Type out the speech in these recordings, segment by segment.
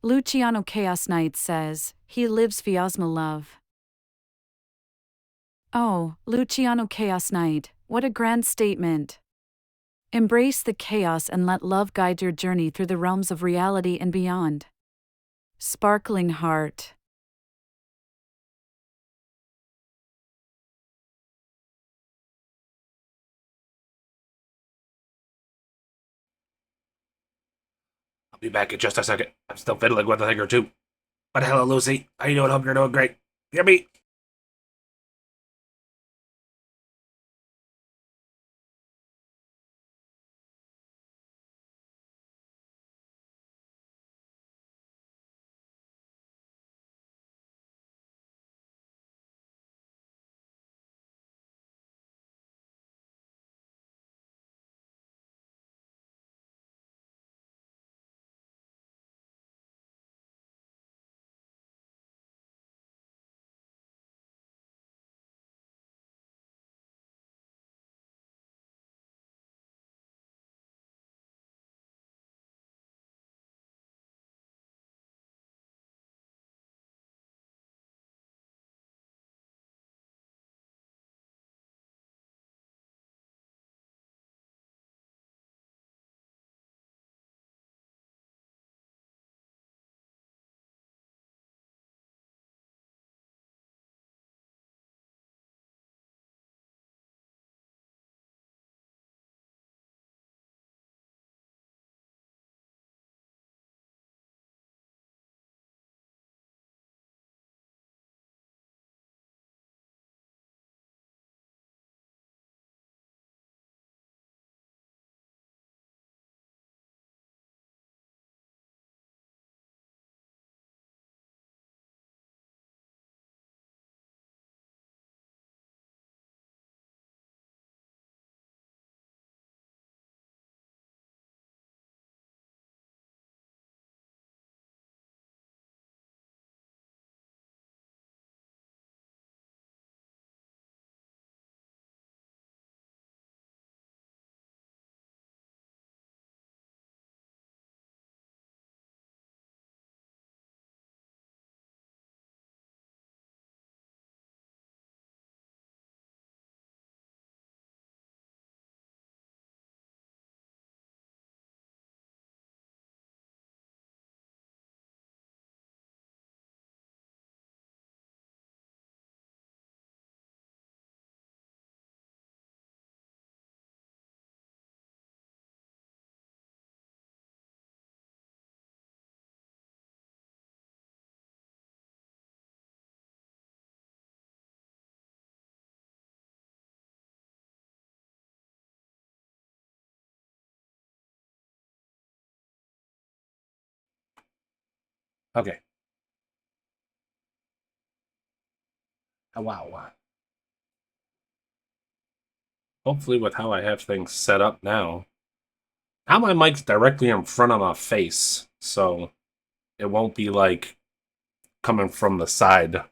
Luciano Chaos Knight says, he lives Fiasma love. Oh, Luciano Chaos Knight, what a grand statement. Embrace the chaos and let love guide your journey through the realms of reality and beyond. Sparkling Heart. I'll be back in just a second. I'm still fiddling with a thing or two. But hello, Lucy. How you doing? Hope you're doing great. Hear me? Okay. Wow. Hopefully, with how I have things set up now, my mic's directly in front of my face, so it won't be like coming from the side.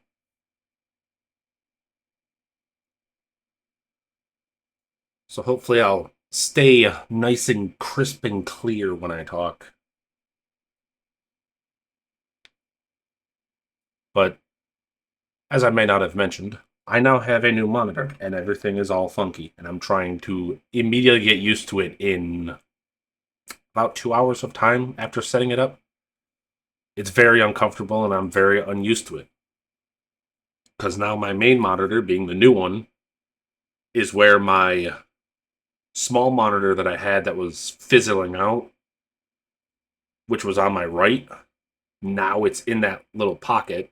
So hopefully, I'll stay nice and crisp and clear when I talk. But as I may not have mentioned, I now have a new monitor and everything is all funky, and I'm trying to immediately get used to it in about 2 hours of time after setting it up. It's very uncomfortable and I'm very unused to it. Because now my main monitor, being the new one, is where my small monitor that I had that was fizzling out, which was on my right, now it's in that little pocket.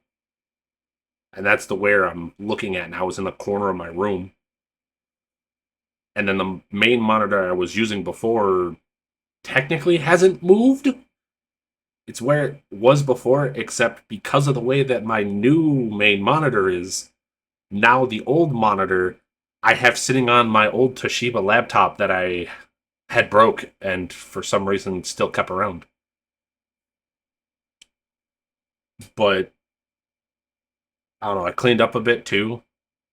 And that's the where I'm looking at now, is in the corner of my room. And then the main monitor I was using before technically hasn't moved. It's where it was before, except because of the way that my new main monitor is, now the old monitor I have sitting on my old Toshiba laptop that I had broke and for some reason still kept around. But I don't know, I cleaned up a bit too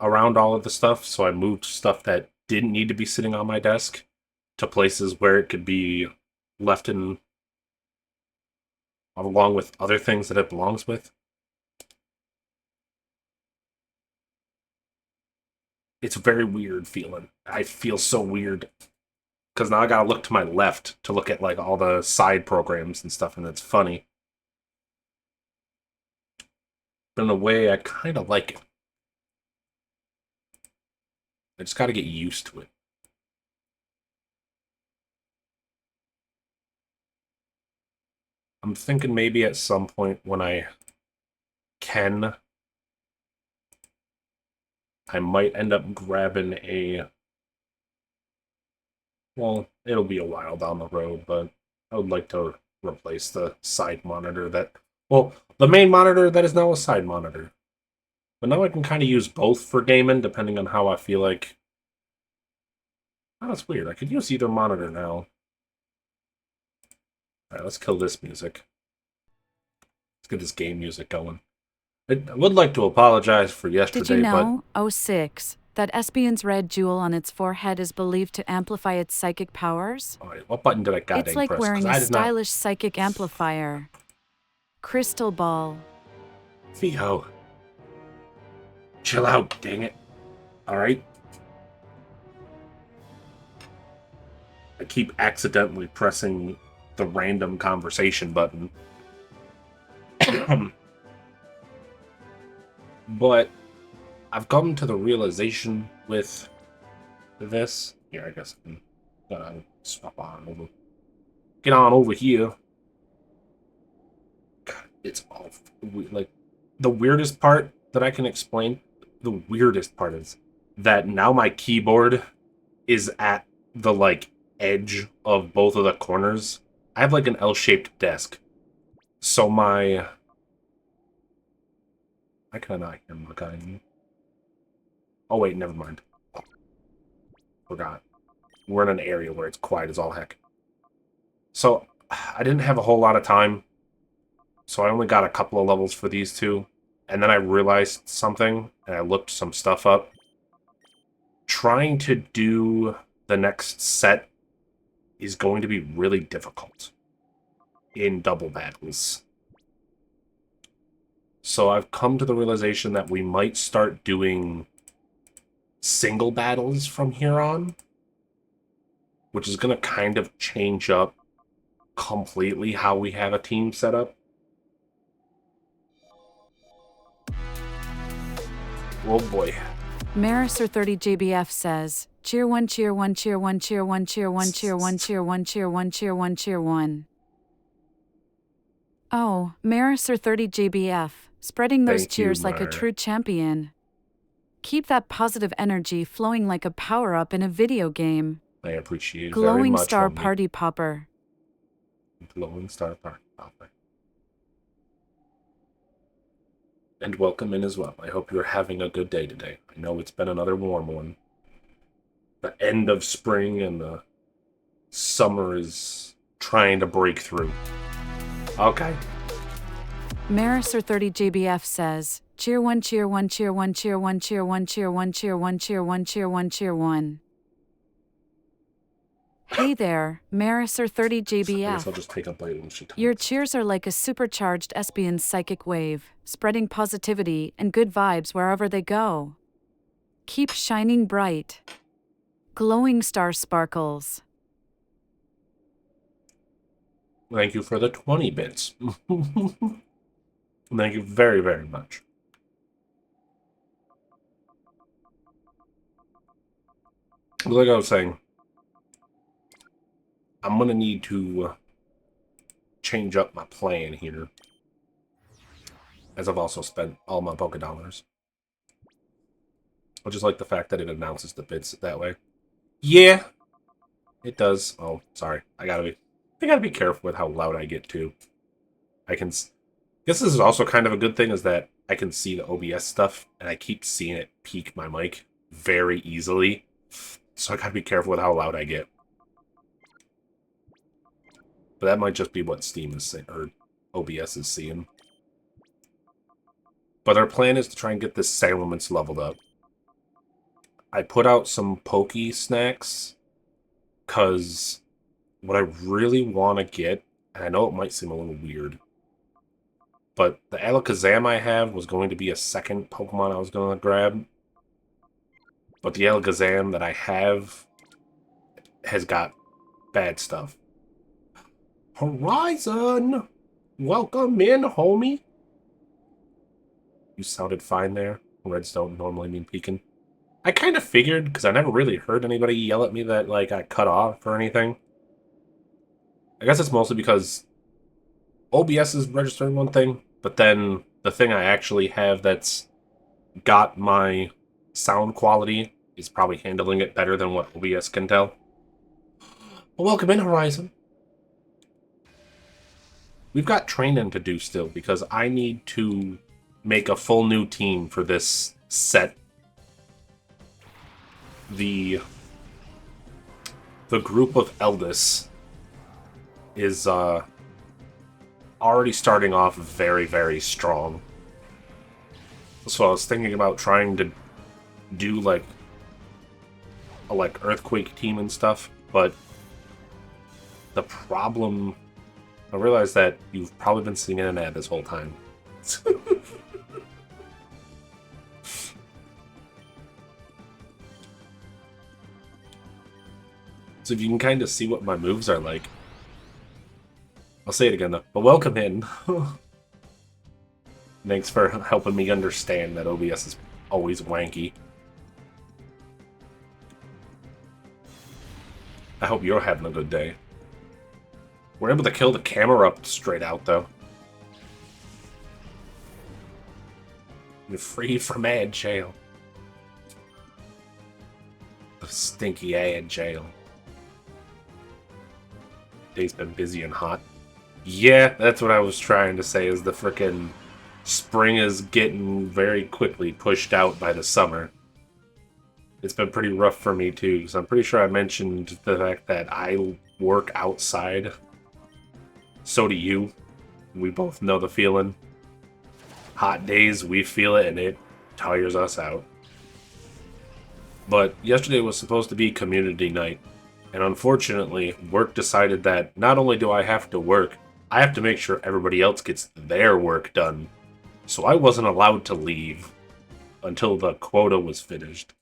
around all of the stuff, so I moved stuff that didn't need to be sitting on my desk to places where it could be left in along with other things that it belongs with. It's a very weird feeling. I feel so weird because now I gotta look to my left to look at like all the side programs and stuff, and it's funny. But in a way, I kind of like it. I just got to get used to it. I'm thinking maybe at some point when I can, I might end up grabbing a. Well, it'll be a while down the road, but I would like to replace the side monitor that. Well, the main monitor that is now a side monitor. But now I can kind of use both for gaming, depending on how I feel like. Oh, that's weird. I could use either monitor now. Alright, let's kill this music. Let's get this game music going. I would like to apologize for yesterday, Did you know, 06, that Espeon's red jewel on its forehead is believed to amplify its psychic powers? Alright, what button did I goddamn press? It's like wearing a I did not... stylish psychic amplifier. Crystal ball. Theo. Chill out, dang it. Alright. I keep accidentally pressing the random conversation button. But I've come to the realization with this. Here, I guess I can swap on over. Get on over here. God, it's all like the weirdest part that I can explain. The weirdest part is that now my keyboard is at the like edge of both of the corners. I have like an L-shaped desk. So my... I cannot hear my guy. Oh wait, never mind. Forgot. We're in an area where it's quiet as all heck. So, I didn't have a whole lot of time. So I only got a couple of levels for these two. And then I realized something, and I looked some stuff up. Trying to do the next set is going to be really difficult in double battles. So I've come to the realization that we might start doing single battles from here on, which is going to kind of change up completely how we have a team set up. Oh boy. Mariser 30 JBF says, cheer 1, cheer 1, cheer 1, cheer 1, cheer 1, cheer 1, cheer 1, cheer 1, cheer 1, cheer 1. Oh, Mariser 30 JBF, spreading those cheers like a true champion. Keep that positive energy flowing like a power-up in a video game. I appreciate it Glowing very much. Star Party Popper. Glowing Star Party Popper. And welcome in as well. I hope you're having a good day today. I know it's been another warm one. The end of spring and the summer is trying to break through. Okay. Mariser 30 JBF says, cheer 1, cheer 1, cheer 1, cheer 1, cheer 1, cheer 1, cheer 1, cheer 1, cheer 1, cheer 1. Hey there, Mariser 30 JBF. I guess I'll just take a bite when she talks. Your cheers are like a supercharged Espeon psychic wave, spreading positivity and good vibes wherever they go. Keep shining bright. Glowing Star Sparkles. Thank you for the 20 bits. Thank you very, very much. Like I was saying, I'm going to need to change up my plan here, as I've also spent all my Poké Dollars. I just like the fact that it announces the bits that way. Yeah, it does. Oh, sorry. I gotta be careful with how loud I get too. I guess this is also kind of a good thing, is that I can see the OBS stuff, and I keep seeing it peak my mic very easily. So I gotta be careful with how loud I get. But that might just be what Steam is saying, or OBS is seeing. But our plan is to try and get this Salamence leveled up. I put out some Poké snacks, because what I really want to get, and I know it might seem a little weird, But the Alakazam I have was going to be a second Pokemon I was going to grab. But the Alakazam that I have has got bad stuff. Horizon! Welcome in, homie! You sounded fine there. Reds don't normally mean peeking. I kind of figured, because I never really heard anybody yell at me that, like, I cut off or anything. I guess it's mostly because OBS is registering one thing, but then the thing I actually have that's got my sound quality is probably handling it better than what OBS can tell. Well, welcome in, Horizon. We've got training to do still, because I need to make a full new team for this set. The group of Eldest is already starting off very, very strong. So I was thinking about trying to do like a Earthquake team and stuff, but the problem, I realized that you've probably been singing an ad this whole time. So if you can kind of see what my moves are like. I'll say it again though, but welcome in. Thanks for helping me understand that OBS is always wanky. I hope you're having a good day. We're able to kill the camera up straight out though. You're free from ad jail. The stinky ad jail. Day's been busy and hot. Yeah, that's what I was trying to say, is the frickin' spring is getting very quickly pushed out by the summer. It's been pretty rough for me too, because I'm pretty sure I mentioned the fact that I work outside. So do you. We both know the feeling. Hot days, we feel it, and it tires us out. But yesterday was supposed to be community night. And unfortunately, work decided that not only do I have to work, I have to make sure everybody else gets their work done. So I wasn't allowed to leave until the quota was finished.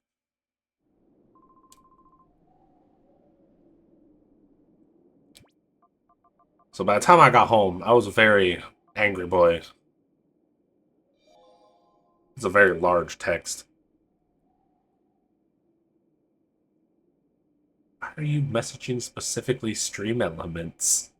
So by the time I got home, I was a very angry boy. It's a very large text. Why are you messaging specifically stream elements?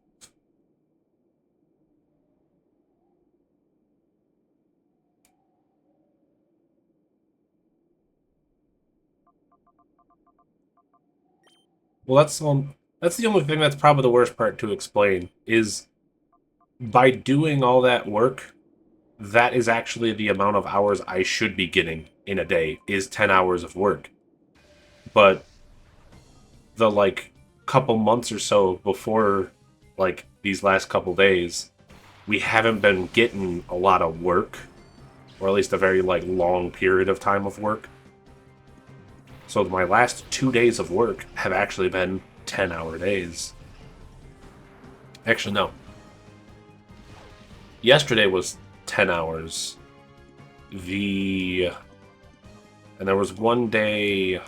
Well, that's the only thing that's probably the worst part to explain, is by doing all that work, that is actually the amount of hours I should be getting in a day, is 10 hours of work. But the, couple months or so before, these last couple days, we haven't been getting a lot of work, or at least a very, long period of time of work. So my last 2 days of work have actually been 10-hour days. Actually, no. Yesterday was 10 hours. And there was one day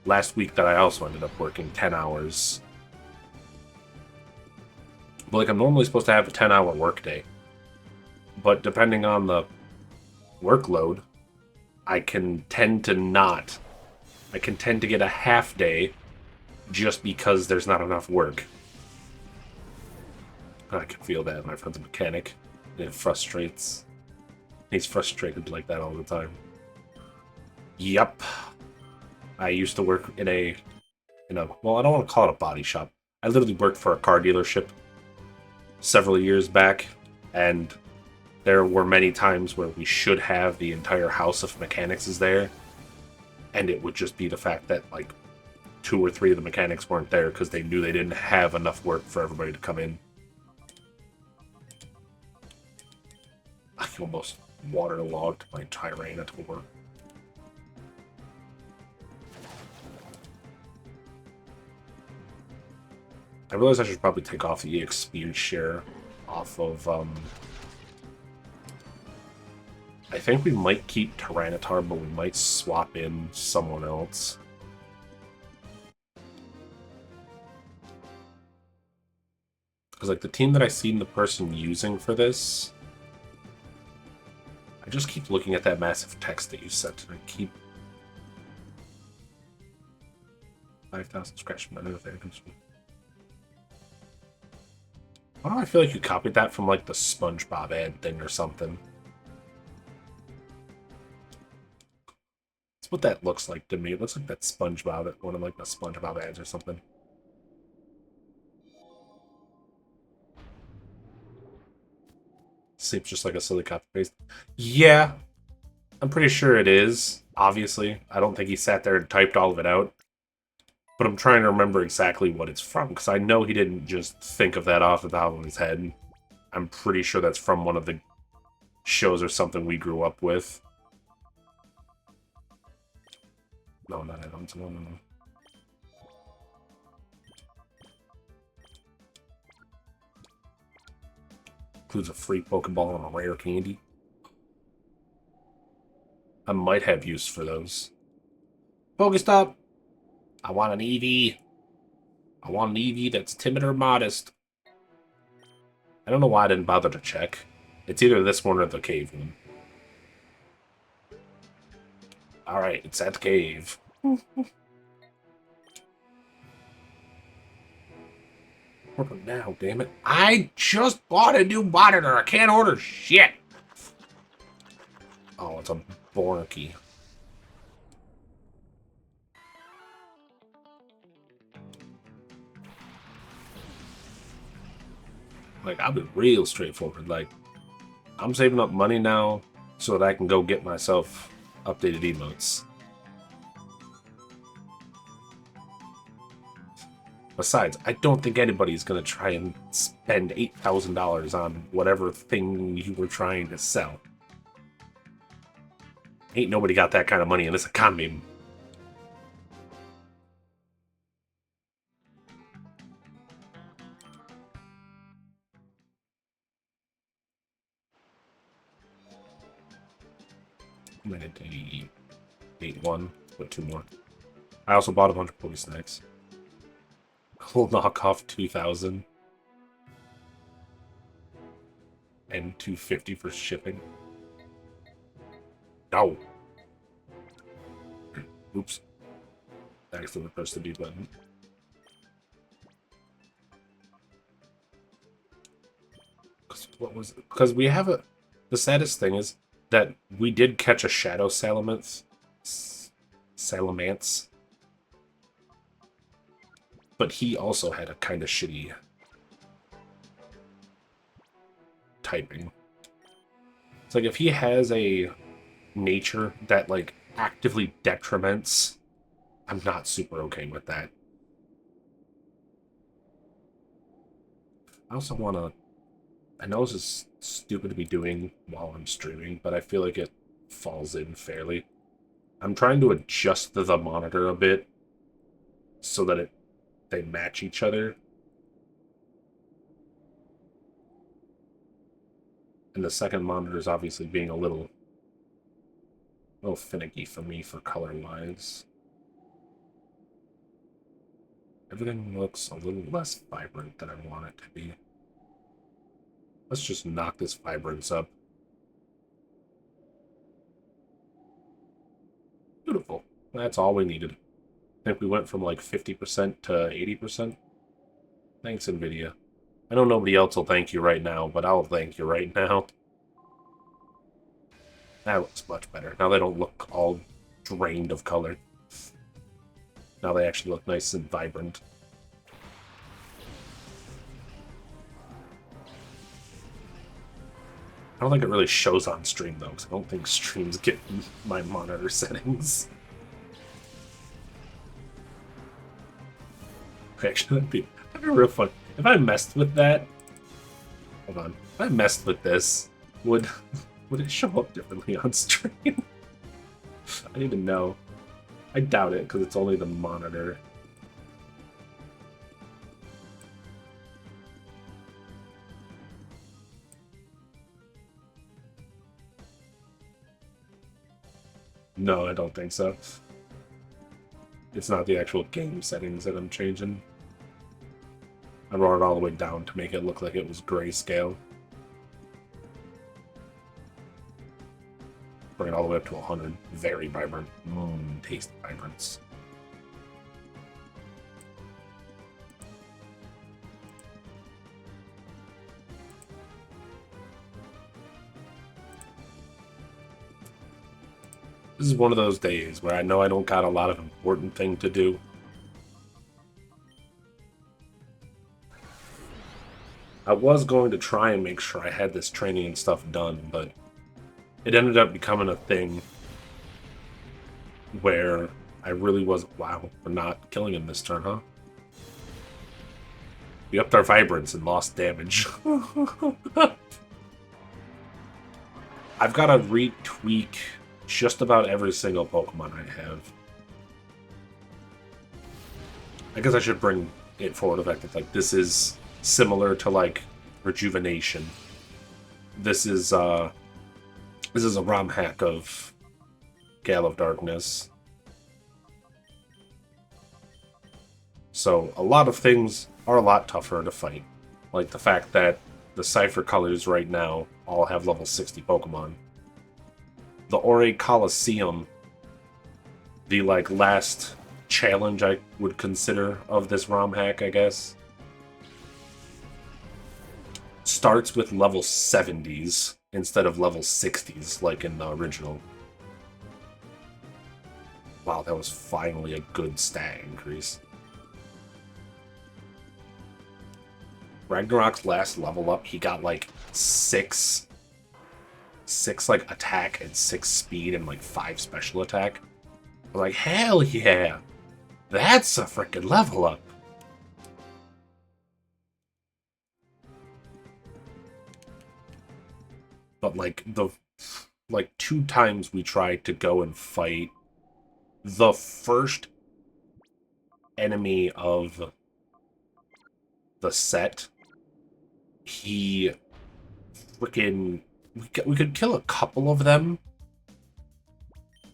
last week that I also ended up working 10 hours. But, I'm normally supposed to have a 10-hour workday. But depending on the workload, I can tend to not. I can tend to get a half day just because there's not enough work. I can feel that. My friend's a mechanic. It frustrates. He's frustrated like that all the time. Yup. I used to work in a, well, I don't want to call it a body shop. I literally worked for a car dealership several years back, and there were many times where we should have the entire house of mechanics is there, and it would just be the fact that, 2 or 3 of the mechanics weren't there because they knew they didn't have enough work for everybody to come in. I almost waterlogged my Tyrant at work. I realize I should probably take off the EXP share off of I think we might keep Tyranitar, but we might swap in someone else. Because, like, the team that I seen the person using for this... I just keep looking at that massive text that you sent, and I keep... 5,000 scratch from another thing. Why do I feel like you copied that from, like, the SpongeBob ad thing or something? That's what that looks like to me. It looks like that SpongeBob, one of, like, the SpongeBob ads or something. Seems just like a silly copy-paste. Yeah, I'm pretty sure it is, obviously. I don't think he sat there and typed all of it out. But I'm trying to remember exactly what it's from, because I know he didn't just think of that off the top of his head. I'm pretty sure that's from one of the shows or something we grew up with. No, not items. No. Includes a free Pokeball and a rare candy. I might have use for those. Pokestop! I want an Eevee. I want an Eevee that's timid or modest. I don't know why I didn't bother to check. It's either this one or the cave one. Alright, it's at the cave. Order now, damn it. I just bought a new monitor. I can't order shit. Oh, it's a Borky. Like, I'll be real straightforward. Like, I'm saving up money now so that I can go get myself updated emotes. Besides, I don't think anybody's going to try and spend $8,000 on whatever thing you were trying to sell. Ain't nobody got that kind of money in this economy. I'm going to 8-1, put 2 more. I also bought a bunch of Poke Snacks. We'll knock off 2,000. And 250 for shipping. No! Oops. I accidentally pressed the B button. What was it? Because we have a... The saddest thing is that we did catch a Shadow Salamence. Salamence. But he also had a kind of shitty typing. It's like if he has a nature that like actively detriments, I'm not super okay with that. I also want to... I know this is stupid to be doing while I'm streaming, but I feel like it falls in fairly. I'm trying to adjust the monitor a bit so that they match each other. And the second monitor is obviously being a little finicky for me for color-wise. Everything looks a little less vibrant than I want it to be. Let's just knock this vibrance up. Beautiful. That's all we needed. I think we went from like 50% to 80%. Thanks, NVIDIA. I know nobody else will thank you right now, but I'll thank you right now. That looks much better. Now they don't look all drained of color. Now they actually look nice and vibrant. I don't think it really shows on stream, though, because I don't think streams get my monitor settings. Actually, that'd be real fun. If I messed with that... Hold on. If I messed with this, would it show up differently on stream? I need to know. I doubt it, because it's only the monitor. No, I don't think so. It's not the actual game settings that I'm changing. I brought it all the way down to make it look like it was grayscale. Bring it all the way up to 100. Very vibrant. Taste vibrance. This is one of those days where I know I don't got a lot of important thing to do. I was going to try and make sure I had this training and stuff done, but it ended up becoming a thing where I really was... Wow, we're not killing him this turn, huh? We upped our vibrance and lost damage. I've got to retweak just about every single Pokemon I have. I guess I should bring it forward the fact that, like, this is similar to, like, Rejuvenation. This is a ROM hack of Gale of Darkness. So a lot of things are a lot tougher to fight. Like the fact that the Cypher colors right now all have level 60 Pokemon. The Orre Colosseum, the like last challenge I would consider of this ROM hack, I guess, starts with level 70s instead of level 60s like in the original. Wow, that was finally a good stat increase. Ragnarok's last level up, he got like 6 like attack and 6 speed and like 5 special attack. I was like, hell yeah! That's a freaking level up! But like the 2 times we tried to go and fight the first enemy of the set, he freaking... We could kill a couple of them,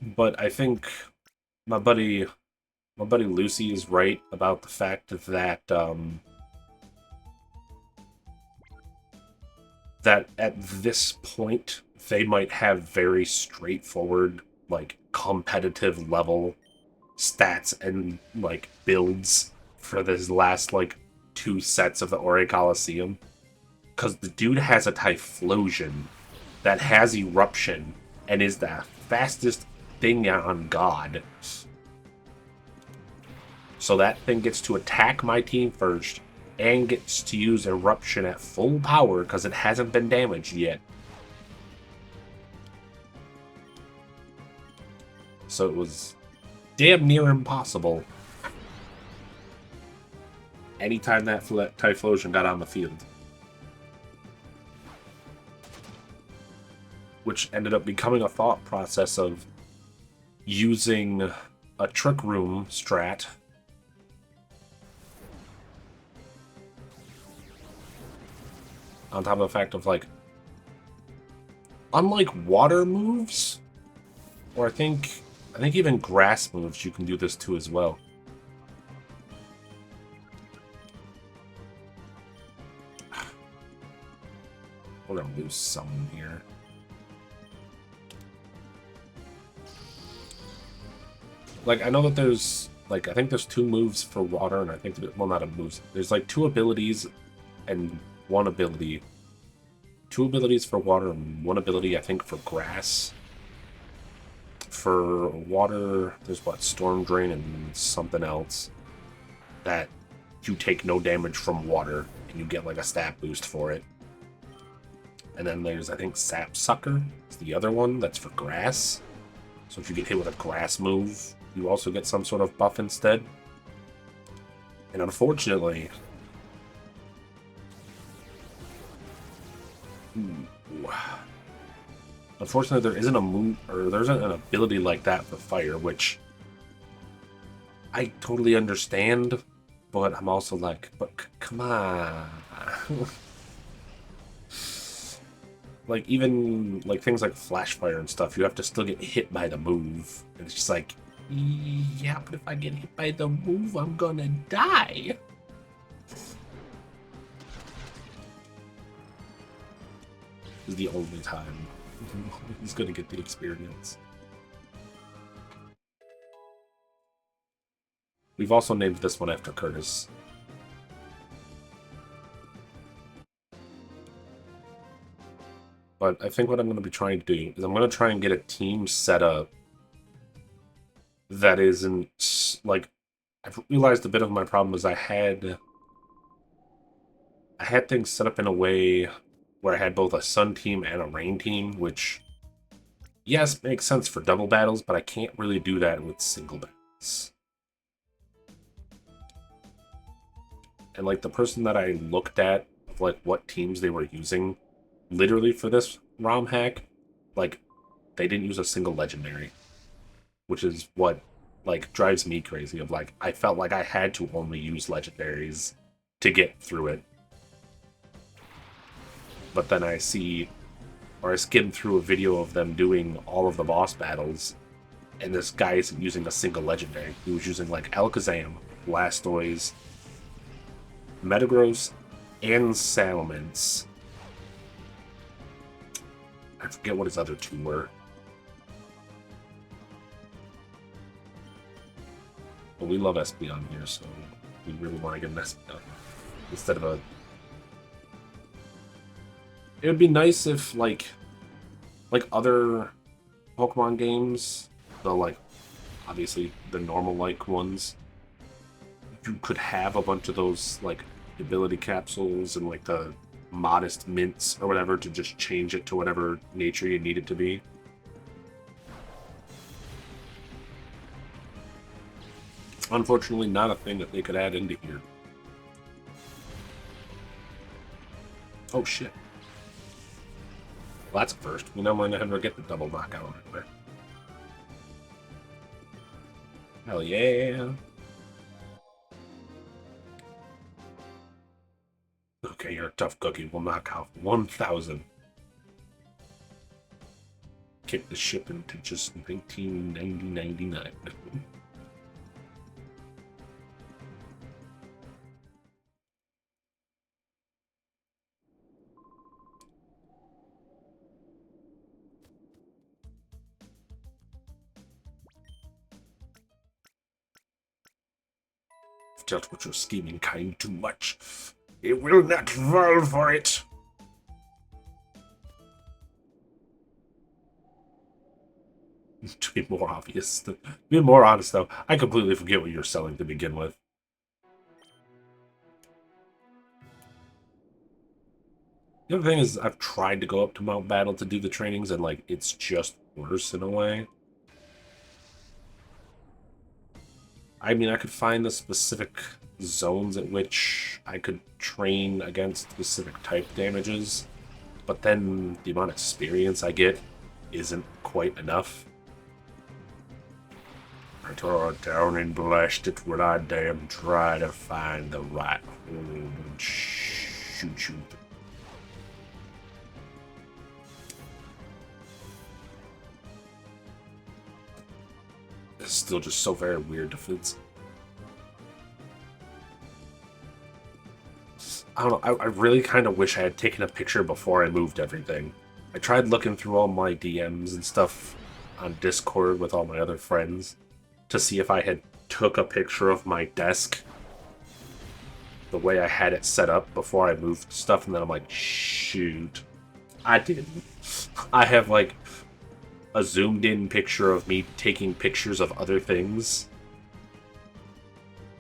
but I think my buddy Lucy is right about the fact that that at this point they might have very straightforward, like, competitive level stats and like builds for this last like 2 sets of the Orre Colosseum, because the dude has a Typhlosion that has Eruption and is the fastest thing on God. So that thing gets to attack my team first and gets to use Eruption at full power because it hasn't been damaged yet. So it was damn near impossible anytime that Typhlosion got on the field. Which ended up becoming a thought process of using a Trick Room strat on top of the fact of, like, unlike water moves, or I think even grass moves, you can do this too as well. We're gonna lose some here. Like, I know that there's, like, I think there's 2 moves for water, and I think, well, not a moves. There's, like, 2 abilities and 1 ability. 2 abilities for water and 1 ability, I think, for grass. For water, there's, what, Storm Drain and something else that you take no damage from water, and you get, like, a stat boost for it. And then there's, I think, Sap Sucker is the other one that's for grass. So if you get hit with a grass move, you also get some sort of buff instead. And unfortunately, there isn't a move, or there isn't an ability like that for fire, which I totally understand, but I'm also like, but come on. like, even, like, things like flash fire and stuff, you have to still get hit by the move. And it's just like, yeah, but if I get hit by the move, I'm gonna die. This is the only time he's gonna get the experience. We've also named this one after Curtis. But I think what I'm going to be trying to do is I'm going to try and get a team set up that isn't, like, I've realized a bit of my problem is I had things set up in a way where I had both a sun team and a rain team, which, yes, makes sense for double battles, but I can't really do that with single battles. And, like, the person that I looked at, of, like, what teams they were using, literally for this ROM hack, like, they didn't use a single legendary, which is what, like, drives me crazy. Of, like, I felt like I had to only use legendaries to get through it. But then I see, or I skimmed through a video of them doing all of the boss battles, and this guy isn't using a single legendary. He was using, like, Alakazam, Blastoise, Metagross, and Salamence. I forget what his other two were. But we love Espeon here, so we really want to get an Espeon instead of a... It would be nice if, like other Pokemon games, the, like, obviously the normal-like ones, you could have a bunch of those, like, ability capsules and, like, the modest mints or whatever to just change it to whatever nature you need it to be. Unfortunately, not a thing that they could add into here. Oh, shit. Well, that's a first. We know we're going to get the double knockout right there. Hell yeah. Okay, you're a tough cookie. We'll knock out 1,000. Kick the ship into just 1999. I've dealt with your scheming kind too much. It will not fall for it. To be more obvious, to be more honest though, I completely forget what you're selling to begin with. The other thing is, I've tried to go up to Mount Battle to do the trainings, and, like, it's just worse in a way. I mean, I could find the specific zones at which I could train against specific type damages, but then the amount of experience I get isn't quite enough. I tore it down and blasted it when I damn try to find the right hole and shoot you. It's still just so very weird to fence. I don't know, I really kind of wish I had taken a picture before I moved everything. I tried looking through all my DMs and stuff on Discord with all my other friends to see if I had took a picture of my desk the way I had it set up before I moved stuff, and then I'm like, shoot, I didn't. I have, like, a zoomed in picture of me taking pictures of other things.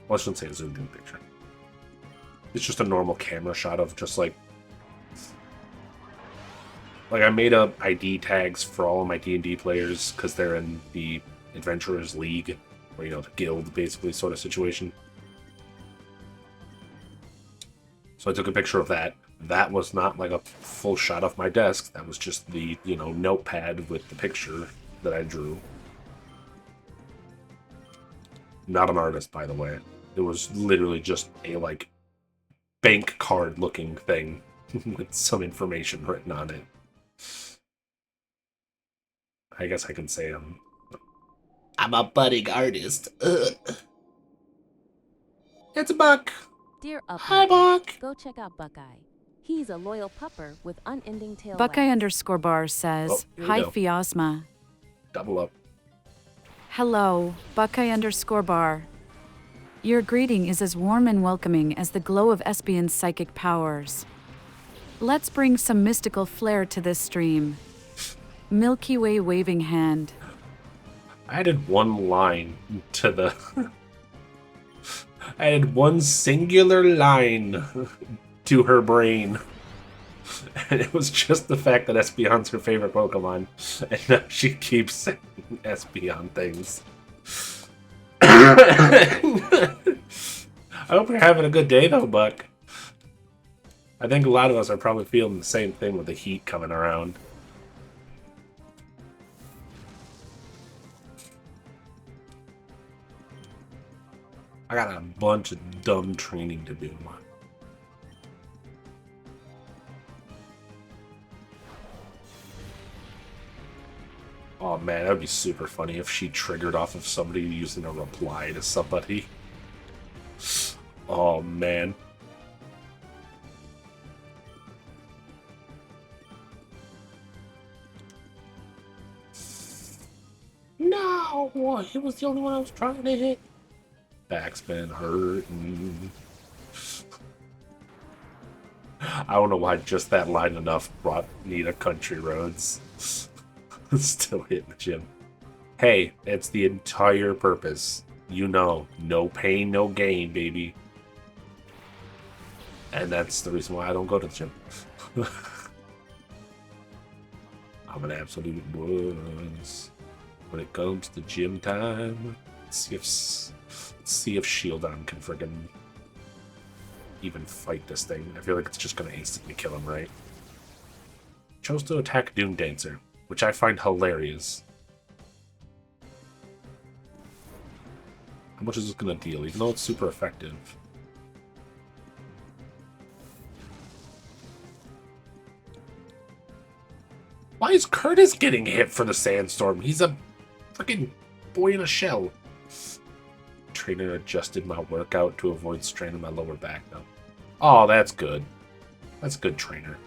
Well, I shouldn't say a zoomed in picture. It's just a normal camera shot of just, like I made up ID tags for all of my D&D players because they're in the Adventurers League, or, you know, the guild, basically, sort of situation. So I took a picture of that. That was not, like, a full shot of my desk. That was just the, you know, notepad with the picture that I drew. Not an artist, by the way. It was literally just a, like, bank card looking thing with some information written on it. I guess I can say I'm a budding artist. It's Buck. Dear Hi, Upmarket, Buck. go check out Buckeye. He's a loyal pupper with unending tail Buckeye wags. underscore bar says, Here we Hi go. Fiasma. Double up. Hello, Buckeye underscore bar. Your greeting is as warm and welcoming as the glow of Espion's psychic powers. Let's bring some mystical flair to this stream. Milky Way waving hand. I added one line to the... I added one singular line to her brain. And it was just the fact that Espion's her favorite Pokemon. And now she keeps saying Espeon things. I hope you're having a good day, though, Buck. I think a lot of us are probably feeling the same thing with the heat coming around. I got a bunch of dumb training to do. Oh man, that would be super funny if she triggered off of somebody using a reply to somebody. Oh man. No! He was the only one I was trying to hit. Back's been hurting. I don't know why just that line enough brought me to Country Roads. Still hitting the gym. Hey, it's the entire purpose. You know, no pain, no gain, baby. And that's the reason why I don't go to the gym. I'm an absolute wuss when it comes to gym time. Let's see if Shieldon can friggin' even fight this thing. I feel like it's just gonna instantly kill him, right? Chose to attack Doom Dancer, which I find hilarious. How much is this gonna deal, even though it's super effective? Why is Curtis getting hit for the sandstorm? He's a freaking boy in a shell. Trainer adjusted my workout to avoid straining my lower back, though. Oh, that's good. That's good, trainer.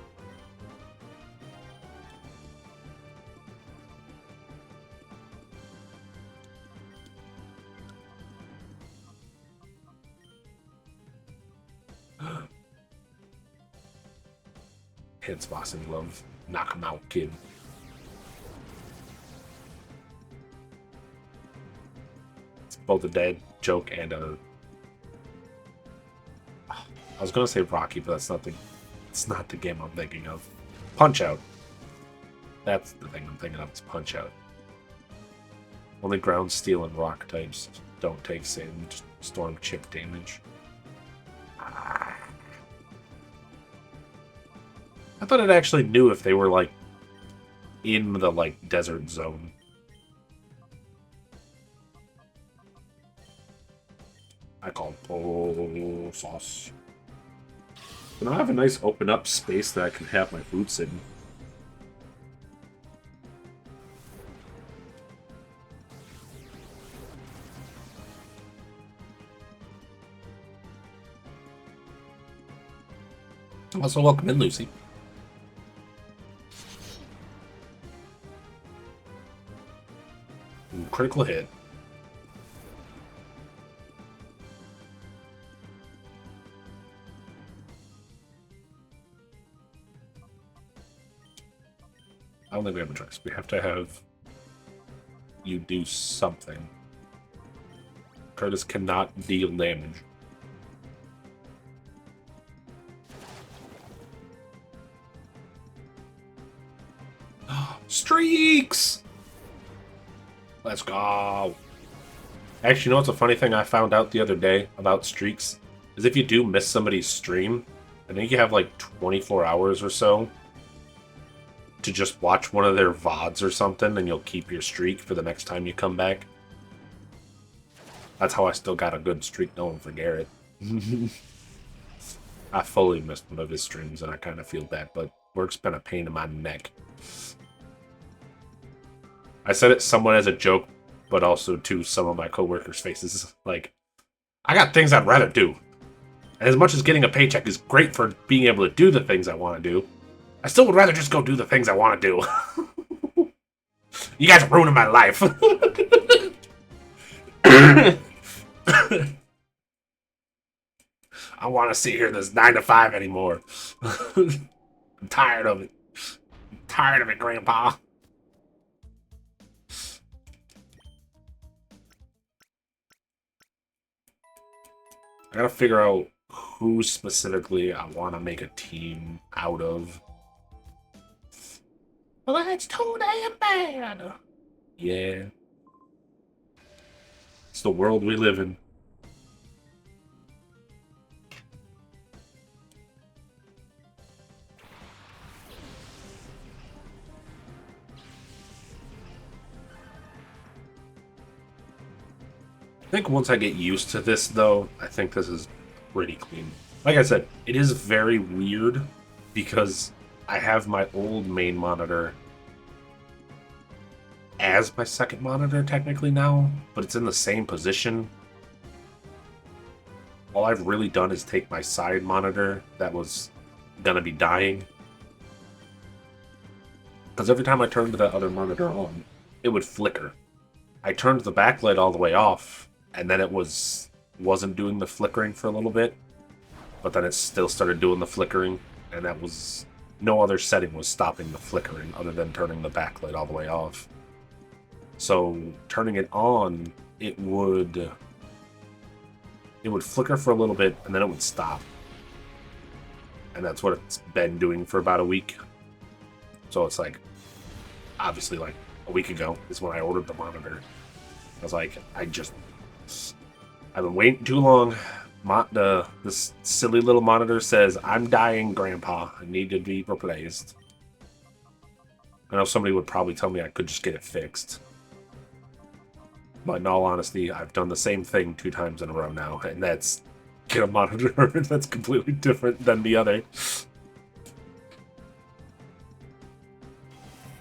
Hits boss in glove. Knock him out, kid. It's both a dead joke and a... I was gonna say Rocky, but that's not the... It's not the game I'm thinking of. Punch-Out. That's the thing I'm thinking of. It's Punch-Out. Only ground, steel, and rock types don't take sandstorm chip damage. I thought it actually knew if they were, like, in the, like, desert zone. I call it pole sauce. But now I have a nice open up space that I can have my boots in. Also, welcome in, Lucy. Ooh, critical hit. I don't think we have a choice. We have to have you do something. Curtis cannot deal damage. Streaks! Let's go. Actually, you know what's a funny thing I found out the other day about streaks? Is if you do miss somebody's stream, I think you have like 24 hours or so to just watch one of their VODs or something, and you'll keep your streak for the next time you come back. That's how I still got a good streak going for Garrett. I fully missed one of his streams, and I kind of feel bad, but work's been a pain in my neck. I said it somewhat as a joke, but also to some of my coworkers' faces. Like, I got things I'd rather do. And as much as getting a paycheck is great for being able to do the things I want to do, I still would rather just go do the things I want to do. You guys are ruining my life. I want to sit here this 9 to 5 anymore. I'm tired of it. I'm tired of it, Grandpa. I gotta figure out who specifically I want to make a team out of. Well, that's too damn bad. Yeah. It's the world we live in. I think once I get used to this, though, I think this is pretty clean. Like I said, it is very weird because I have my old main monitor as my second monitor technically now, but it's in the same position. All I've really done is take my side monitor that was gonna be dying, because every time I turned the other monitor on, it would flicker. I turned the backlight all the way off, and then it wasn't doing the flickering for a little bit, but then it still started doing the flickering, and that was no other setting was stopping the flickering other than turning the backlight all the way off. So turning it on, it would flicker for a little bit, and then it would stop. And that's what it's been doing for about a week. So it's like, obviously, like a week ago is when I ordered the monitor. I was like, I've been waiting too long. This silly little monitor says, I'm dying, Grandpa. I need to be replaced. I know somebody would probably tell me I could just get it fixed. But in all honesty, I've done the same thing 2 times in a row now, and that's get a monitor that's completely different than the other.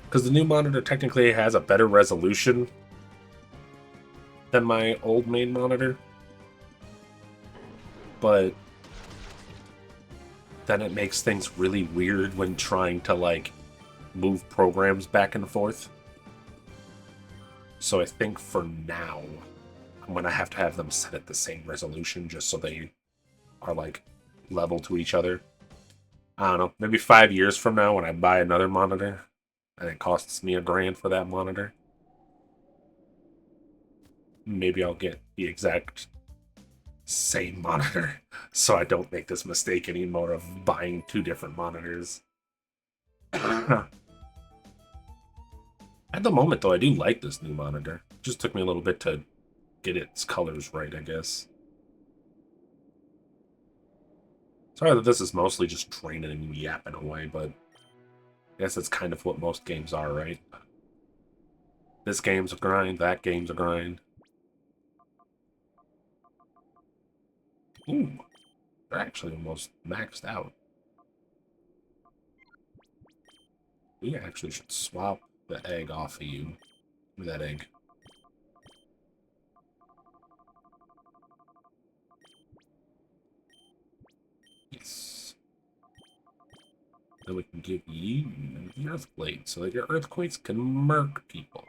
Because the new monitor technically has a better resolution than my old main monitor. But then it makes things really weird when trying to, like, move programs back and forth. So I think for now, I'm going to have them set at the same resolution just so they are, like, level to each other. I don't know, maybe 5 years from now when I buy another monitor and it costs me $1,000 for that monitor, maybe I'll get the exact same monitor so I don't make this mistake anymore of buying 2 different monitors. At the moment, though, I do like this new monitor. It just took me a little bit to get its colors right, I guess. Sorry that this is mostly just draining and yapping away, but I guess that's kind of what most games are, right? This game's a grind, that game's a grind. Ooh, they're actually almost maxed out. We actually should swap the egg off of you. Give me that egg. Yes. Then we can give you the Earthblade so that your earthquakes can murk people.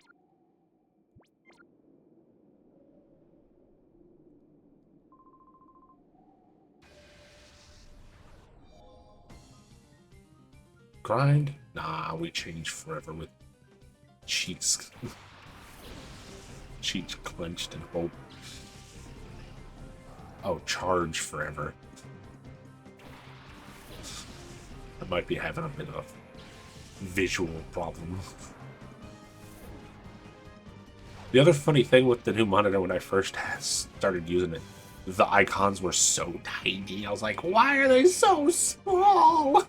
Grind? Nah, we change forever with cheeks. Cheeks clenched in hope. Oh, charge forever. I might be having a bit of a visual problem. The other funny thing with the new monitor when I first started using it, the icons were so tiny. I was like, why are they so small?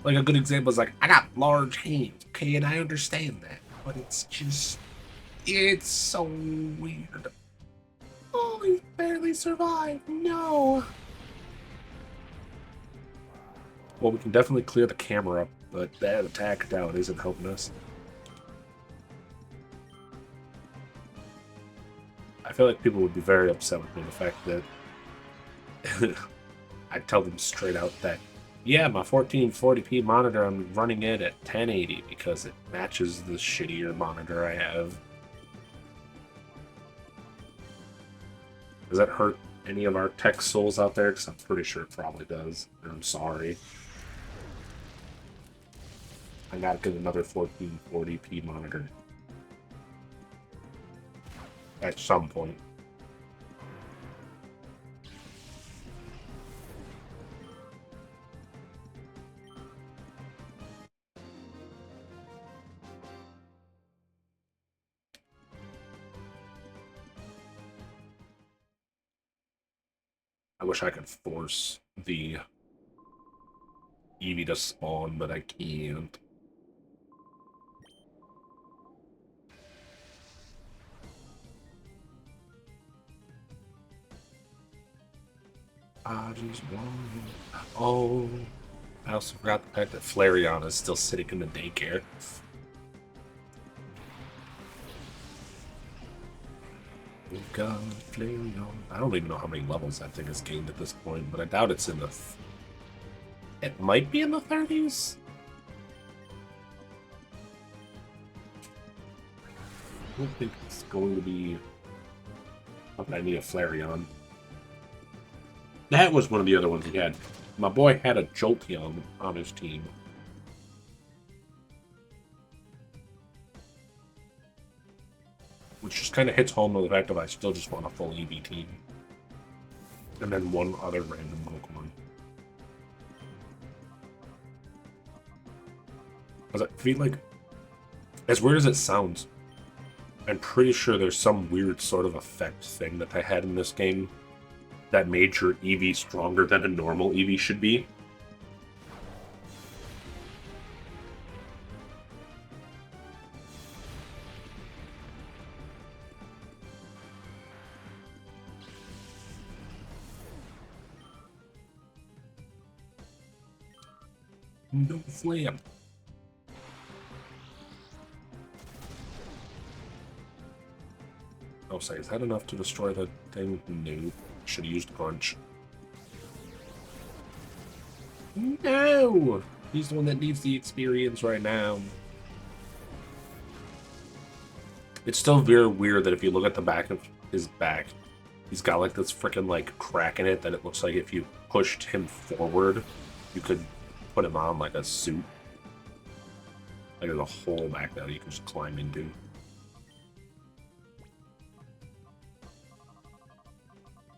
Like a good example is like, I got large hands, okay, and I understand that, but it's so weird. Oh, he's barely survive. No. Well, we can definitely clear the camera up, but that attack down isn't helping us. I feel like people would be very upset with me the fact that I tell them straight out that, yeah, my 1440p monitor, I'm running it at 1080 because it matches the shittier monitor I have. Does that hurt any of our tech souls out there? Because I'm pretty sure it probably does. And I'm sorry. I gotta get another 1440p monitor. At some point. I wish I could force the Eevee to spawn, but I can't. I just want... Oh, I also forgot the fact that Flareon is still sitting in the daycare. We've got Flareon. I don't even know how many levels that thing has gained at this point, but I doubt it's in the... It might be in the 30s? I don't think it's going to be... I need a Flareon. That was one of the other ones he had. My boy had a Jolteon on his team. Which just kind of hits home with the fact that I still just want a full EV team. And then one other random Pokemon. Because I feel like, as weird as it sounds, I'm pretty sure there's some weird sort of effect thing that they had in this game that made your EV stronger than a normal EV should be. No flame. Oh, say, is that enough to destroy the thing? No. Should have used Punch. No! He's the one that needs the experience right now. It's still very weird that if you look at the back of his back, he's got like this freaking like crack in it that it looks like if you pushed him forward, you could put him on like a suit. Like there's a hole back there you can just climb into.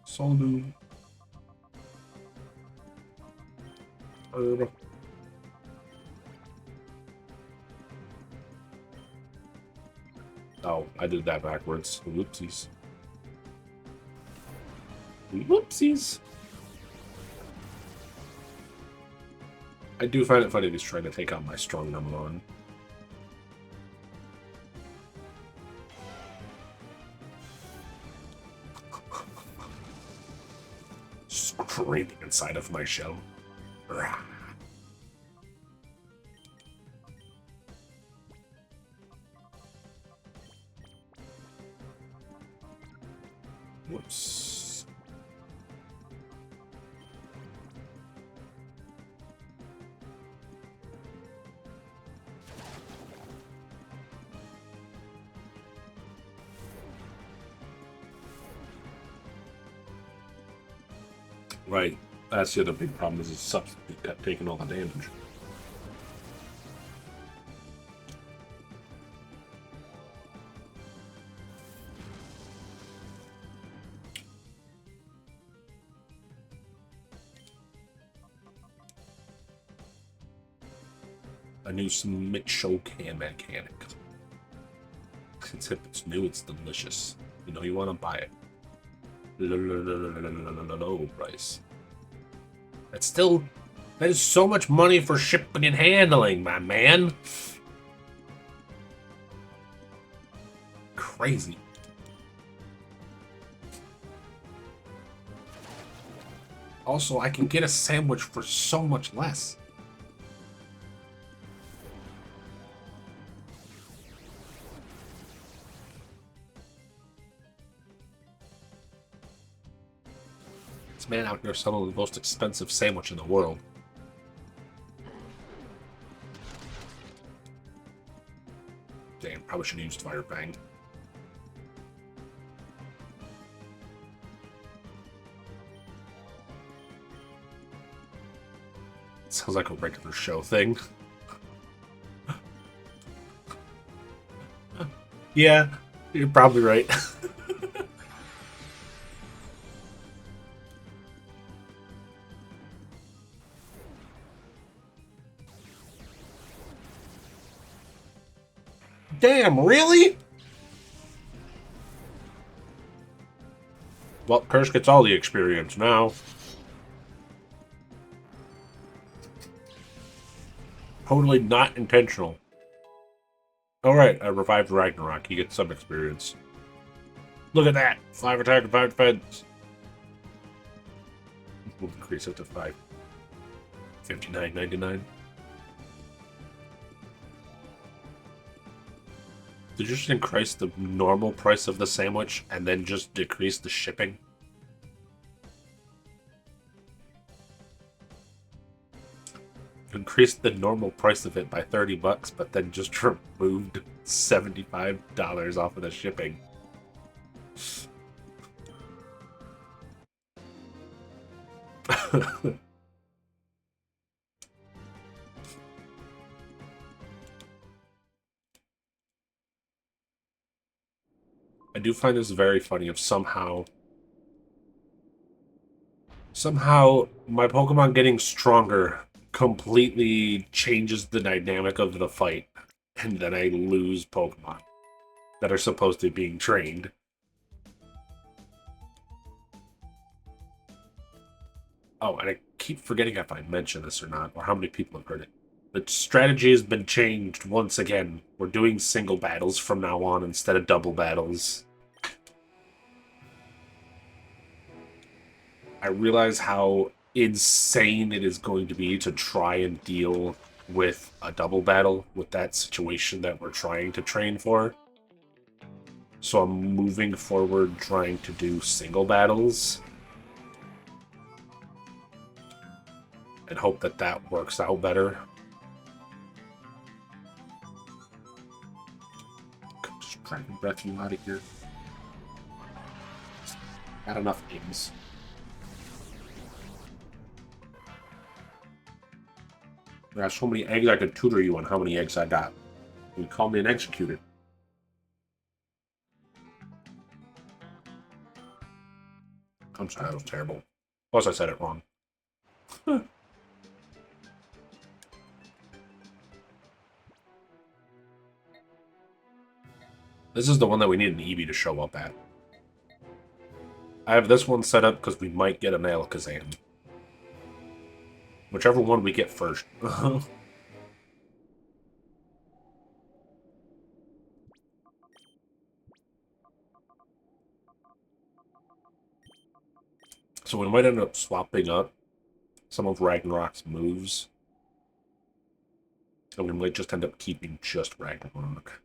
Solu. Oh, I did that backwards. Whoopsies. Whoopsies. I do find it funny he's trying to take out my strong number one. Screaming inside of my shell. Rah. Whoops. Right. That's the other big problem is his substitute kept taking all the damage. A new Smith Show can mechanic. Since if it's new, it's delicious. You know you want to buy it. Low price. That's still... That is so much money for shipping and handling, my man. Crazy. Also, I can get a sandwich for so much less. This man out here selling the most expensive sandwich in the world. Damn, probably should have used Fire Fang. Sounds like a regular show thing. Yeah, you're probably right. Damn, really? Well, Kirsch gets all the experience now. Totally not intentional. Alright, I revived Ragnarok. He gets some experience. Look at that! 5 attack and 5 defense. We'll increase it to 5. 59.99. Did you just increase the normal price of the sandwich and then just decrease the shipping? Increased the normal price of it by $30, but then just removed $75 off of the shipping. I do find this very funny if somehow my Pokemon getting stronger completely changes the dynamic of the fight, and then I lose Pokemon that are supposed to be being trained. Oh, and I keep forgetting if I mentioned this or not, or how many people have heard it. The strategy has been changed once again. We're doing single battles from now on instead of double battles. I realize how insane it is going to be to try and deal with a double battle with that situation that we're trying to train for. So I'm moving forward trying to do single battles and hope that that works out better. Just Dragon Breath you out of here. Got enough eggs. There's so many eggs I could tutor you on how many eggs I got. You call me an executor. I'm sorry, that was terrible. Plus, I said it wrong. This is the one that we need an Eevee to show up at. I have this one set up because we might get an Alakazam. Whichever one we get first. So we might end up swapping up some of Ragnarok's moves. And we might just end up keeping just Ragnarok.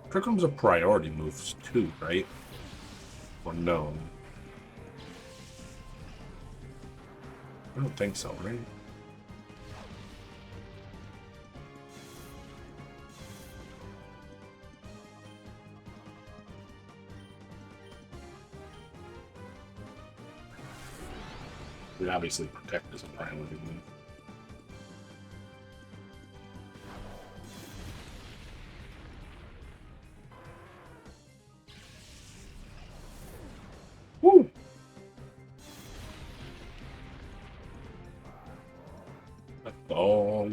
Trickham's a priority move too, right? Or no? I don't think so, right? We obviously protect as a priority move. Woo! Oh.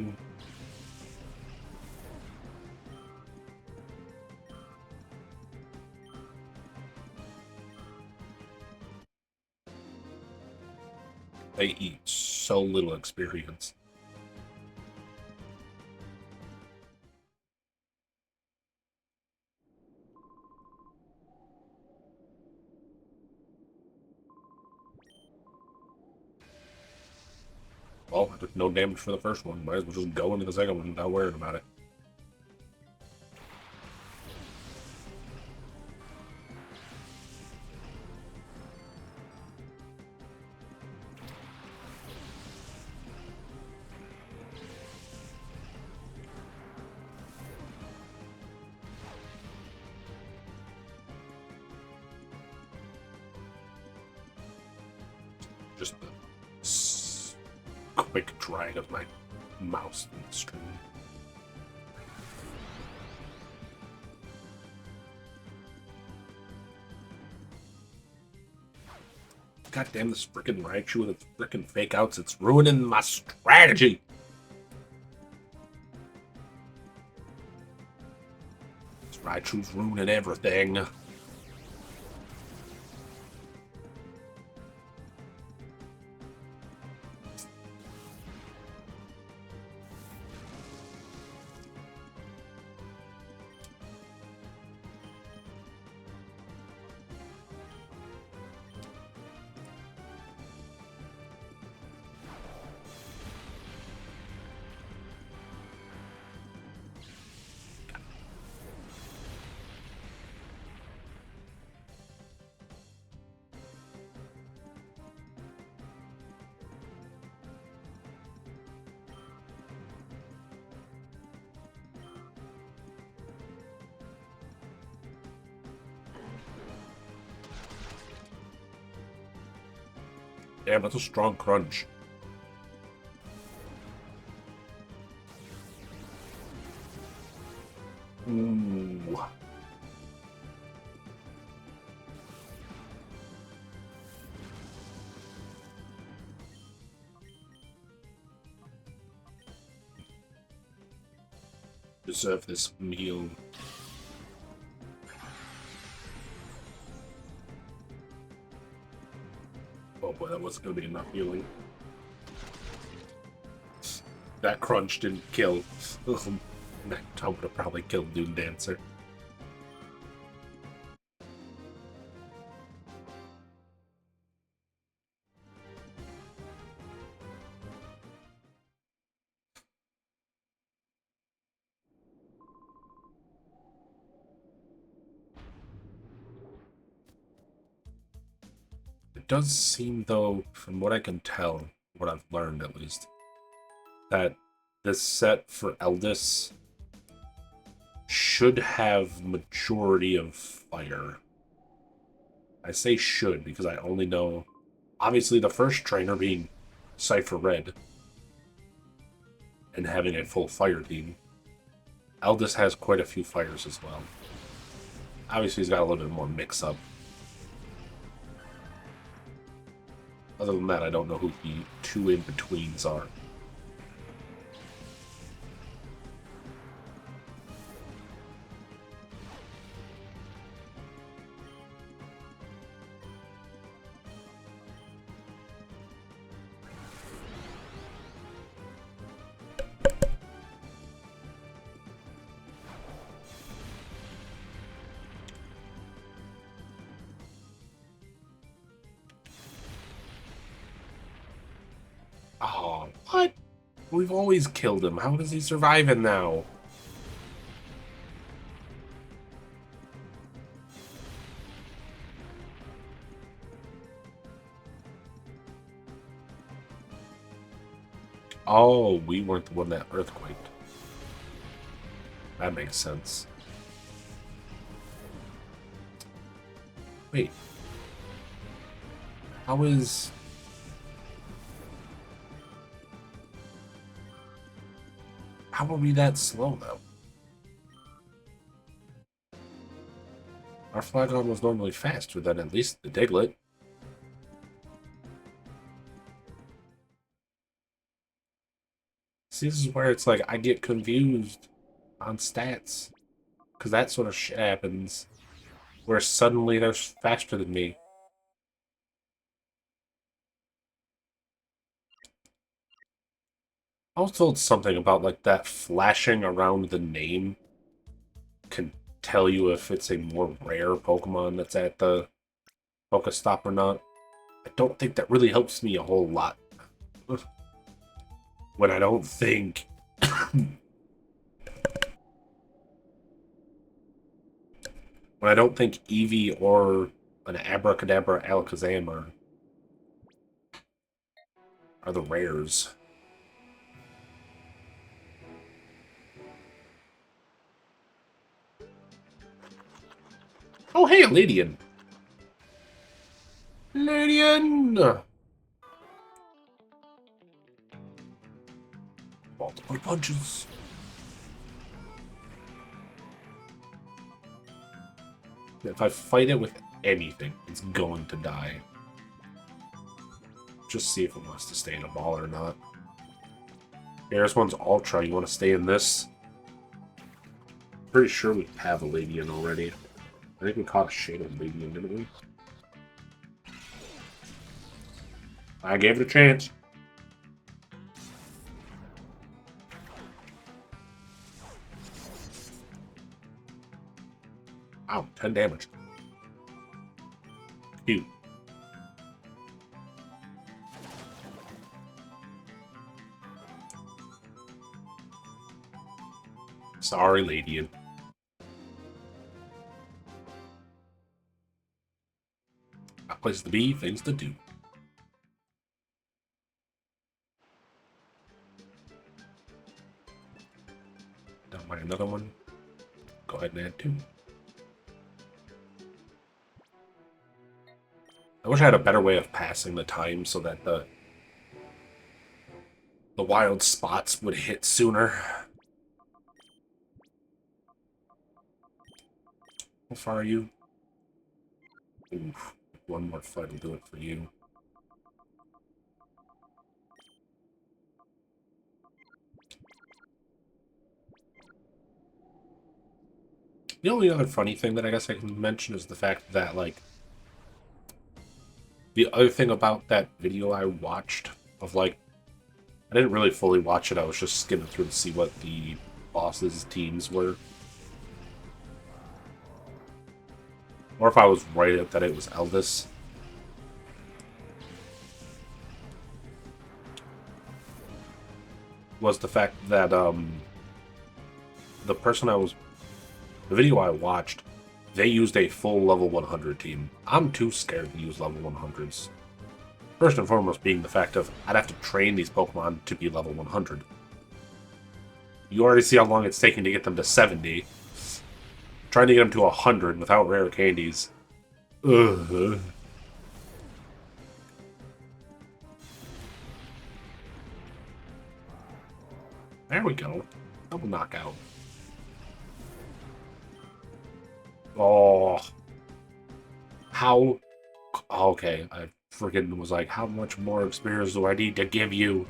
They eat so little experience. Well, I took no damage for the first one. Might as well just go into the second one without worrying about it. Just the quick drag of my mouse and screen. God damn this frickin' Raichu with its frickin' fake outs. It's ruining my strategy. This Raichu's ruining everything. Damn, that's a strong crunch. Ooh. Deserve this meal. Oh boy, that wasn't going to be enough healing. That crunch didn't kill. That would have probably killed Dune Dancer. It does seem, though, from what I can tell, what I've learned at least, that this set for Eldis should have majority of fire. I say should because I only know, obviously, the first trainer being Cypher Red and having a full fire team. Eldis has quite a few fires as well. Obviously, he's got a little bit more mix-up. Other than that, I don't know who the two in-betweens are. Oh, what? We've always killed him. How is he surviving now? Oh, we weren't the one that earthquaked. That makes sense. Wait. How is... How are we that slow, though? Our Flagon was normally faster than at least the Diglett. See, this is where it's like I get confused on stats. Because that sort of shit happens. Where suddenly they're faster than me. I was told something about like that flashing around the name can tell you if it's a more rare Pokemon that's at the Pokestop or not. I don't think that really helps me a whole lot. When I don't think... when I don't think Eevee or an Abracadabra Alakazam are the rares. Oh, hey, Ladian! Ladian! Multiple punches. If I fight it with anything, it's going to die. Just see if it wants to stay in a ball or not. Here's one's Ultra. You want to stay in this? Pretty sure we have a Ladian already. I think we caught a Shadow Ladian, didn't we? I gave it a chance. Wow, 10 damage. Cute. Sorry, Ladian. Got places to be, things to do. Don't mind another one. Go ahead and add 2. I wish I had a better way of passing the time so that the wild spots would hit sooner. How far are you? Oof. One more fight will do it for you. The only other funny thing that I guess I can mention is the fact that, like, the other thing about that video I watched of, like, I didn't really fully watch it, I was just skimming through to see what the bosses' teams were. Or if I was right that it was Eldis. Was the fact that, the video I watched, they used a full level 100 team. I'm too scared to use level 100s. First and foremost being the fact of, I'd have to train these Pokemon to be level 100. You already see how long it's taking to get them to 70. Trying to get them to 100 without rare candies. Ugh. There we go. Double knockout. Oh. How? Okay, I freaking was like, how much more experience do I need to give you?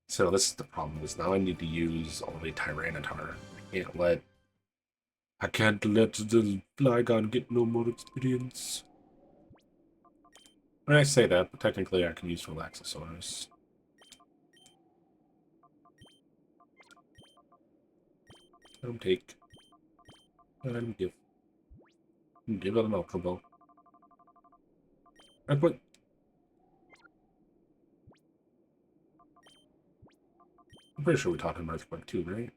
So this is the problem, is now I need to use only Tyranitar. I can't let the Flygon get no more experience. When I say that, but technically I can use Relaxosaurus. Let him take. Let him give. Give it an Ultra Ball. I put. I'm pretty sure we taught him Earthquake too, right?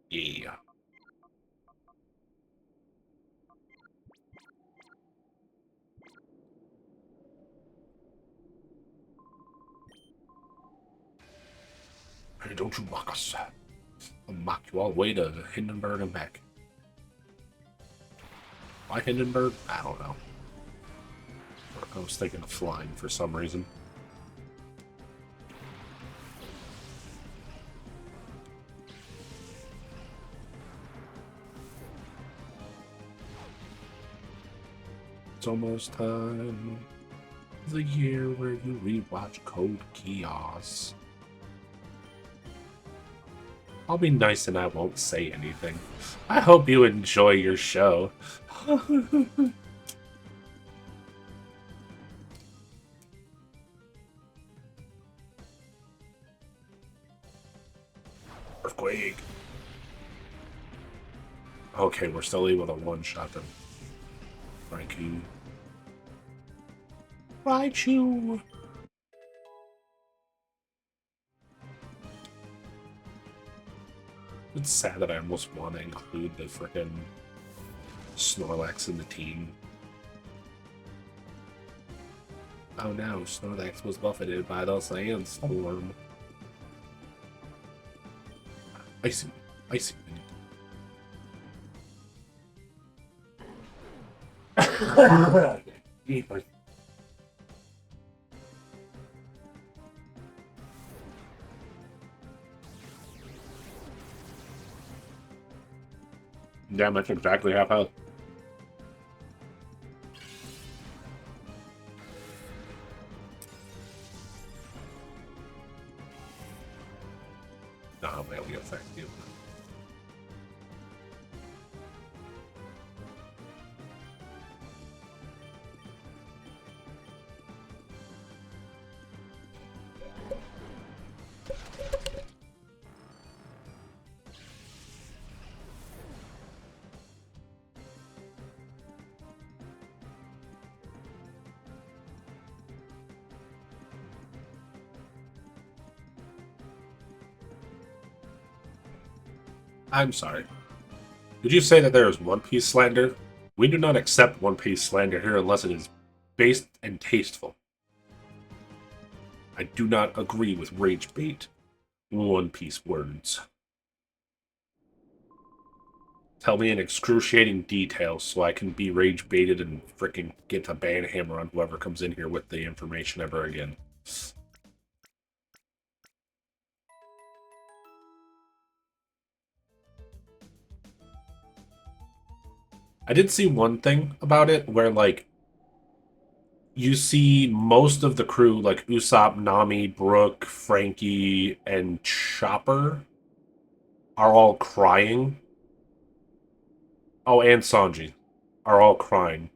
Yeah. Hey, don't you mock us. I'll mock you all the way to Hindenburg and back. Why Hindenburg? I don't know. I was thinking of flying for some reason. It's almost time. The year where you rewatch Code Geass. I'll be nice and I won't say anything. I hope you enjoy your show. Earthquake. Okay, we're still able to one-shot them. Raichu. Raichu! It's sad that I almost want to include the frickin' Snorlax in the team. Oh no, Snorlax was buffeted by the sandstorm. Icy Wind. Damn, that's exactly half health. Nah, really effective. I'm sorry. Did you say that there is One Piece slander? We do not accept One Piece slander here unless it is based and tasteful. I do not agree with rage bait One Piece words. Tell me in excruciating detail so I can be rage baited and freaking get a ban hammer on whoever comes in here with the information ever again. I did see one thing about it where, like, you see most of the crew, like Usopp, Nami, Brooke, Frankie, and Chopper, are all crying. Oh, and Sanji are all crying.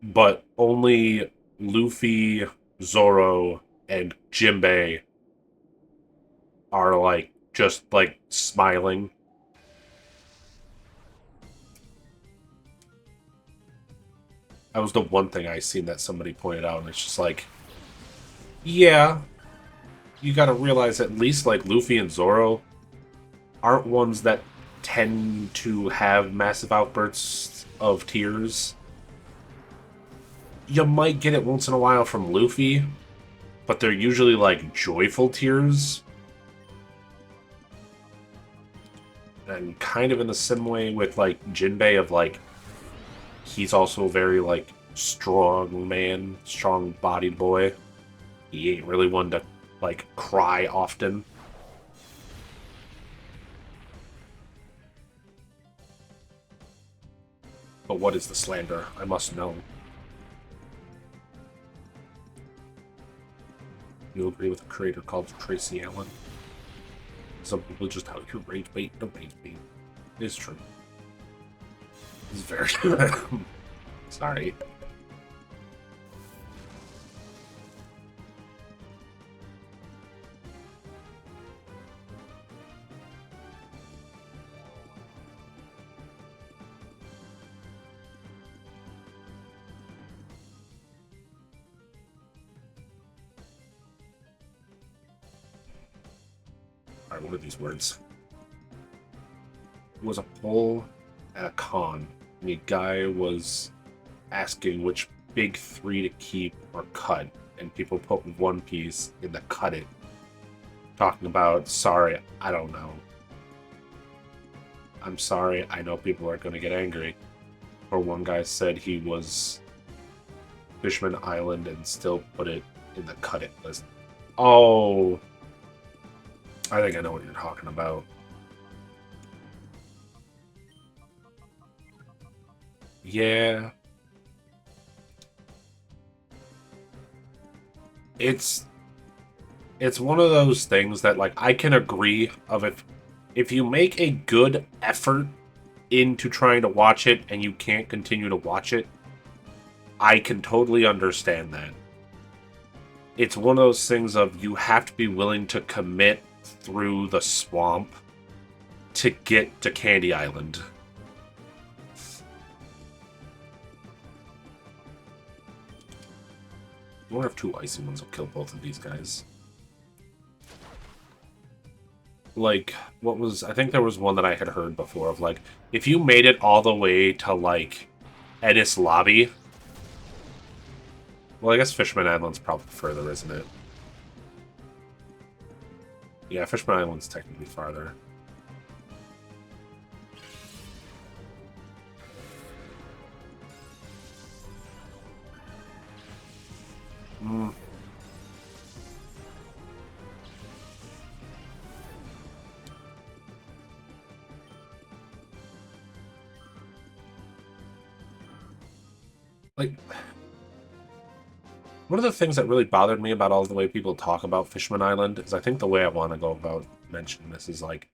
But only Luffy, Zoro, and Jinbei are, like, just, like, smiling. That was the one thing I seen that somebody pointed out, and it's just like, yeah, you gotta realize at least, like, Luffy and Zoro aren't ones that tend to have massive outbursts of tears. You might get it once in a while from Luffy, but they're usually, like, joyful tears. And kind of in the same way with, like, Jinbei of, like, he's also very, like, strong man, strong-bodied boy. He ain't really one to, like, cry often. But what is the slander? I must know. You agree with a creator called Tracy Allen? Some people just out here rage bait the rage bait. It's true. It's very sorry. Alright, what are these words? It was a poll at a con. And the guy was asking which big three to keep or cut. And people put One Piece in the cut it. Talking about, sorry, I don't know. I'm sorry, I know people are going to get angry. Or one guy said he was Fishman Island and still put it in the cut it list. Oh, I think I know what you're talking about. Yeah. It's one of those things that, like, I can agree of if if you make a good effort into trying to watch it and you can't continue to watch it, I can totally understand that. It's one of those things of you have to be willing to commit through the swamp to get to Candy Island. I wonder if 2 icy ones will kill both of these guys. Like, what was... I think there was one that I had heard before of, like, if you made it all the way to, like, Ennis Lobby... Well, I guess Fishman Island's probably further, isn't it? Yeah, Fishman Island's technically farther. Hmm. Like, one of the things that really bothered me about all the way people talk about Fishman Island is I think the way I want to go about mentioning this is like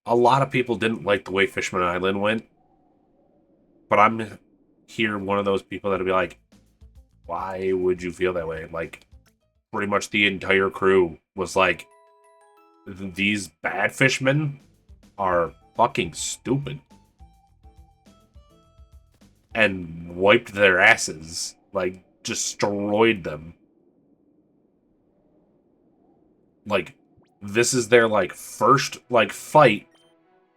a lot of people didn't like the way Fishman Island went, but I'm here one of those people that'll be like, why would you feel that way? Like, pretty much the entire crew was like, these bad fishmen are fucking stupid. And wiped their asses. Like, destroyed them. Like, this is their, like, first, like, fight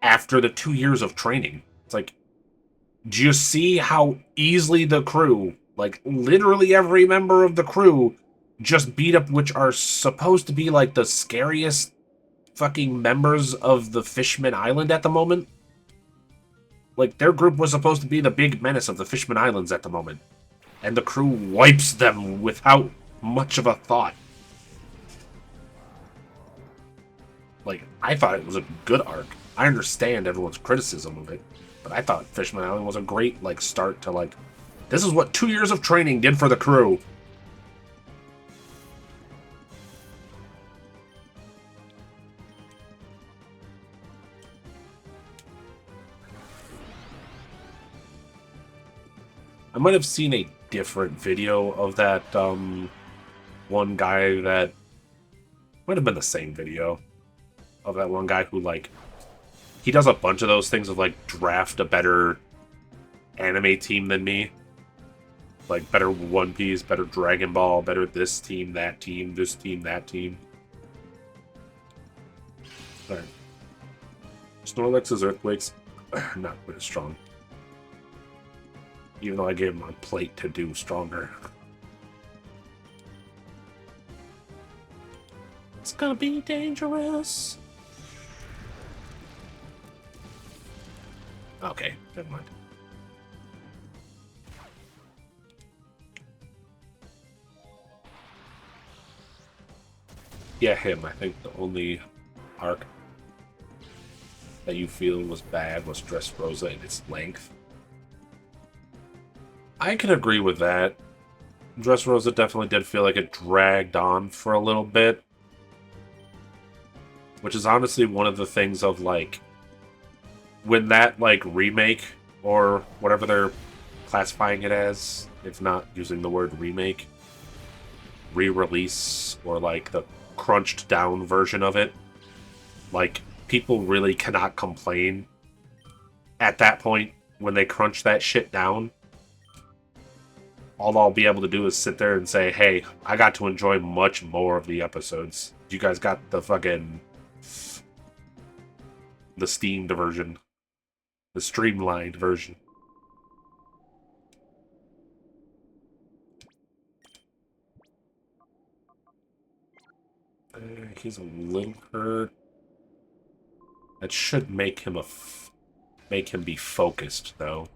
after the 2 years of training. It's like, do you see how easily the crew, like, literally every member of the crew just beat up, which are supposed to be, like, the scariest fucking members of the Fishman Island at the moment? Like, their group was supposed to be the big menace of the Fishman Islands at the moment. And the crew wipes them without much of a thought. Like, I thought it was a good arc. I understand everyone's criticism of it. But I thought Fishman Island was a great, like, start to, like, this is what 2 years of training did for the crew. I might have seen a different video of that one guy that might have been the same video of that one guy who, like, he does a bunch of those things of, like, draft a better anime team than me. Like, better One Piece, better Dragon Ball, better this team, that team, this team, that team. Alright. Snorlax's Earthquake's not quite as strong. Even though I gave him a plate to do stronger. It's gonna be dangerous. Okay, never mind. Yeah, him. I think the only arc that you feel was bad was Dressrosa in its length. I can agree with that. Dressrosa definitely did feel like it dragged on for a little bit. Which is honestly one of the things of, like, when that, like, remake, or whatever they're classifying it as, if not using the word remake, re-release, or, like, the crunched down version of it, like, people really cannot complain at that point when they crunch that shit down. All I'll be able to do is sit there and say, hey, I got to enjoy much more of the episodes. You guys got the fucking... the steamed version. The streamlined version. He's a little hurt. That should make him make him be focused, though.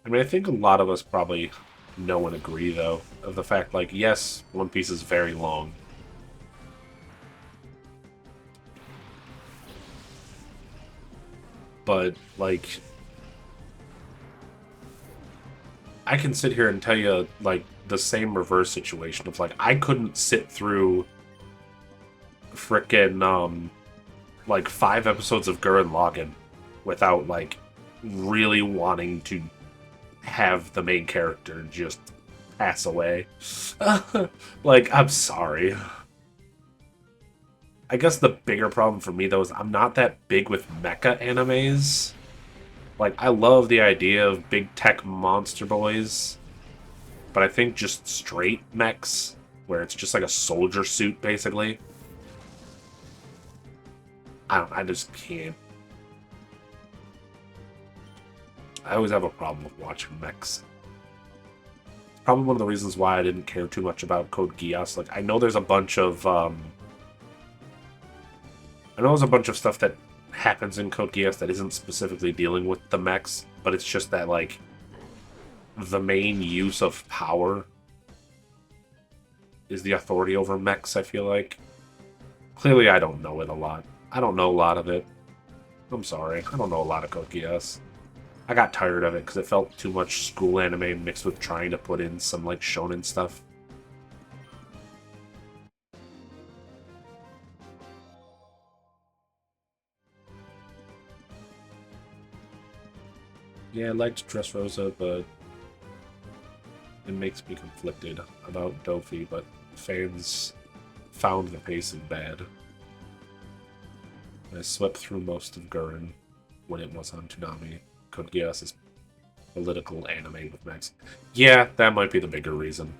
I mean, I think a lot of us probably know and agree, though, of the fact, like, yes, One Piece is very long. But, like, I can sit here and tell you, like, the same reverse situation of, like, I couldn't sit through frickin' like 5 episodes of Gurren Lagann without like really wanting to have the main character just pass away. Like, I'm sorry. I guess the bigger problem for me though is I'm not that big with mecha animes. Like, I love the idea of big tech monster boys, but I think just straight mechs, where it's just like a soldier suit, basically. I just can't. I always have a problem with watching mechs. It's probably one of the reasons why I didn't care too much about Code Geass. Like, I know there's a bunch of, stuff that happens in Code Geass that isn't specifically dealing with the mechs, but it's just that, like, the main use of power is the authority over mechs, I feel like. Clearly, I don't know it a lot. I don't know a lot of it. I'm sorry. I don't know a lot of Code Geass. I got tired of it because it felt too much school anime mixed with trying to put in some, like, shonen stuff. Yeah, I liked Dressrosa, but it makes me conflicted about Dofi, but fans found the pacing bad. I swept through most of Gurren when it was on Toonami. Code Geass is political anime with mechs. Yeah, that might be the bigger reason.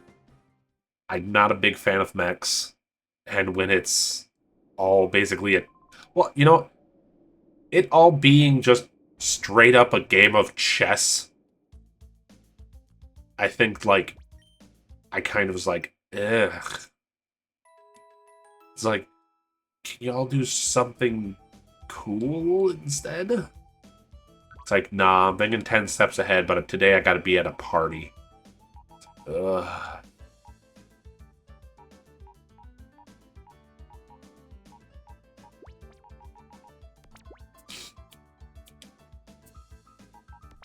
I'm not a big fan of mechs, and when it's all basically well, you know, it all being just straight up a game of chess, I think, like, I kind of was like, ugh. It's like, can y'all do something cool instead? It's like, nah, I'm thinking 10 steps ahead, but today I gotta be at a party. Ugh.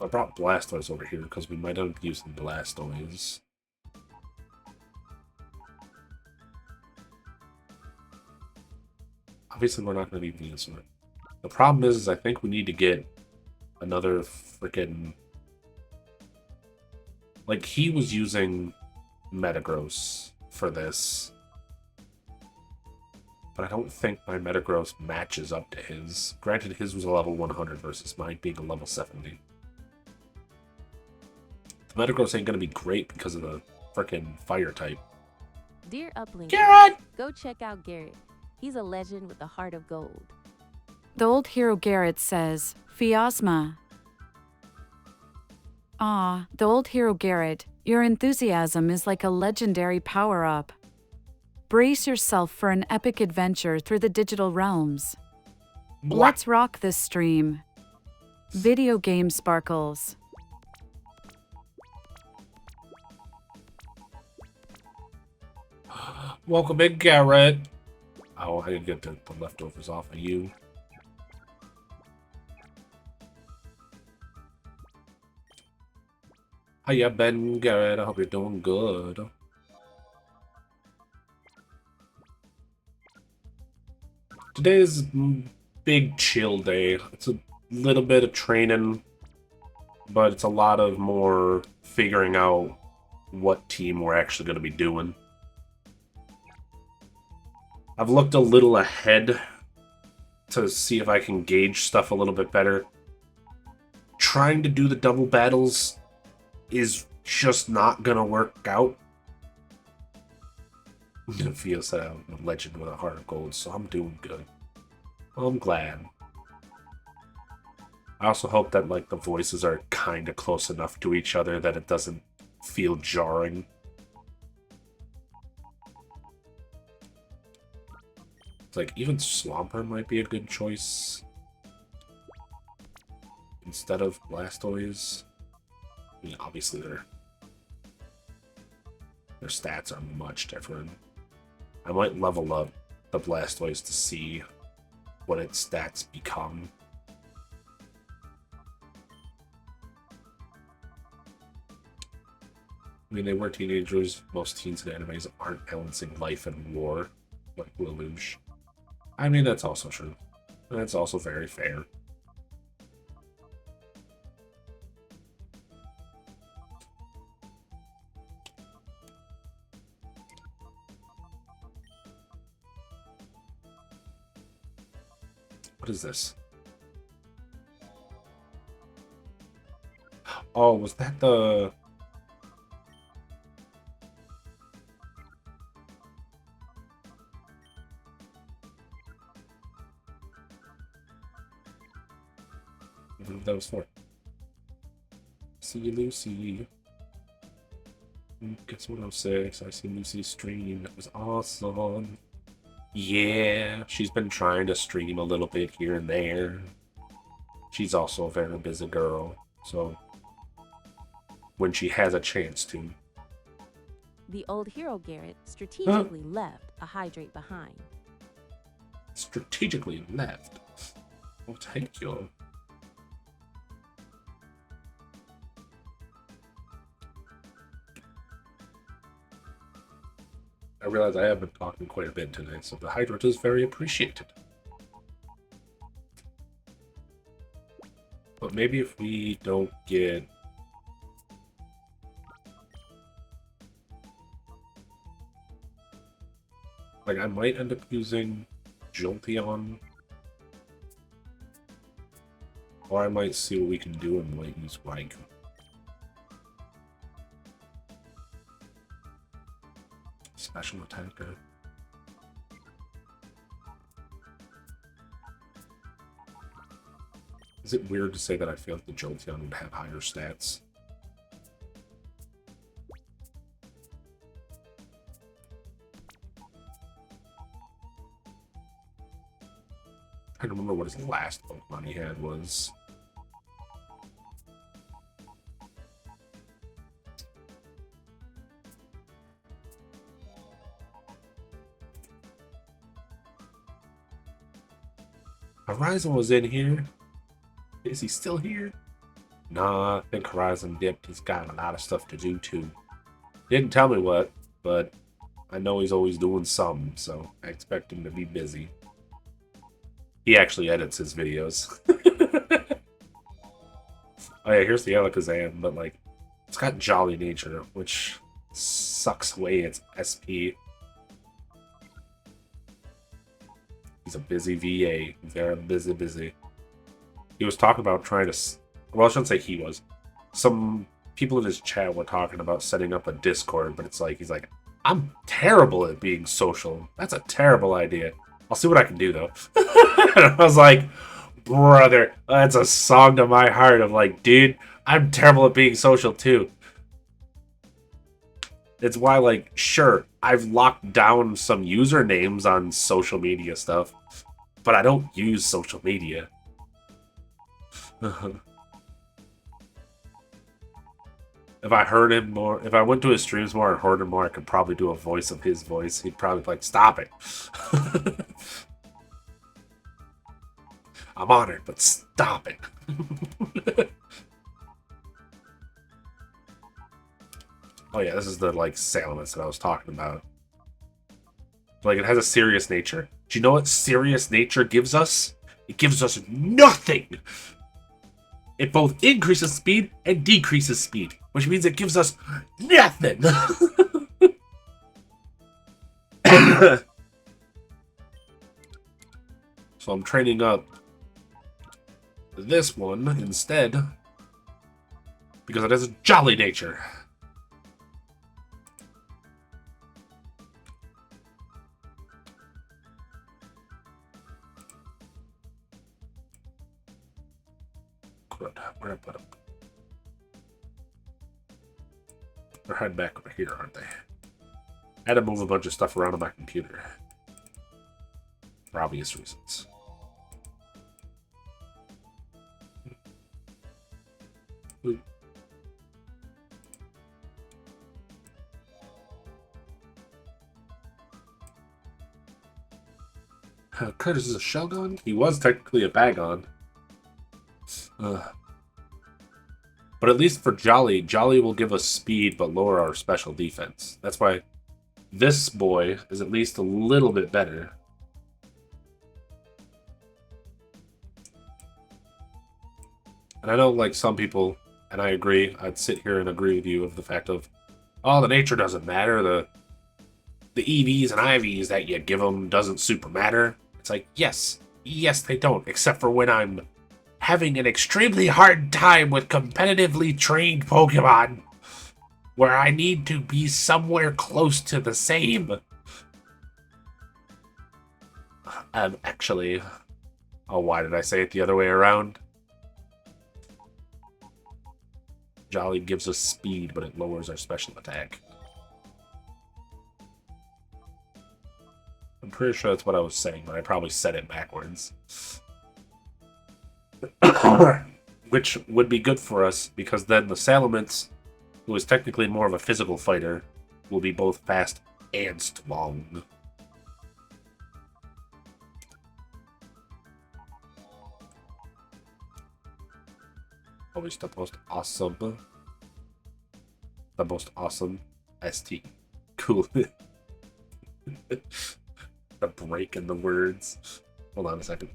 I brought Blastoise over here because we might end up using Blastoise. Obviously, we're not going to be Venusaur. The problem is I think we need to get another freaking... Like, he was using Metagross for this. But I don't think my Metagross matches up to his. Granted, his was a level 100 versus mine being a level 70. The Metagross ain't going to be great because of the freaking fire type. Dear Uplink, Garrett! go check out Garrett. He's a legend with a heart of gold. The old hero Garrett says, Fiasma. Ah, the old hero Garrett, your enthusiasm is like a legendary power-up. Brace yourself for an epic adventure through the digital realms. Let's rock this stream. Video game sparkles. Welcome in, Garrett. Oh, I didn't get the leftovers off of you. How ya been, Garrett? I hope you're doing good. Today is big chill day. It's a little bit of training, but it's a lot of more figuring out what team we're actually going to be doing. I've looked a little ahead to see if I can gauge stuff a little bit better. Trying to do the double battles is just not gonna work out. Feel said I'm a legend with a heart of gold, so I'm doing good. Well, I'm glad. I also hope that, like, the voices are kind of close enough to each other that it doesn't feel jarring. It's like, even Swampert might be a good choice instead of Blastoise. I mean, obviously their stats are much different. I might level up the Blastoise to see what its stats become. I mean, they were teenagers. Most teens in animes aren't balancing life and war like Lelouch. I mean, that's also true. That's also very fair. What is this? Oh, was that the... I believe that was for. See Lucy. Guess 106. I see Lucy's stream. That was awesome. Yeah, she's been trying to stream a little bit here and there. She's also a very busy girl, so when she has a chance to. The old hero Garrett strategically left a hydrate behind. Strategically left. Oh, thank you. I realize I have been talking quite a bit today, so the hydrate is very appreciated. But maybe if we don't get... Like, I might end up using Jolteon. Or I might see what we can do and might use Raikou. Special attacker. Is it weird to say that I feel like the Jolteon would have higher stats? I don't remember what his last Pokemon he had was. Horizon was in here. Is he still here? Nah, I think Horizon dipped. He's got a lot of stuff to do too. Didn't tell me what, but I know he's always doing something, so I expect him to be busy. He actually edits his videos. Oh yeah, here's the Alakazam, but like, it's got Jolly Nature, which sucks away its SP. He's a busy VA. Very busy. He was talking about trying to... Well, I shouldn't say he was. Some people in his chat were talking about setting up a Discord, but it's like, he's like, I'm terrible at being social. That's a terrible idea. I'll see what I can do, though. And I was like, brother, that's a song to my heart. I'm like, dude, I'm terrible at being social, too. It's why, like, sure, I've locked down some usernames on social media stuff, but I don't use social media. If I heard him more, if I went to his streams more and heard him more, I could probably do a voice of his voice. He'd probably be like, stop it. I'm honored, but stop it. Oh yeah, this is the, like, Salamence that I was talking about. Like, it has a serious nature. Do you know what serious nature gives us? It gives us nothing! It both increases speed and decreases speed, which means it gives us nothing! So I'm training up this one instead, because it has a jolly nature. Good. Where did I put them? They're heading back over here, aren't they? I had to move a bunch of stuff around on my computer. For obvious reasons. Curtis is a Shelgon? He was technically a Bagon. But at least for Jolly, Jolly will give us speed but lower our special defense. That's why this boy is at least a little bit better. And I know, like, some people, and I agree, I'd sit here and agree with you of the fact of, oh, the nature doesn't matter, the EVs and IVs that you give them doesn't super matter. It's like, yes, they don't, except for when I'm having an extremely hard time with competitively trained Pokemon, where I need to be somewhere close to the same. Actually, oh, why did I say it the other way around? Jolly gives us speed, but it lowers our special attack. I'm pretty sure that's what I was saying, but I probably said it backwards. Which would be good for us, because then the Salamence, who is technically more of a physical fighter, will be both fast and strong. Always the most awesome. The most awesome ST. Cool. The break in the words. Hold on a second.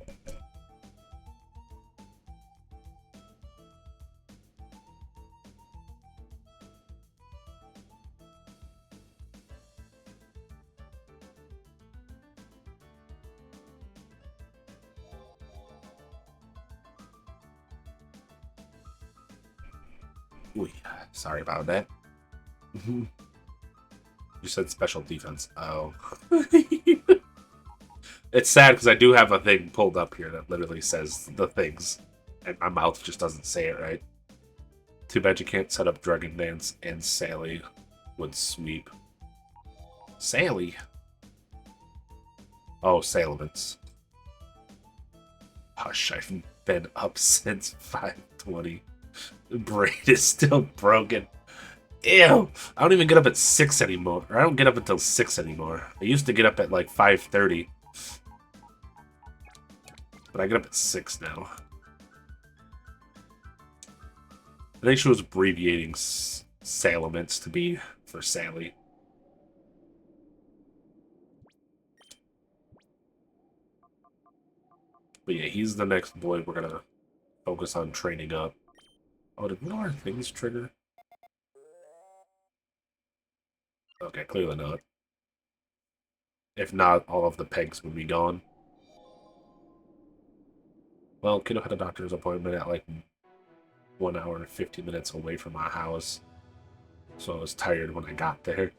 Ooh, sorry about that. You said special defense. Oh. It's sad because I do have a thing pulled up here that literally says the things, and my mouth just doesn't say it right. Too bad you can't set up Dragon Dance and Sally would sweep. Sally? Oh, Salamence. Hush, I've been up since 5:20. The brain is still broken. Ew! I don't even get up at 6 anymore. Or I don't get up until 6 anymore. I used to get up at like 5:30. But I get up at 6 now. I think she was abbreviating Salamence to be for Sally. But yeah, he's the next boy we're gonna focus on training up. Oh, did one of our things trigger? Okay, clearly not. If not, all of the pegs would be gone. Well, kiddo had a doctor's appointment at like 1 hour and 50 minutes away from my house. So I was tired when I got there.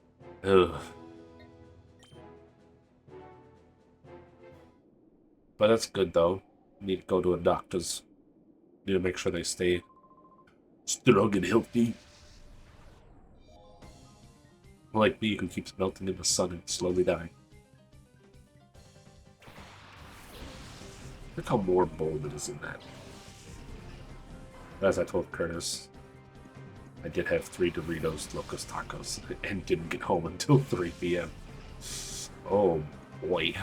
Ugh. But that's good though. Need to go to a doctor's. Need to make sure they stay strong and healthy. Like me, who keeps melting in the sun and slowly dying. Look how more bold it is in that. As I told Curtis, I did have 3 Doritos Locos Tacos and didn't get home until 3 p.m. Oh boy.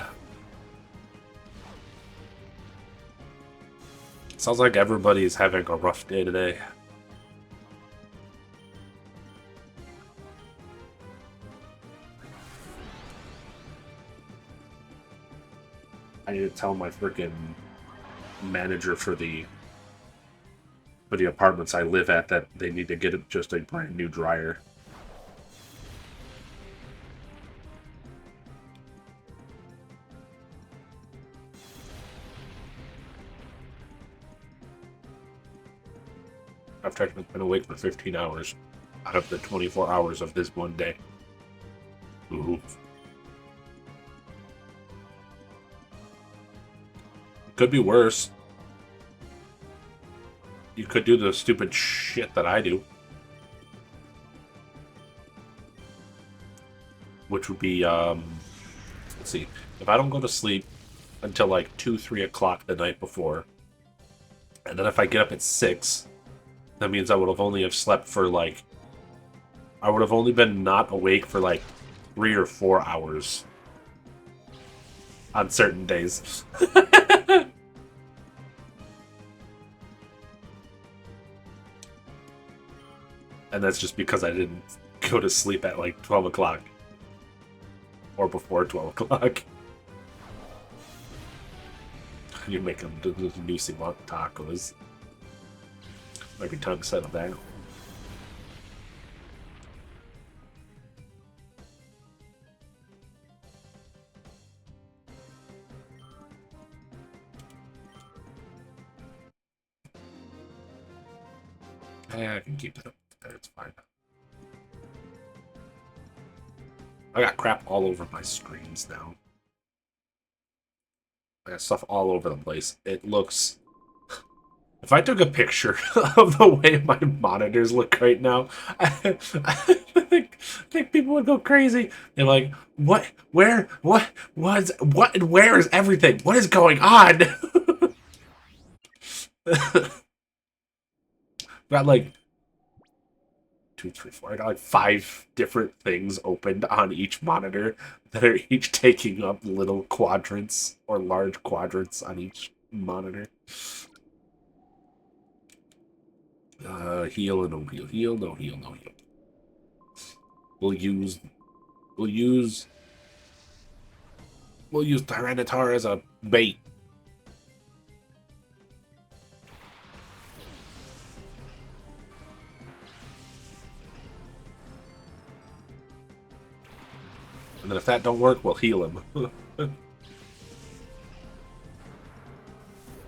Sounds like everybody's having a rough day today. I need to tell my freaking manager for the apartments I live at that they need to get just a brand new dryer. I've technically been awake for 15 hours out of the 24 hours of this one day. Ooh. Could be worse. You could do the stupid shit that I do. Which would be, let's see. If I don't go to sleep until like 2, 3 o'clock the night before, and then if I get up at 6, that means I would have only have slept for like, I would have only been not awake for like 3 or 4 hours on certain days. And that's just because I didn't go to sleep at like 12 o'clock. Or before 12 o'clock. You make them do the new want tacos. Every time to settle down. Yeah, I can keep it up there. It's fine. I got crap all over my screens now. I got stuff all over the place. It looks... If I took a picture of the way my monitors look right now, I think people would go crazy. They're like, what? Where? What? What? Where is everything? What is going on? Got like 2, 3, 4. I got like 5 different things opened on each monitor that are each taking up little quadrants or large quadrants on each monitor. Heal and no heal. Heal, no heal, no heal. We'll use Tyranitar as a bait. And then if that don't work, we'll heal him.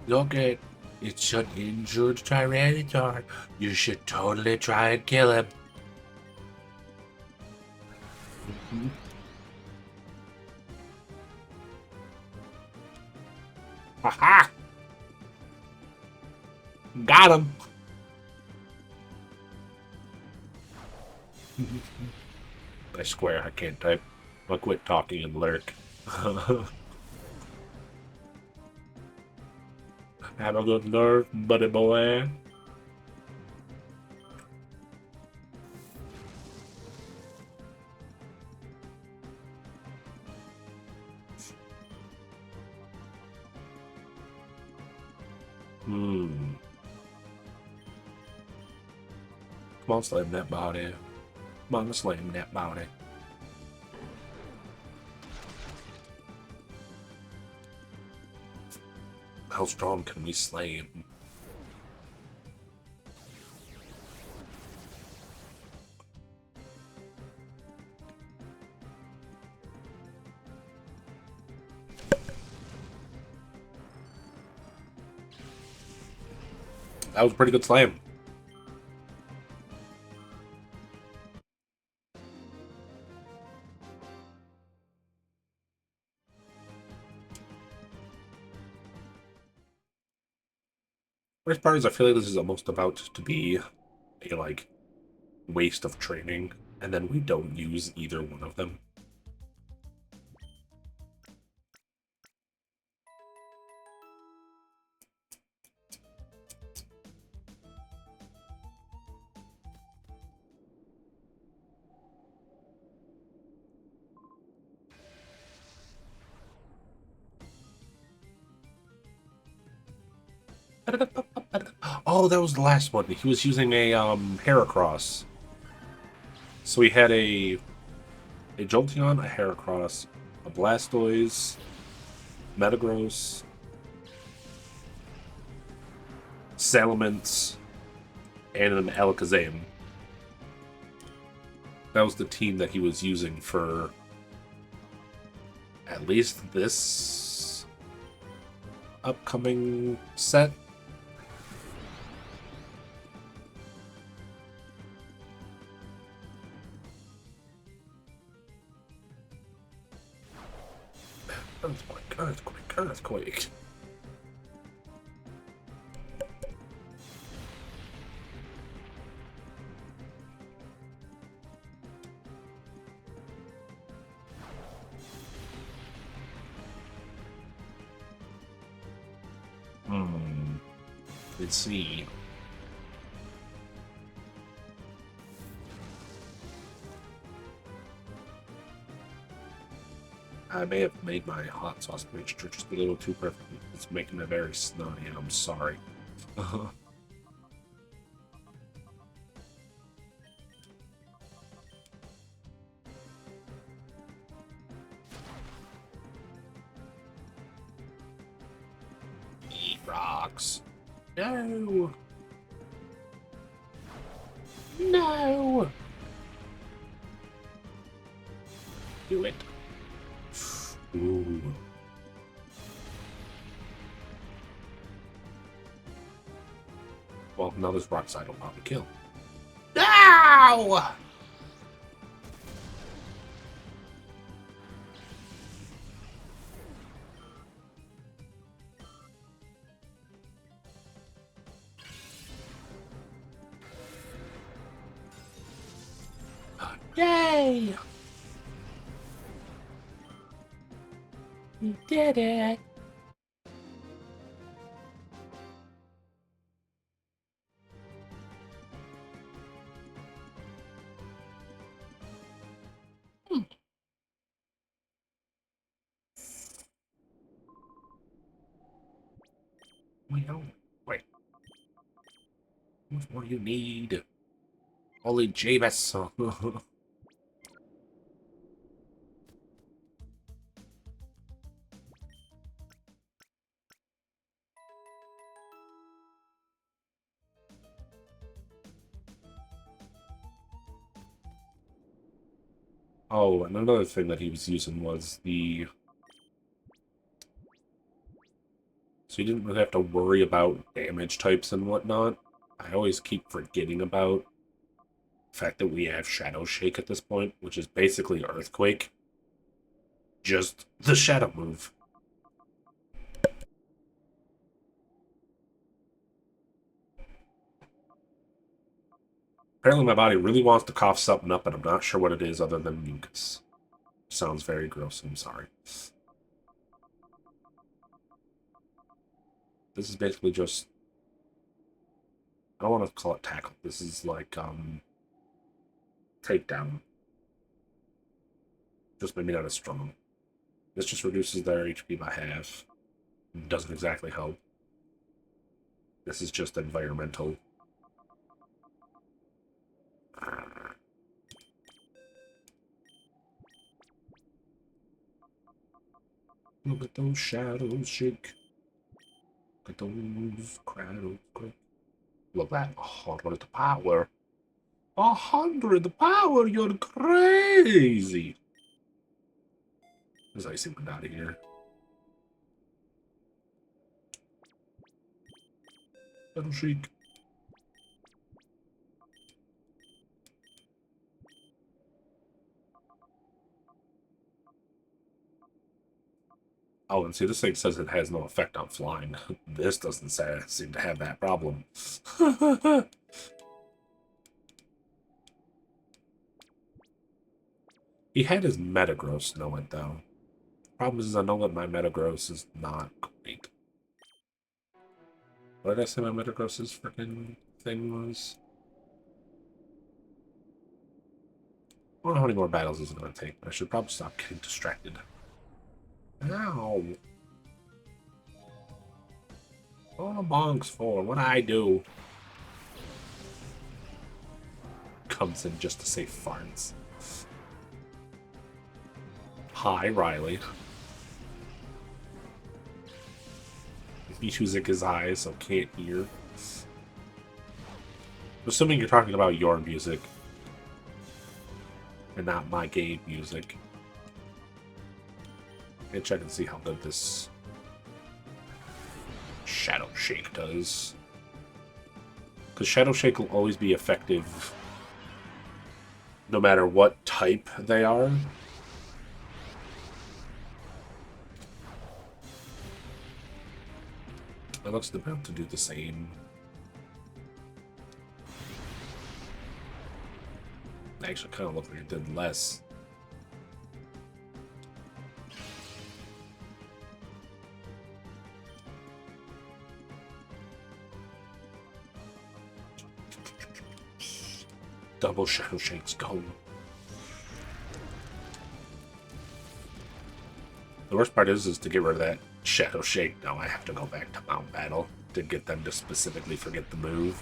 Okay, it's an injured Tyranitar. You should totally try and kill him. Haha! Got him! I swear I can't type. I'll quit talking and lurk. Have a good nerve, buddy boy. Come on, slam that body. Come on, slam that body. How strong can we slam? That was a pretty good slam. Worst part is I feel like this is almost about to be a, like, waste of training, and then we don't use either one of them. Oh, that was the last one. He was using a Heracross. So we had a Jolteon, a Heracross, a Blastoise, Metagross, Salamence, and an Alakazam. That was the team that he was using for at least this upcoming set. Earthquake. Let's see. I may have made my hot sauce mixture just a little too perfect. It's making it very snotty, and I'm sorry. Eat rocks. No! No! Do it. Ooh. Well, now this rock side will probably kill. Ow! Yay! We did it! Wait. How much more do you need? Holy Jabus. Oh, and another thing that he was using was the... So you didn't really have to worry about damage types and whatnot. I always keep forgetting about the fact that we have Shadow Shake at this point, which is basically Earthquake. Just the Shadow move. Apparently my body really wants to cough something up, and I'm not sure what it is other than mucus. Sounds very gross, I'm sorry. This is basically just... I don't want to call it tackle. This is like, takedown. Just maybe not as strong. This just reduces their HP by half. Doesn't exactly help. This is just environmental. Look at those shadows shake. Look at those cradles quake. Look at that. 100 the power. 100 the power. You're crazy. There's icing out of here. Shadow shake. Oh, and see, this thing says it has no effect on flying. This doesn't seem to have that problem. He had his Metagross know it, though. Problem is, I know that my Metagross is not great. What did I say my Metagross's freaking thing was? I don't know how many more battles this is going to take. I should probably stop getting distracted. Ow! What are bonks for? What'd I do? Comes in just to say farts. Hi, Riley. He's using his eyes, so can't hear. I'm assuming you're talking about your music. And not my game music. Let me check and see how good this Shadow Shake does. Because Shadow Shake will always be effective no matter what type they are. It looks about to do the same. Actually, kind of looked like it did less. Double Shadow Shakes go. The worst part is to get rid of that Shadow Shake. Now I have to go back to Mount Battle to get them to specifically forget the move.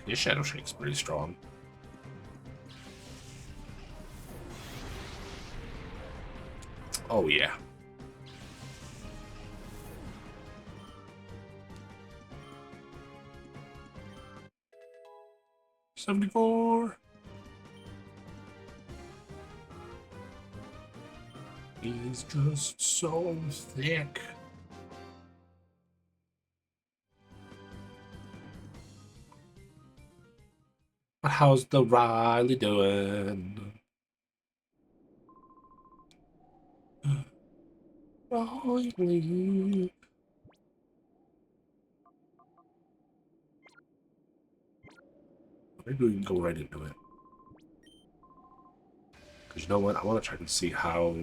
His Shadow Shake's pretty strong. Oh yeah. 74. He's just so thick. But how's the Riley doing? Riley. Maybe we can go right into it. Because you know what? I want to try to see how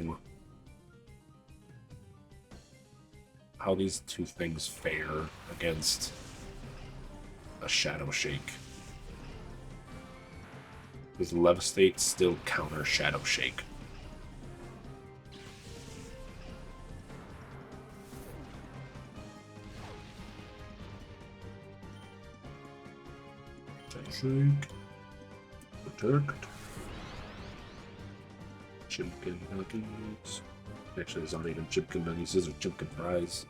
these two things fare against a Shadow Shake. Does Levestate still counter Shadow Shake? Shake. Protect. Chimkin nuggets. Actually, there's not even chimkin nuggets, these are chimkin fries.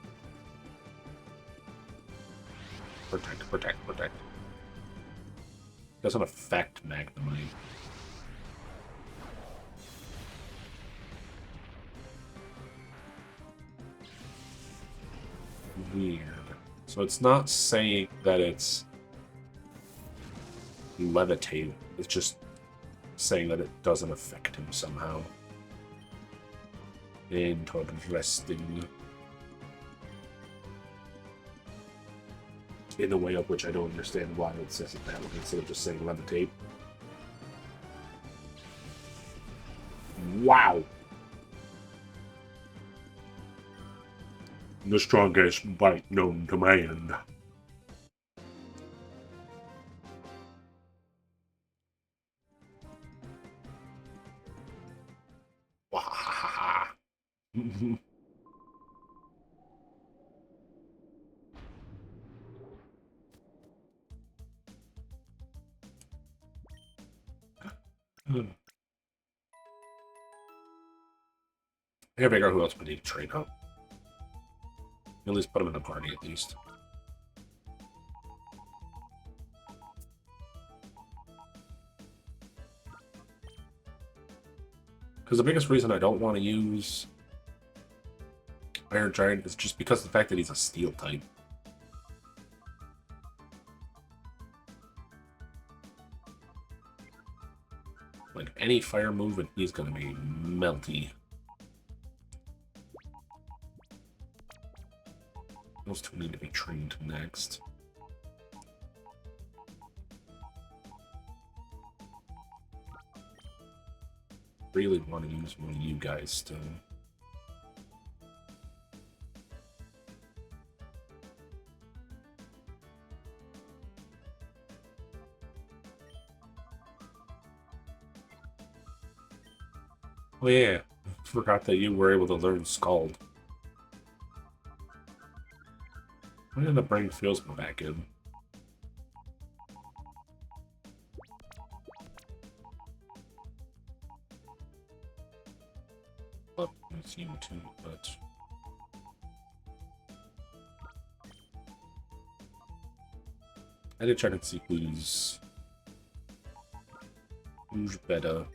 Protect, protect, protect. Doesn't affect Magnemite. Weird. So it's not saying that it's levitate, it's just saying that it doesn't affect him somehow. Interesting. In a way of which I don't understand why it says it that way instead of just saying levitate. Wow! The strongest bite known to man. Wahahaha. I gotta figure out who else we need to train up. At least put them in a party, at least. Because the biggest reason I don't want to use Iron Giant is just because of the fact that he's a steel type. Like, any fire move and he's gonna be melty. Those two need to be trained next. Really want to use one of you guys still. Oh yeah, forgot that you were able to learn Scald. Why did the brain feels me back in? Oh, I seem to, but I did try to see who's better.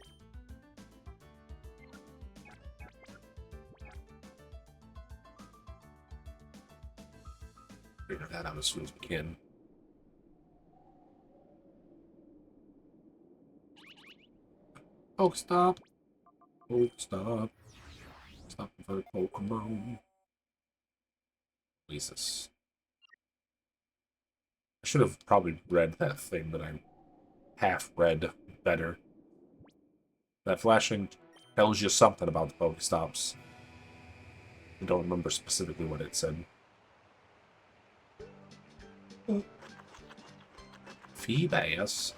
Figure that out as soon as we can. Oh, stop! Oh, stop! Stop for Pokemon. Jesus. I should have probably read that thing that I half read better. That flashing tells you something about the Pokestops. I don't remember specifically what it said. Feebass.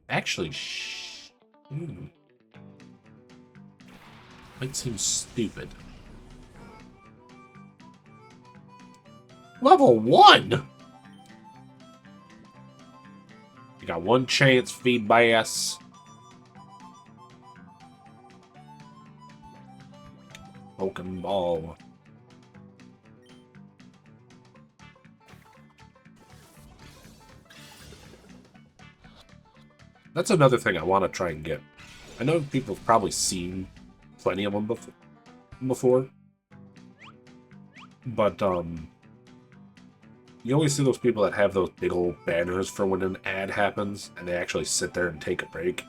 Actually, might seem stupid. Level 1? You got one chance, Feebass. Pokeball. That's another thing I want to try and get. I know people have probably seen plenty of them before. But, you always see those people that have those big old banners for when an ad happens, and they actually sit there and take a break.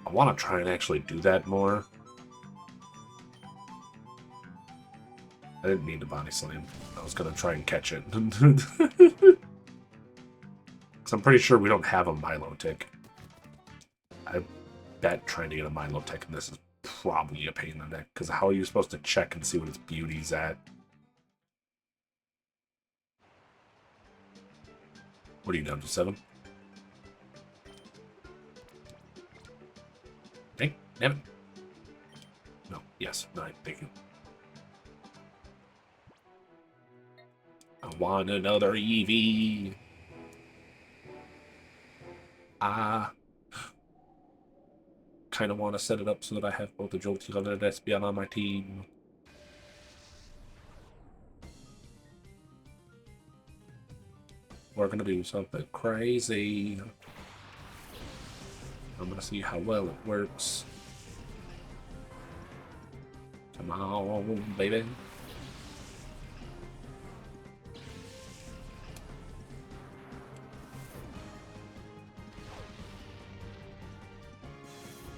I want to try and actually do that more. I didn't mean to body slam. I was going to try and catch it. Because I'm pretty sure we don't have a Milo tick. I bet trying to get a Milo tick in this is probably a pain in the neck. Because how are you supposed to check and see what its beauty's at? What are you down to, 7? Dang, damn it. No, yes, 9, thank you. I want another EV. I kind of want to set it up so that I have both a Jolteon and an Espeon on my team. We're going to do something crazy. I'm going to see how well it works. Come on, baby.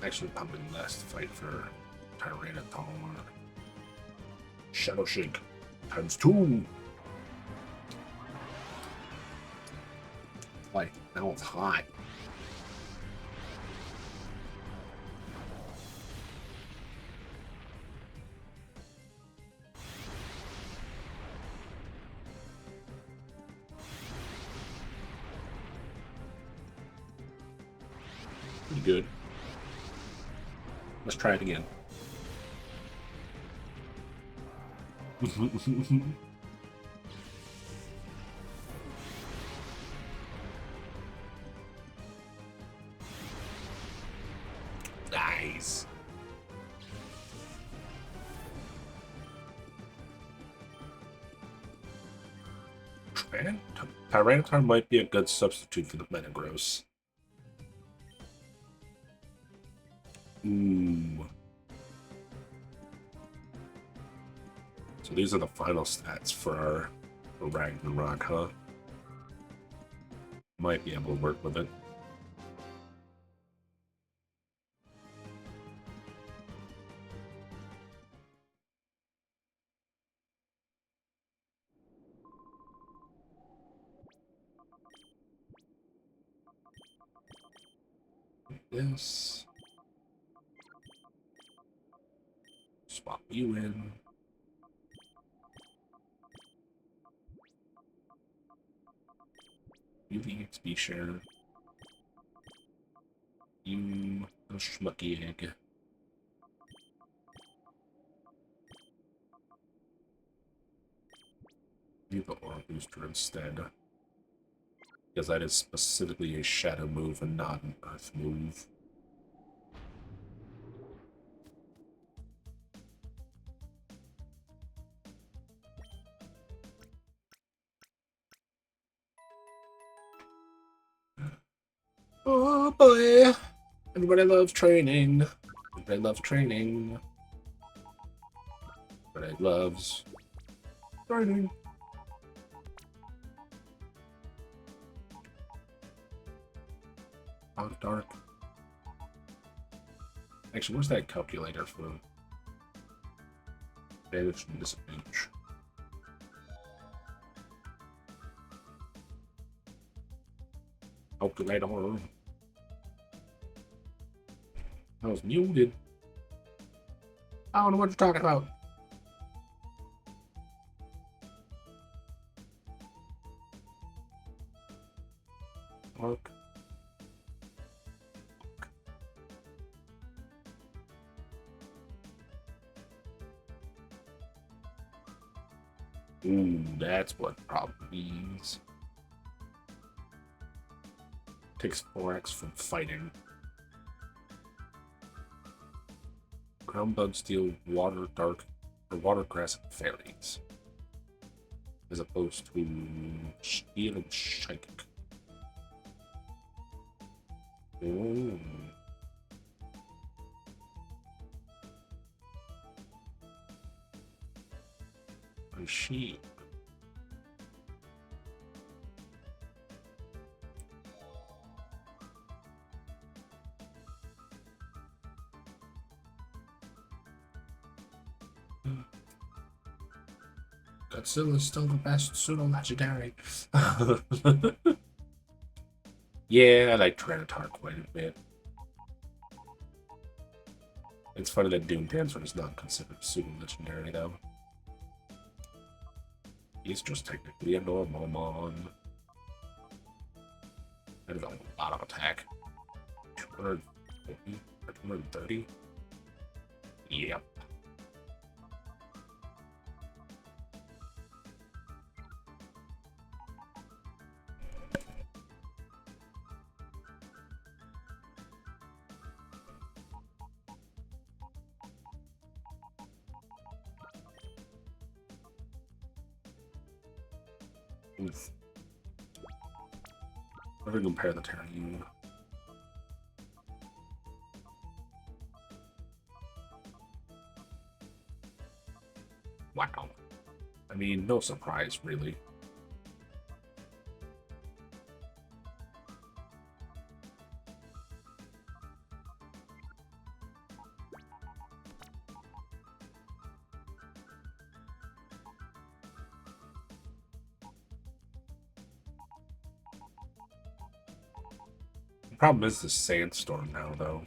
Actually, pumping last fight for Tyranitar. Shadow Shake ×2. Like, now it's hot. Pretty good. Let's try it again. Nice. Tyranitar might be a good substitute for the Metagross. Ooh. So these are the final stats for our Ragnarok, huh? Might be able to work with it. This. Swap you in. You the XP share. You a schmucky egg. You the Aura Booster instead. Because that is specifically a shadow move and not an earth move. Oh boy! Everybody loves training. Everybody loves training. Everybody loves training. Out of dark. Actually, where's that calculator for advantage and disadvantage? Calculator. I was muted. I don't know what you're talking about. Dark. Ooh, that's what problem means. Takes 4x from fighting. Ground bug, steel, water, dark, or water, grass, and fairies. As opposed to steel and psychic. Ooh. A sheep. Godzilla's still the best pseudo-legendary. Yeah, I like Tyranitar quite a bit. It's funny that Doom Dancer is not considered pseudo-legendary, though. He's just technically a normal mon. That is a lot of attack. 240 or 230? Yep. Oof. Never compare the Terran. Wow. I mean, no surprise, really. The problem is the sandstorm now, though.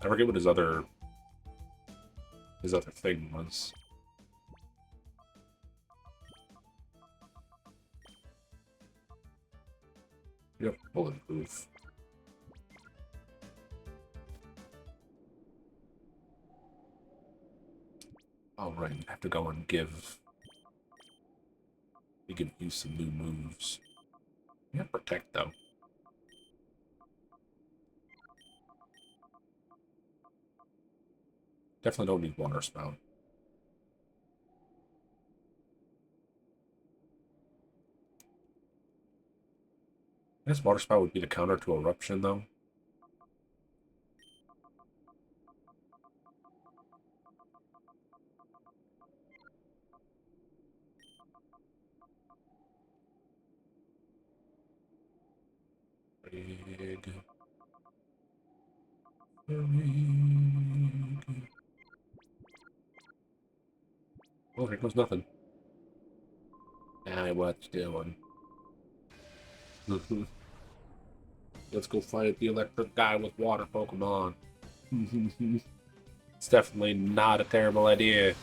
I forget what his other thing was. Yep, bulletproof. Oh right, you have to go and give you some new moves. Yeah, protect though. Definitely don't need water spout. I guess water spout would be the counter to eruption though. Big. Oh, here goes nothing. What's doing? Let's go fight the electric guy with water Pokemon. It's definitely not a terrible idea.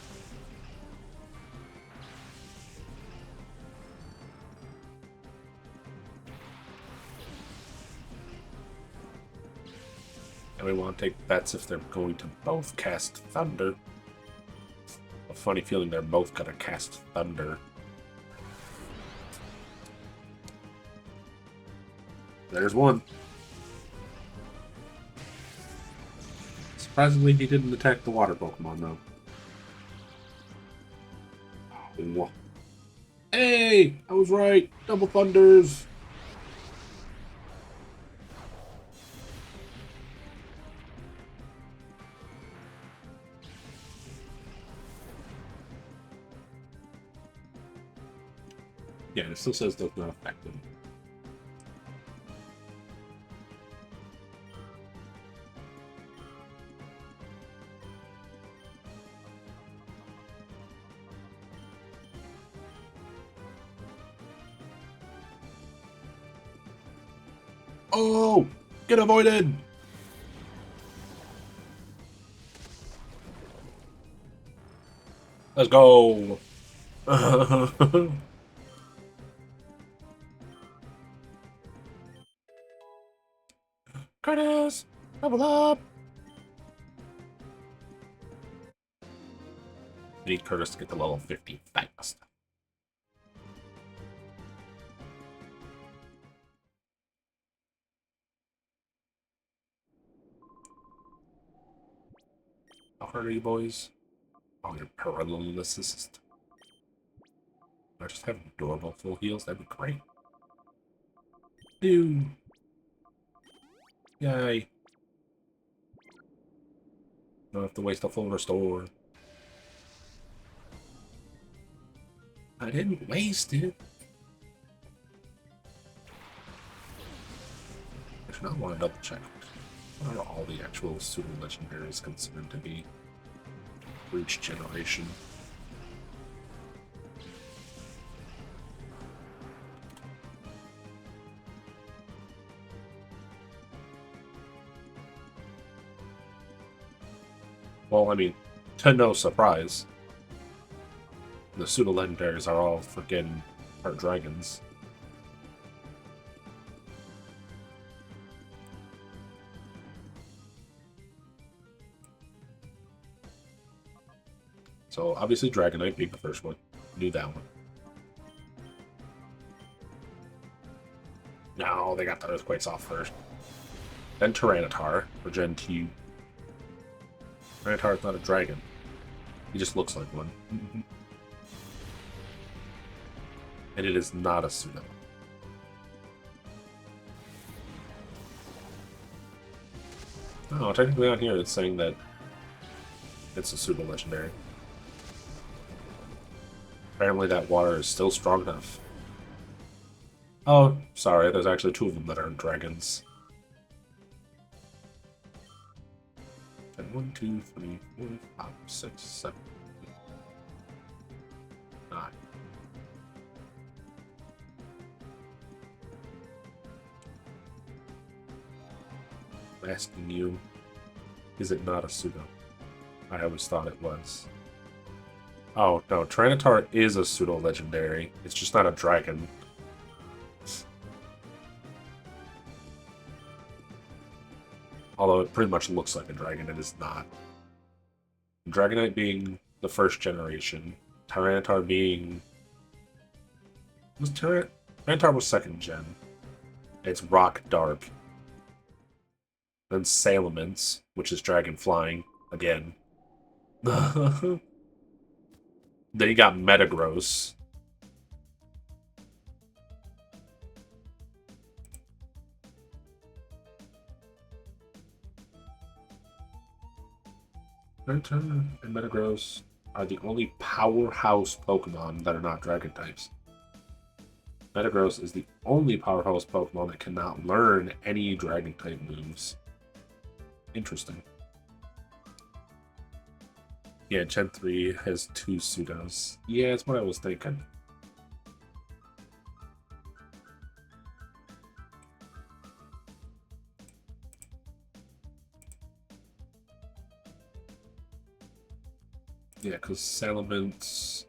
And we want to take bets if they're going to both cast Thunder. A funny feeling they're both gonna cast Thunder. There's one. Surprisingly, he didn't attack the water Pokemon, though. Oh. Hey! I was right! Double Thunders! Yeah, it still says does not affect him. Oh! Get avoided! Let's go! Curtis! Level up! We need Curtis to get to level 50 fast. How hard are you boys? Oh, you're paralysis. I just have adorable full heals, that'd be great. Ew. Yay. Don't have to waste a full restore. I didn't waste it. Actually, I want to double check. What are all the actual pseudo legendaries considered to be for each generation? Well, I mean, to no surprise, the pseudo legendaries are all freaking part dragons. So obviously Dragonite being the first one. Knew that one. No, they got the Earthquakes off first. Then Tyranitar for Gen 2. Tyranitar is not a dragon. He just looks like one. And it is not a pseudo. Oh, technically on here it's saying that it's a pseudo legendary. Apparently that water is still strong enough. Oh, sorry, there's actually 2 of them that aren't dragons. And 1, 2, 3, 4, 5, 6, 7, 8, 9. I'm asking you, is it not a pseudo? I always thought it was. Oh, no, Tyranitar is a pseudo-legendary. It's just not a dragon. Although it pretty much looks like a dragon, it is not. Dragonite being the first generation. Tyranitar being... Tyranitar was second gen. It's Rock Dark. Then Salamence, which is dragon flying, again. Then you got Metagross. Tyranitar and Metagross are the only powerhouse Pokemon that are not dragon types. Metagross is the only powerhouse Pokemon that cannot learn any dragon type moves. Interesting. Yeah, Gen 3 has 2 pseudos. Yeah, that's what I was thinking. Yeah, because Salamence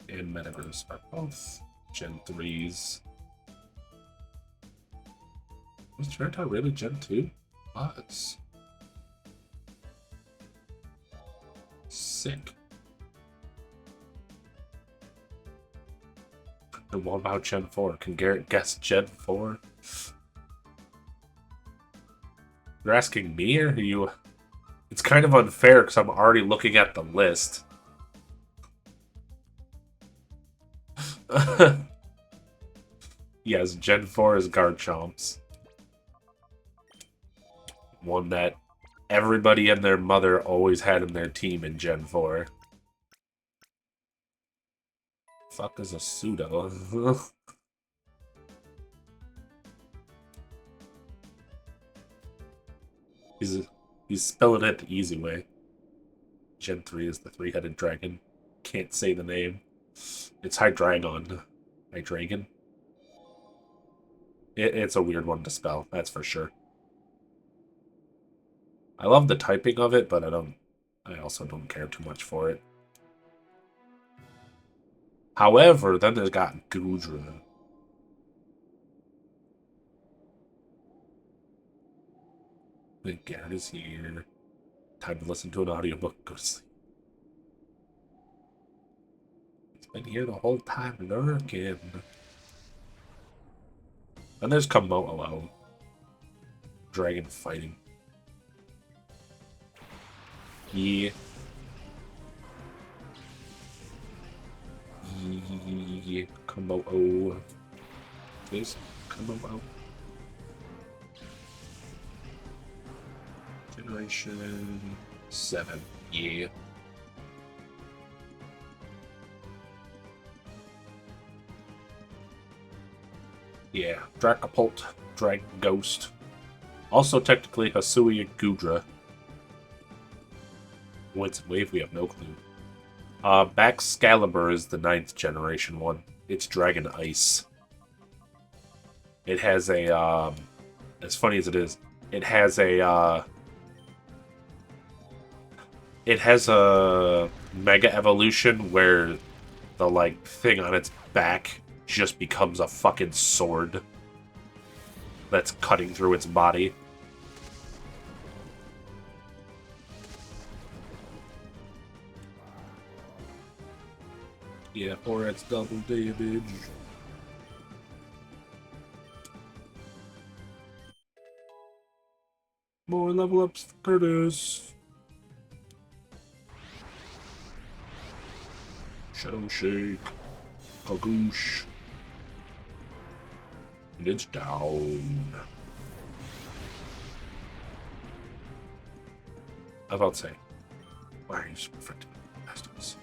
and Metagross are both Gen 3s. Was Tyranitar really Gen 2? Was. Sick. And what about Gen 4? Can Garrett guess Gen 4? You're asking me, or are you... It's kind of unfair because I'm already looking at the list. Yes, Gen 4 is Garchomp's. One that everybody and their mother always had in their team in Gen 4. Fuck is a pseudo? He's spelling it the easy way. Gen 3 is the 3-headed dragon. Can't say the name. It's Hydreigon. Hydreigon? It's a weird one to spell, that's for sure. I love the typing of it, but I also don't care too much for it. However, then there's got Goodra. The Garrett is here. Time to listen to an audiobook. Go to sleep. It's been here the whole time lurking. Then there's Komodo. Dragon fighting. Yeah. Yeah. Komodo. Please, Komodo. Generation 7. Yeah. Yeah. Dracopult, Dragon Ghost. Also technically Hasuiya Gudra. What's wave? We have no clue. Baxcalibur is the 9th generation one. It's Dragon Ice. It has a, as funny as it is, it has a Mega Evolution where the, like, thing on its back just becomes a fucking sword that's cutting through its body. Yeah, 4x double damage. More level ups for Curtis. Shadow Shake. Kagoosh. And it's down. I was about to say, why are you so freaking bastards?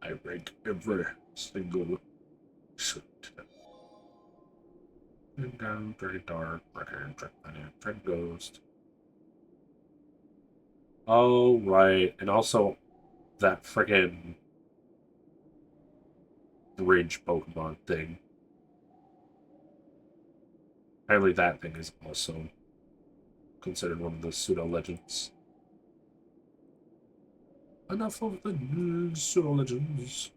I rank every single suit. And down, very dark, red ghost. Oh, right. And also that friggin' bridge Pokemon thing. Apparently that thing is also considered one of the pseudo-legends. Enough of the pseudo-legends.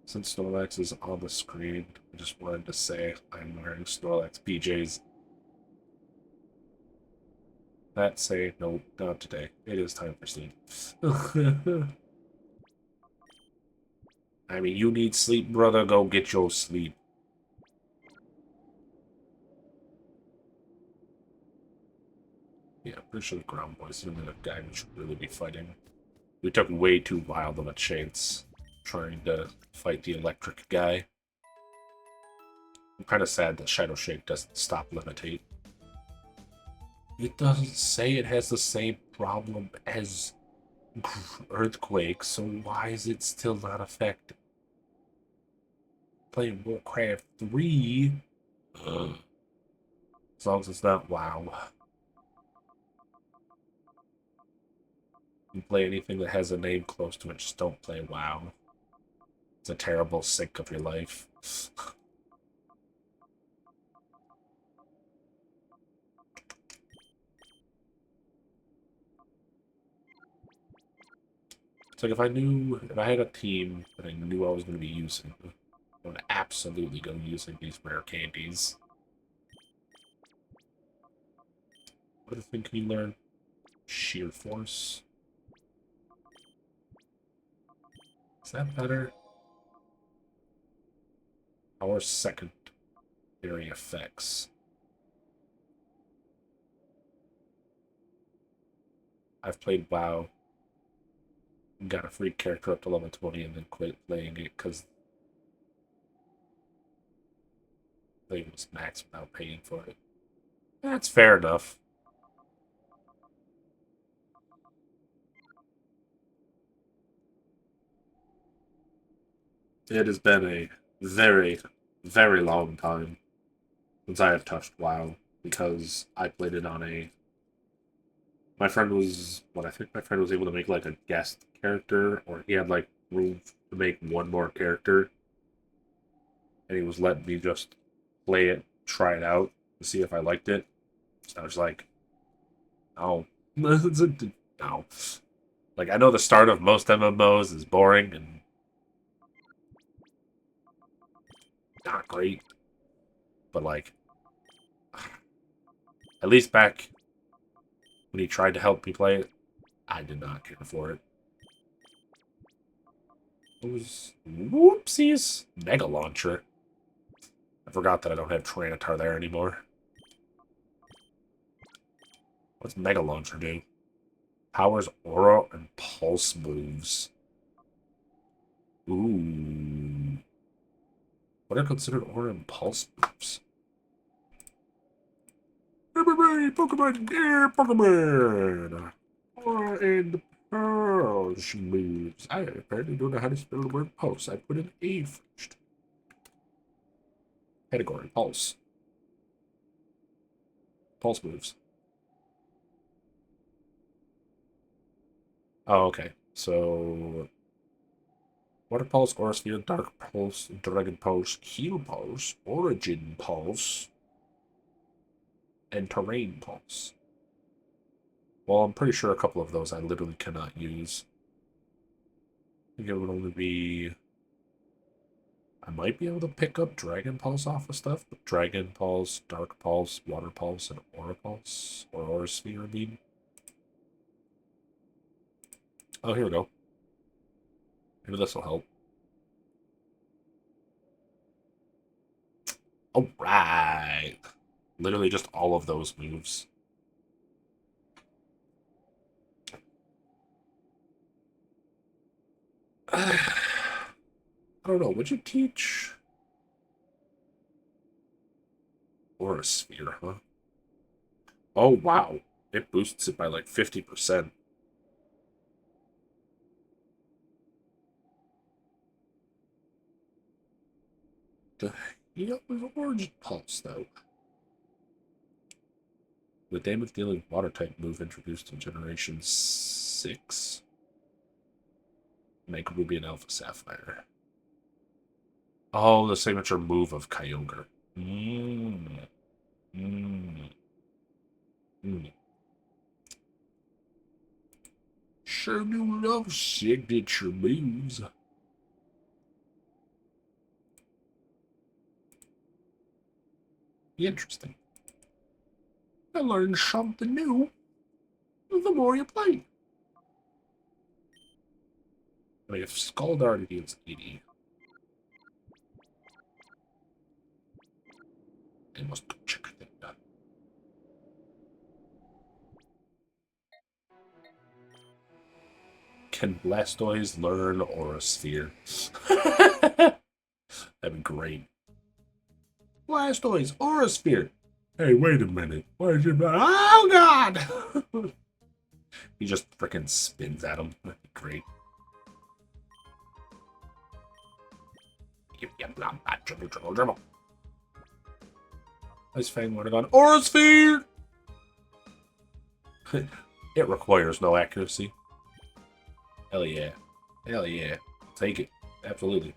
Since Snorlax is on the screen, I just wanted to say I'm wearing Snorlax PJs. That say, no, not today. It is time for sleep. I mean, you need sleep, brother. Go get your sleep. Yeah, pretty sure the ground boys are the guy we should really be fighting. We took way too wild of a chance trying to fight the electric guy. I'm kind of sad that Shadow Shake doesn't stop Limitate. It doesn't say it has the same problem as Earthquake, so why is it still not effective? Playing Warcraft 3? Ugh. As long as it's not WoW. You play anything that has a name close to it, just don't play WoW. It's a terrible sink of your life. It's like if I had a team that I knew I was going to be using, I would absolutely go using these rare candies. What other thing can you learn? Sheer Force. Is that better? Our secondary effects. I've played WoW, got a free character up to level 20, and then quit playing it because it was maxed without paying for it. That's fair enough. It has been a very, very long time since I have touched WoW because I played it on a. My friend was I think my friend was able to make like a guest character, or he had like room to make one more character, and he was letting me just play it, try it out, to see if I liked it. So I was like, no, no. Like I know the start of most MMOs is boring and not great, but like at least back when he tried to help me play it, I did not care for it. Those whoopsies. Mega Launcher. I forgot that I don't have Tyranitar there anymore. What's Mega Launcher do? Powers Aura and Pulse moves. Ooh. What are considered Aura and Pulse moves? Everybody, Pokemon, yeah, Pokemon! Aura and Pulse moves. I apparently don't know how to spell the word Pulse. I put an A first. Category, Pulse. Pulse moves. Oh, okay. So, Water Pulse, Aura Sphere, Dark Pulse, Dragon Pulse, Heal Pulse, Origin Pulse, and Terrain Pulse. Well, I'm pretty sure a couple of those I literally cannot use. I think it would only be... I might be able to pick up Dragon Pulse off of stuff, but Dragon Pulse, Dark Pulse, Water Pulse, and Aura Pulse. Or Aura Sphere, I mean. Oh, here we go. Maybe this will help. Alright! Literally just all of those moves. I don't know, would you teach... Aura Sphere, huh? Oh, wow. It boosts it by like 50%. The heal with Origin Pulse, though. The damage dealing water type move introduced in Generation 6. Make Ruby and Alpha Sapphire. Oh, the signature move of Kyogre. Mmm. Mmm. Mmm. Sure do love signature moves. Interesting. I learned something new the more you play. I mean, if Scald already deals 80, I must check that. Can Blastoise learn Aura Sphere? That'd be great. Blastoise, Aura Sphere. Hey, wait a minute. Why is it? Oh God! He just frickin' spins at him. That'd be great. Dribble. Ice Fang would have gone Aura Sphere. It requires no accuracy. Hell yeah. Hell yeah. Take it. Absolutely.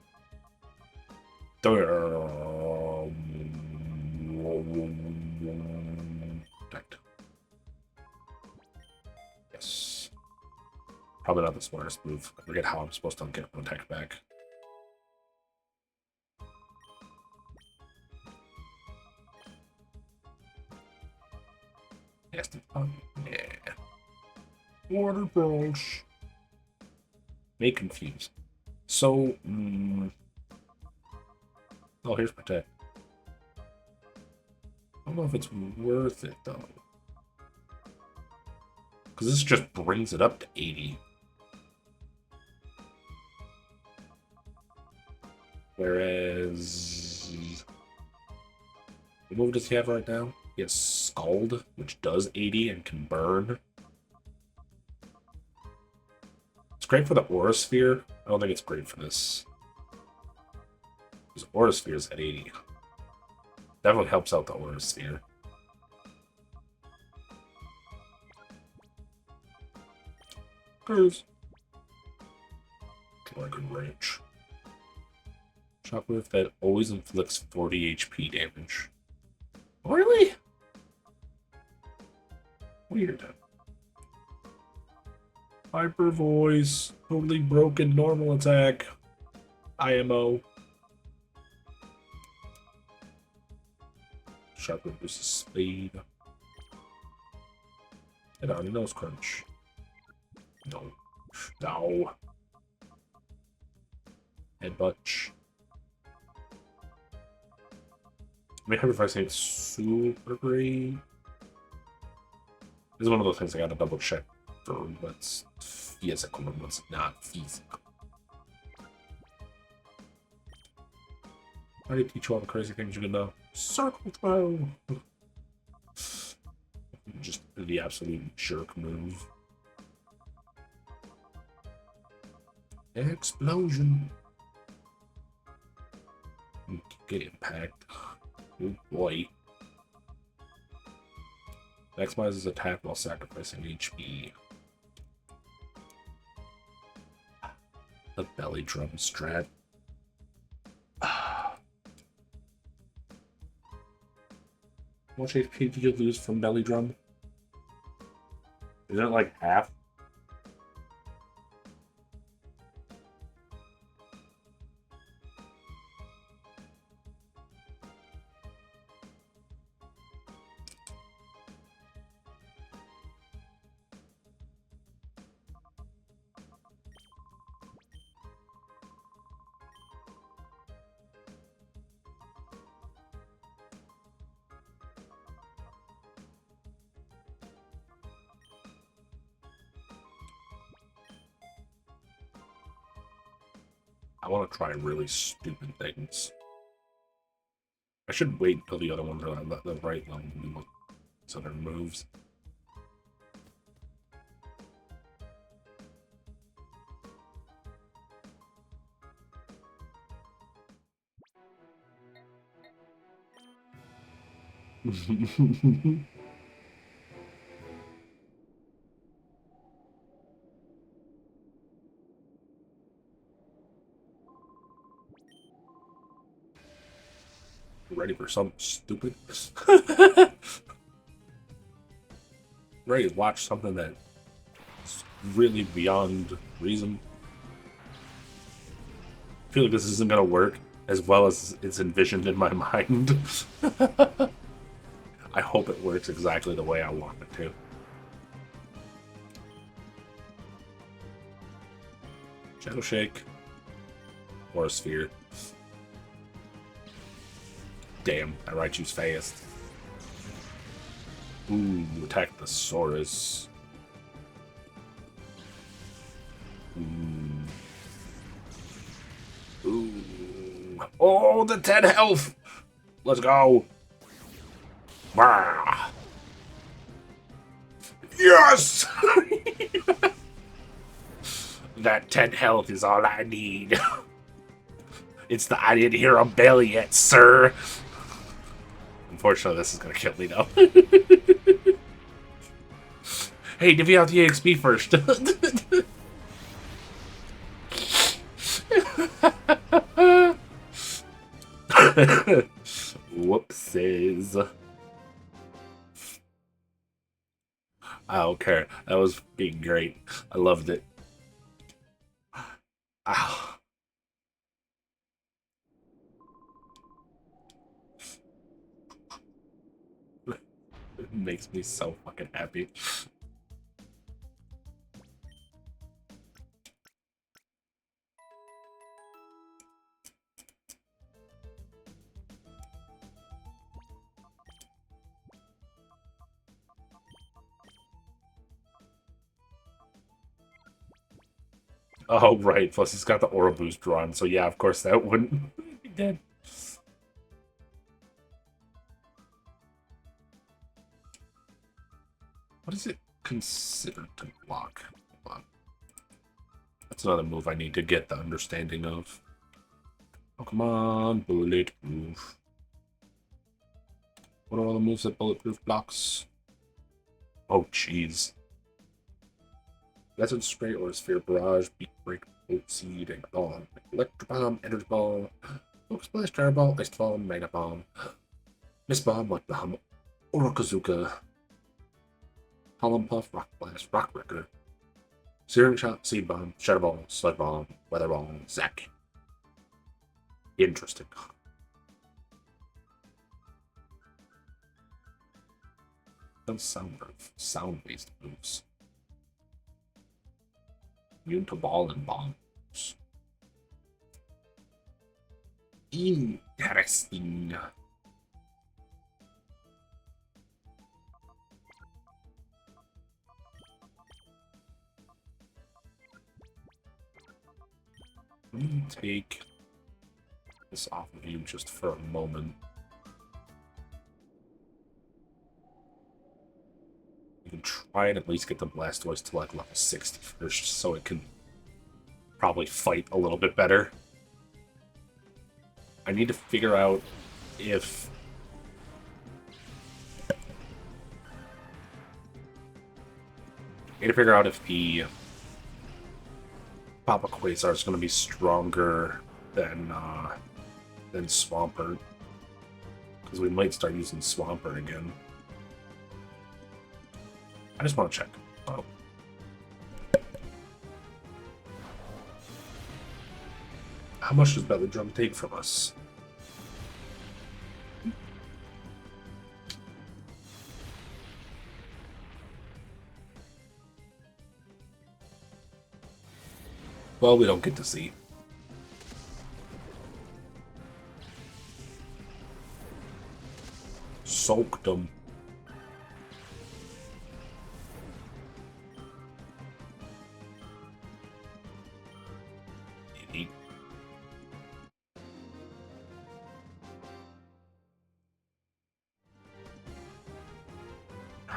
Protect. Yes. Probably not the smartest move. I forget how I'm supposed to get Protect back. Yes. Yeah. Water Pulse. May confuse. So, oh, here's Protect. I don't know if it's worth it, though. Because this just brings it up to 80. Whereas... What move does he have right now? He has Scald, which does 80 and can burn. It's great for the Aura Sphere. I don't think it's great for this. Because Aura Sphere is at 80. Definitely helps out the Aura Sphere. Curves. Dragon Rage. Shockwave that always inflicts 40 HP damage. Really? Weird. Hyper Voice. Totally broken normal attack. IMO. Shockwave versus Speed. Get on your nose crunch. No. No. Headbutt. I mean, if I say it's super great. This is one of those things I gotta double check for what's physical and what's not physical. I did teach you all the crazy things you can know. Circle throw! Just the absolute jerk move. Explosion! Get impact. Oh boy. Maximizes attack while sacrificing HP. The belly drum strat. How much HP do you lose from belly drum? Isn't it like half? I want to try really stupid things. I should wait until the other ones are at the right level so their moves. Ready for something stupid? Ready to watch something that's really beyond reason? I feel like this isn't gonna work as well as it's envisioned in my mind. I hope it works exactly the way I want it to. Shadow Shake. Or a Sphere. Damn, that Raichu's fast. Ooh, attack the Saurus. Ooh. Oh, the 10 health! Let's go! Bah. Yes! That 10 health is all I need. It's the I didn't hear a bell yet, sir. Unfortunately, this is gonna kill me though. Hey, divvy out the EXP first. Whoopsies. I don't care. That was being great. I loved it. Ow. It makes me so fucking happy. Oh, right. Plus, he's got the aura boost drawn, so yeah, of course that wouldn't be dead. What is it considered to block? Hold on. That's another move I need to get the understanding of. Oh, come on, bulletproof. What are all the moves that bulletproof blocks? Oh, jeez. Lesson Spray or Sphere Barrage, Beat Break, Bolt Seed, and Bomb. Electro Bomb, Energy Ball, Focus Blast, Terror Ball, Ice Bomb, Mega Bomb, Mist Bomb, Light Bomb, Orokazuka, Hollow Puff, Rock Blast, Rock Wrecker, Searing Shot, Seed Bomb, Shadow Ball, Sludge Bomb, Weather Ball, Zack. Interesting. Those sound-based moves. Immune to Ball and Bombs. Interesting. Let me take this off of you just for a moment. You can try and at least get the Blastoise to like level 60 first, so it can probably fight a little bit better. I need to figure out if... the Papa Quasar is going to be stronger than Swampert. Because we might start using Swampert again. I just want to check. Oh. How much does Belly Drum take from us? Well, we don't get to see. Soaked them.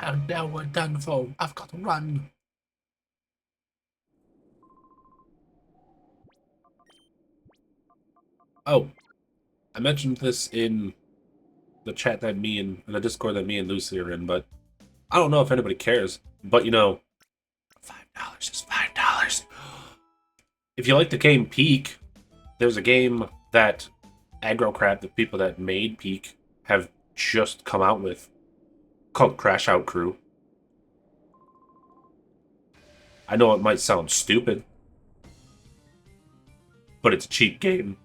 And now we're done for. I've got to run. Oh, I mentioned this in the chat that in the Discord that me and Lucy are in, but I don't know if anybody cares. But you know, $5 is $5. If you like the game Peak, there's a game that AgroCrap, the people that made Peak, have just come out with called Crash Out Crew. I know it might sound stupid, but it's a cheap game.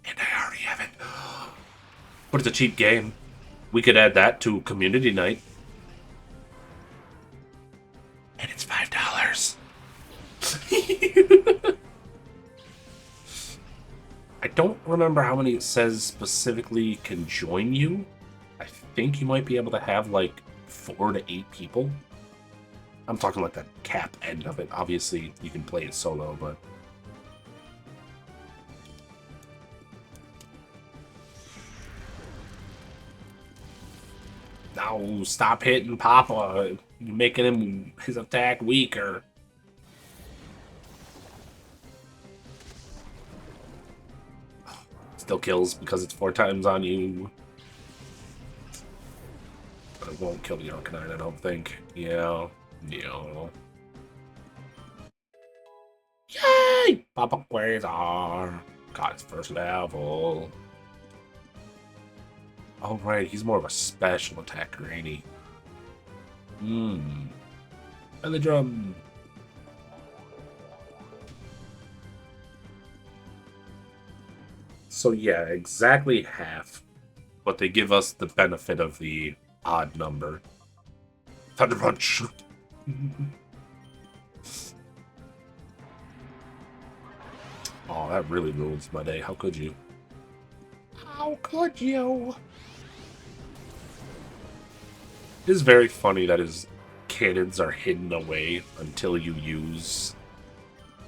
And I already have it. But it's a cheap game. We could add that to Community Night. And it's $5. I don't remember how many it says specifically can join you. I think you might be able to have like 4 to 8 people. I'm talking like the cap end of it. Obviously, you can play it solo, but... No, stop hitting Papa. You're making him his attack weaker. Still kills because it's 4 times on you. But it won't kill the Arcanine, I don't think. Yeah. Yeah. Yay! Papa Quasar got his first level. Oh, right, he's more of a special attacker, ain't he? And the drum. So yeah, exactly half. But they give us the benefit of the odd number. Thunder Punch! Oh, that really ruins my day. How could you? How could you? It is very funny that his cannons are hidden away until you use,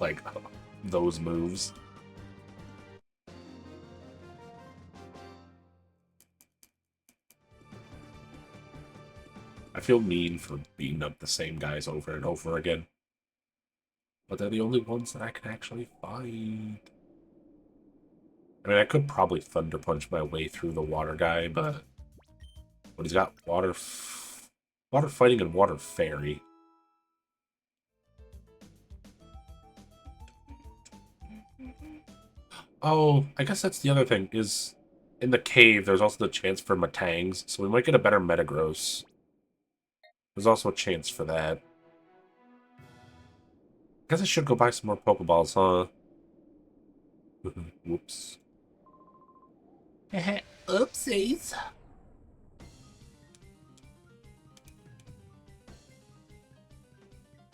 like, those moves. I feel mean for beating up the same guys over and over again. But they're the only ones that I can actually find. I mean, I could probably Thunder Punch my way through the water guy, but he's got water fighting and water fairy. Oh, I guess that's the other thing, is in the cave, there's also the chance for Matangs, so we might get a better Metagross. There's also a chance for that. I guess I should go buy some more Pokeballs, huh? Whoops. Oopsies.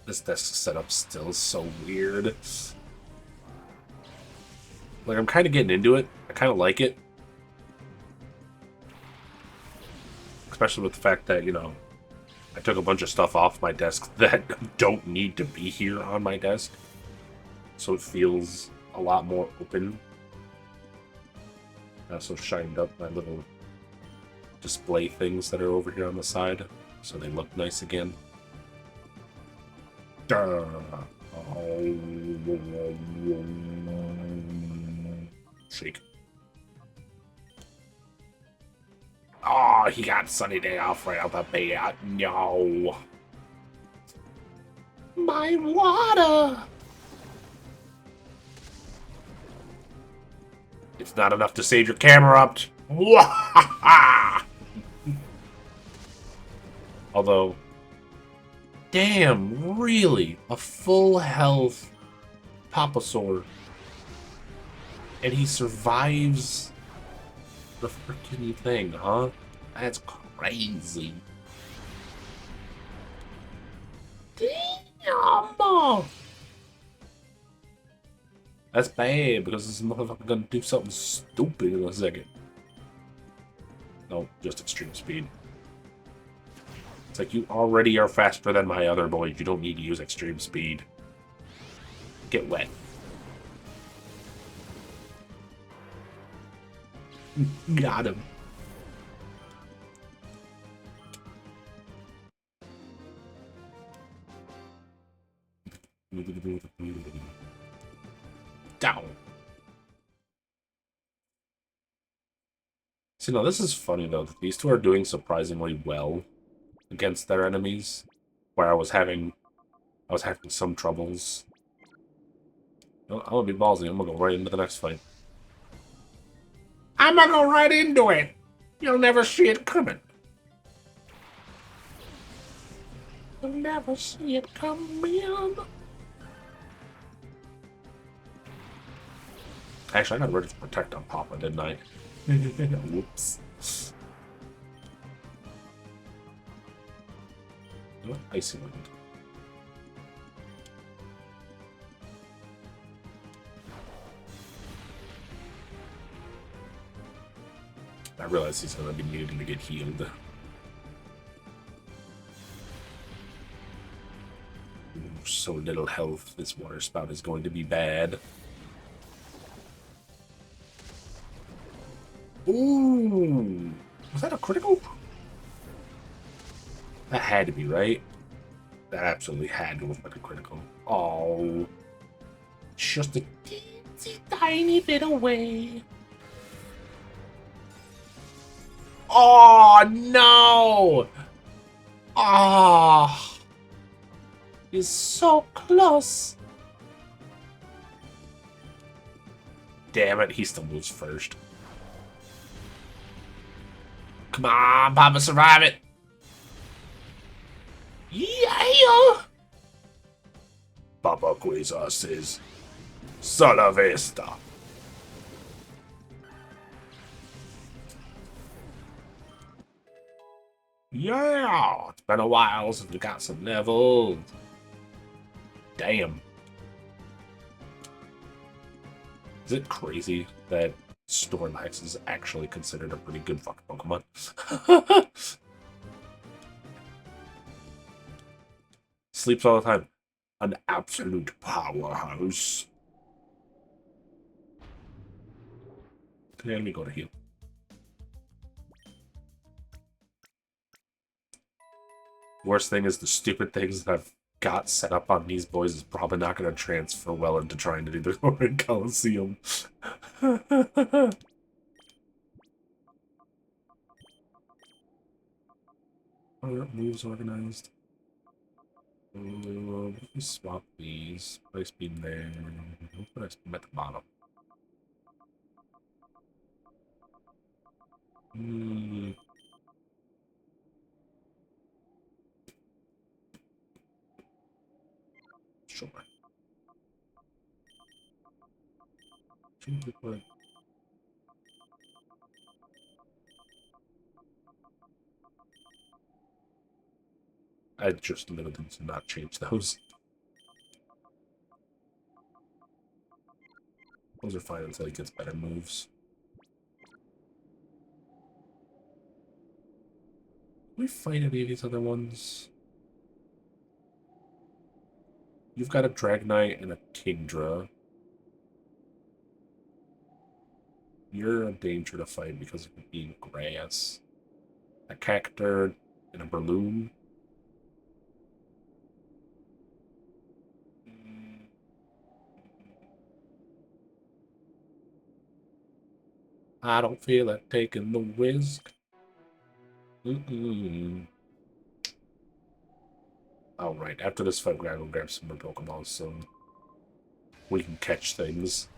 This desk setup still is so weird. Like, I'm kind of getting into it, kind of like it. Especially with the fact that, you know, I took a bunch of stuff off my desk that don't need to be here on my desk. So it feels a lot more open. I also shined up my little display things that are over here on the side, so they look nice again. Shake. Oh, he got sunny day off right out the bat. No. My water. It's not enough to save your camera up. Although, damn, really? A full health Papasaur. And he survives the freaking thing, huh? That's crazy. Damn! That's bad, because this motherfucker gonna do something stupid in a second. No, just extreme speed. It's like, you already are faster than my other boys. You don't need to use extreme speed. Get wet. Got him. Down. See, now this is funny, though, that these two are doing surprisingly well against their enemies, where I was having some troubles. I'm gonna be ballsy. I'm gonna go right into the next fight. I'm gonna go right into it. You'll never see it coming. You'll never see it coming. Actually, I got ready to protect on Papa, didn't I? Whoops. What? Icy Wind. I realize he's gonna be needing to get healed. Ooh, so little health. This water spout is going to be bad. Ooh! Was that a critical? That had to be, right? That absolutely had to have been a critical. Oh. Just a teensy tiny bit away. Oh, no! Ah! Oh, he's so close. Damn it, he still moves first. Come on, Papa, survive it. Yeah! Papa Quasar says, Sala Vesta. Yeah! It's been a while since we got some level. Damn. Is it crazy that Stormax is actually considered a pretty good fucking Pokemon? Sleeps all the time. An absolute powerhouse. Okay, let me go to heal. Worst thing is the stupid things that I've got set up on these boys is probably not going to transfer well into trying to do the Orre Colosseum. Moves organized. Let me swap these. Place beam there. Put ice beam at the bottom. Sure. I just literally did not change those. Those are fine until he gets better moves. we fight any of these other ones? You've got a Dragonite and a Kingdra. You're a danger to fight because of being grass. A Cacturne and a Breloom. I don't feel like taking the whisk. Oh, right. After this fight, we're gonna go grab some more Pokeballs so we can catch things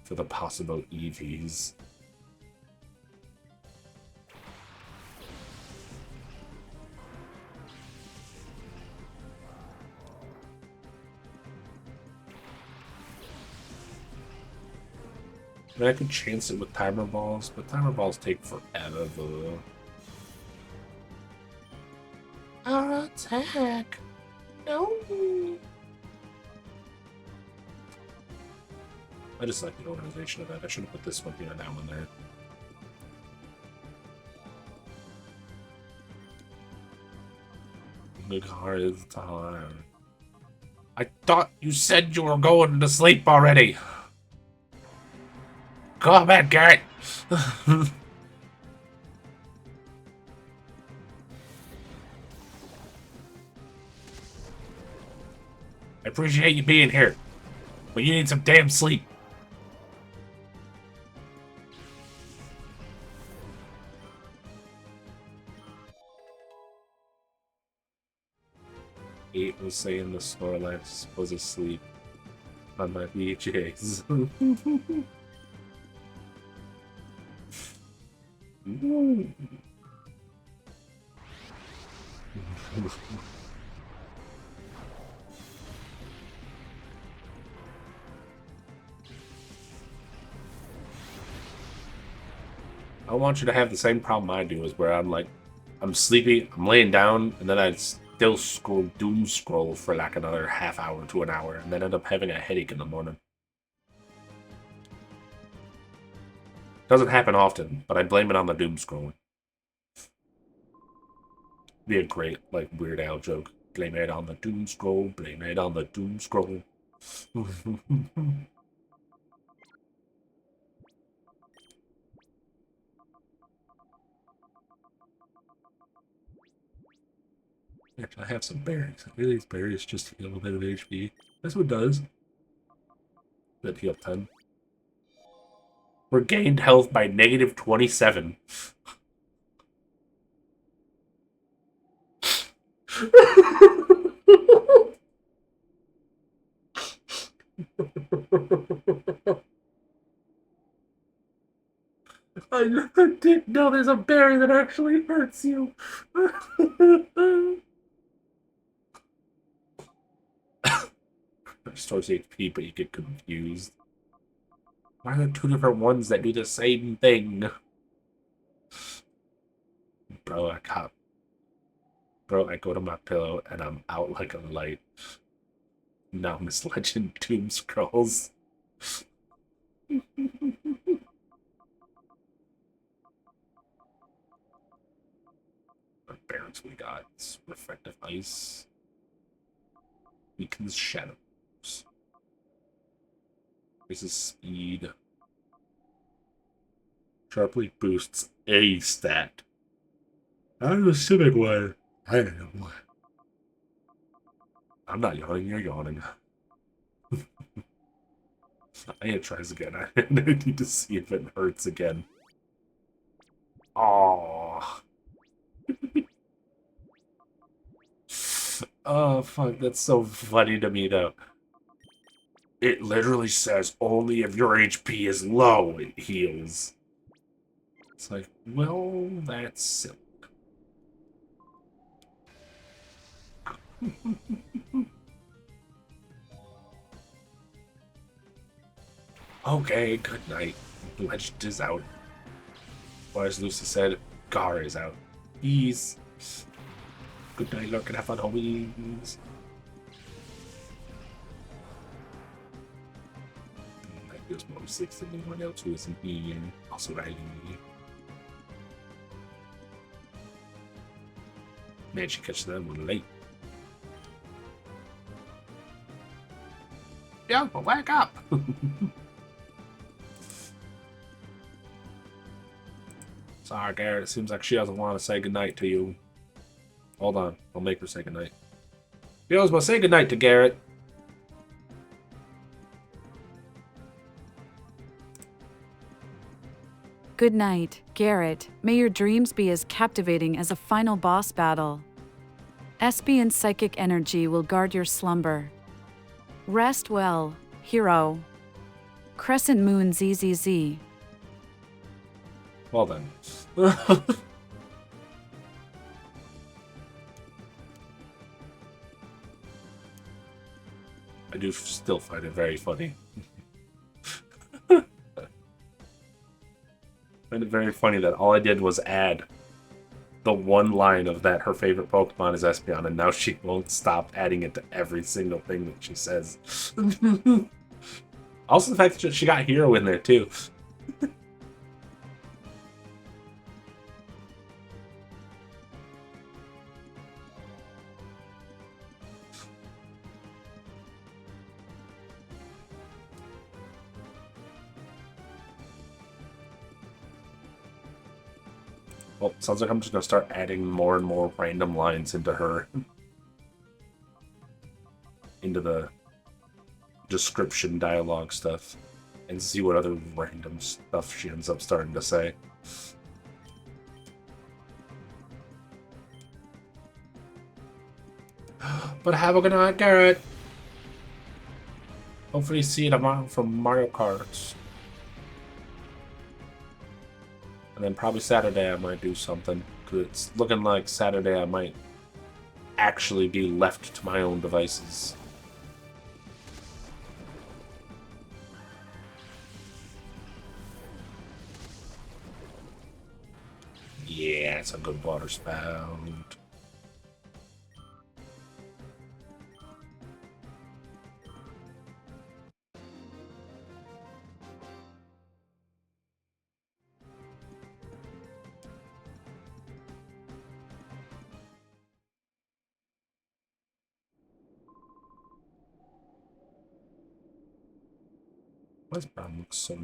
for the possible EVs. I mean, I could chance it with timer balls, but timer balls take forever. Our attack! No! I just like the organization of that. I should have put this one here and that one there. The car is tired. I thought you said you were going to sleep already! Go to bed, Garrett! I appreciate you being here, but you need some damn sleep. Eight was saying the Snorlax was asleep on my BJs. I want you to have the same problem I do, is where I'm like, I'm sleepy, I'm laying down, and then I still doom scroll for like another half hour to an hour, and then end up having a headache in the morning. Doesn't happen often, but I blame it on the doom scrolling. Be a great, like, Weird Al joke. Blame it on the doom scroll, blame it on the doom scroll. Actually, I have some berries. Maybe these berries just heal a bit of HP. This one does. That heal 10. Regained health by negative 27. I didn't know there's a berry that actually hurts you. Restores HP, but you get confused. Why are there two different ones that do the same thing? Bro, I go to my pillow and I'm out like a light. Now Miss Legend Doom Scrolls. What barons we got? It's Reflective Ice. Weakens Shadows. Increases speed. Sharply boosts a stat. I'm a civic one. I am. I'm not yawning, you're yawning. It tries again. I need to see if it hurts again. Aww. Oh, fuck, that's so funny to me, though. It literally says only if your HP is low, it heals. It's like, well, that's silly. Okay, good night. Legend is out. Or as Lucy said, Gar is out. Peace. Good night, lurk and have fun, homies. That feels more 6 than anyone else who isn't here. Also, Riley. Man, she catches them late. Yeah, but wake up! Sorry, Garrett. It seems like she doesn't want to say goodnight to you. Hold on. I'll make her say goodnight. Yozma, say goodnight to Garrett. Good night, Garrett. May your dreams be as captivating as a final boss battle. Espion psychic energy will guard your slumber. Rest well, hero. Crescent Moon ZZZ. Well then. I do still find it very funny. I find it very funny that all I did was add the one line of that her favorite Pokemon is Espeon, and now she won't stop adding it to every single thing that she says. Also the fact that she got Hero in there too. Well, sounds like I'm just going to start adding more and more random lines into her. Into the description dialogue stuff. And see what other random stuff she ends up starting to say. But have a good night, Garrett. Hopefully see you tomorrow from Mario Kart. And then probably Saturday I might do something. Because it's looking like Saturday I might actually be left to my own devices. Yeah, it's a good water spout. Why does Brown look so...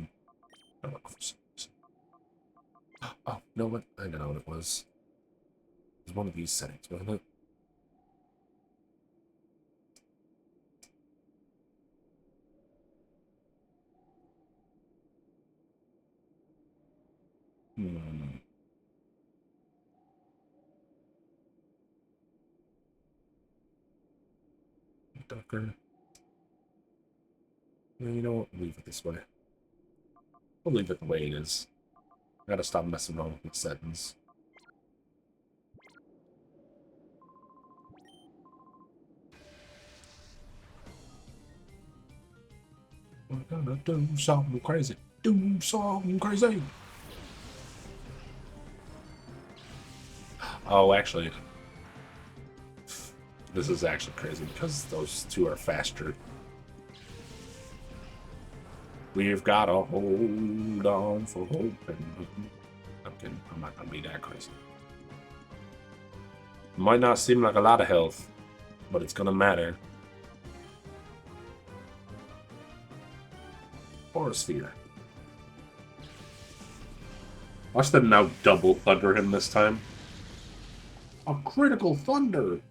I look for some reason. Oh, you know what? I know what it was. It was one of these settings, wasn't it? Darker. You know what? Leave it this way. We'll leave it the way it is. I gotta stop messing around with the settings. We're gonna do something crazy. Do something crazy. Oh, actually, this is actually crazy because those two are faster. We've got to hold on for hope. I'm kidding. I'm not gonna be that crazy. Might not seem like a lot of health, but it's gonna matter. Or a sphere. Watch them now double thunder him this time. A critical thunder!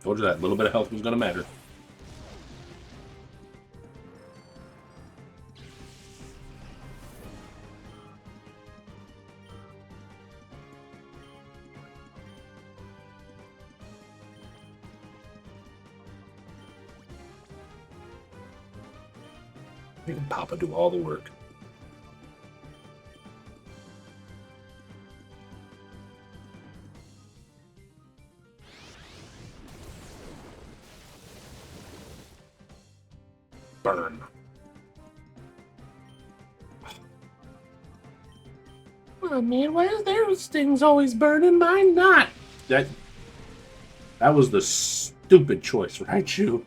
Told you that little bit of health was gonna matter. Making Papa do all the work. Burn. Oh man, why is their stings always burning, mine not? That was the stupid choice, right, you?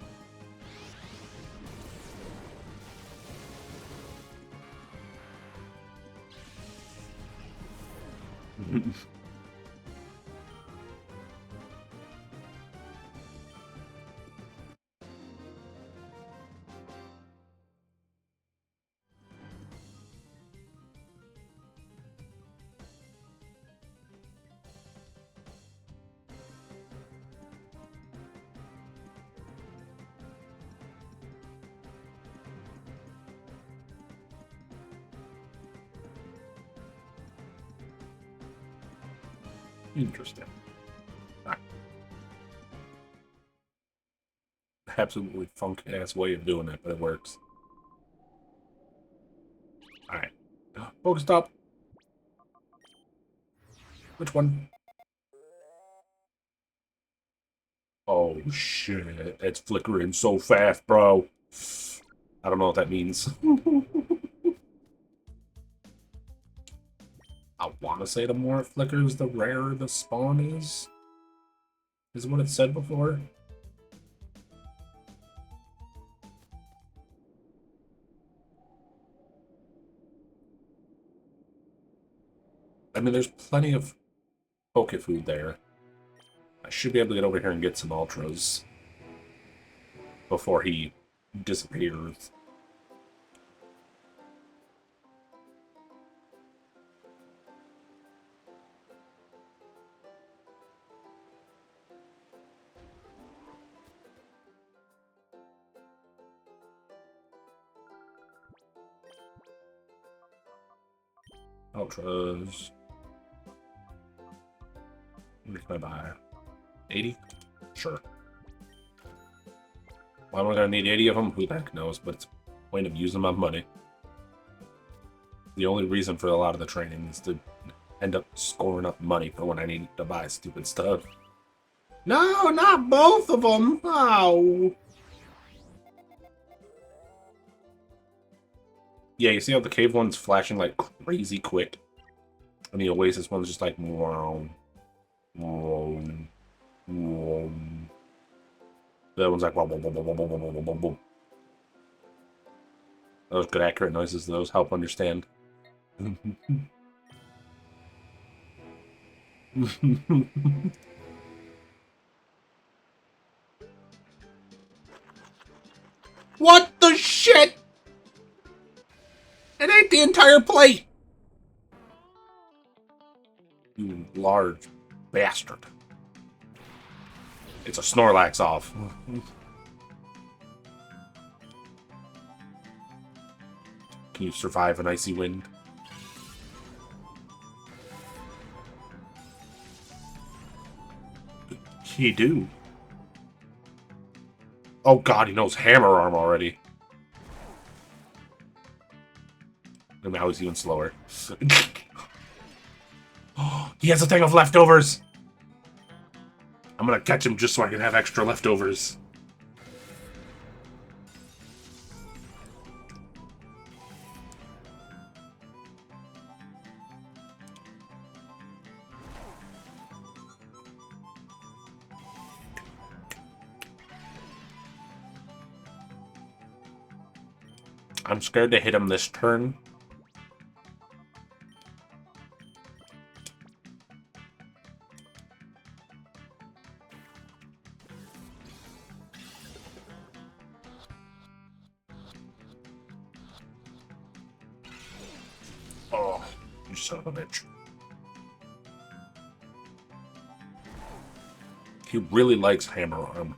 Interesting. Absolutely funky ass way of doing it, but it works. Alright. Focus stop. Which one? Oh shit. It's flickering so fast, bro. I don't know what that means. I want to say the more it flickers, the rarer the spawn is. Is what it said before. I mean, there's plenty of poke food there. I should be able to get over here and get some ultras before he disappears. Ultras. How many can I buy? 80? Sure. Why am I gonna need 80 of them? Who the heck knows, but it's the point of using my money. The only reason for a lot of the training is to end up scoring up money for when I need to buy stupid stuff. No, not both of them! Oh! Yeah, you see how the cave one's flashing like crazy quick? And the Oasis one's just like wow. Wow. Wow. The other one's like wow, wow, wow, wow, wow, wow, wow, wow, wow. Those good accurate noises, those help understand. What the shit? It ain't the entire plate! You large bastard. It's a Snorlax off. Can you survive an icy wind? He do. Oh god, he knows Hammer Arm already. And now he's even slower. He has a thing of leftovers! I'm gonna catch him just so I can have extra leftovers. I'm scared to hit him this turn. Oh, you son of a bitch. He really likes Hammer Arm.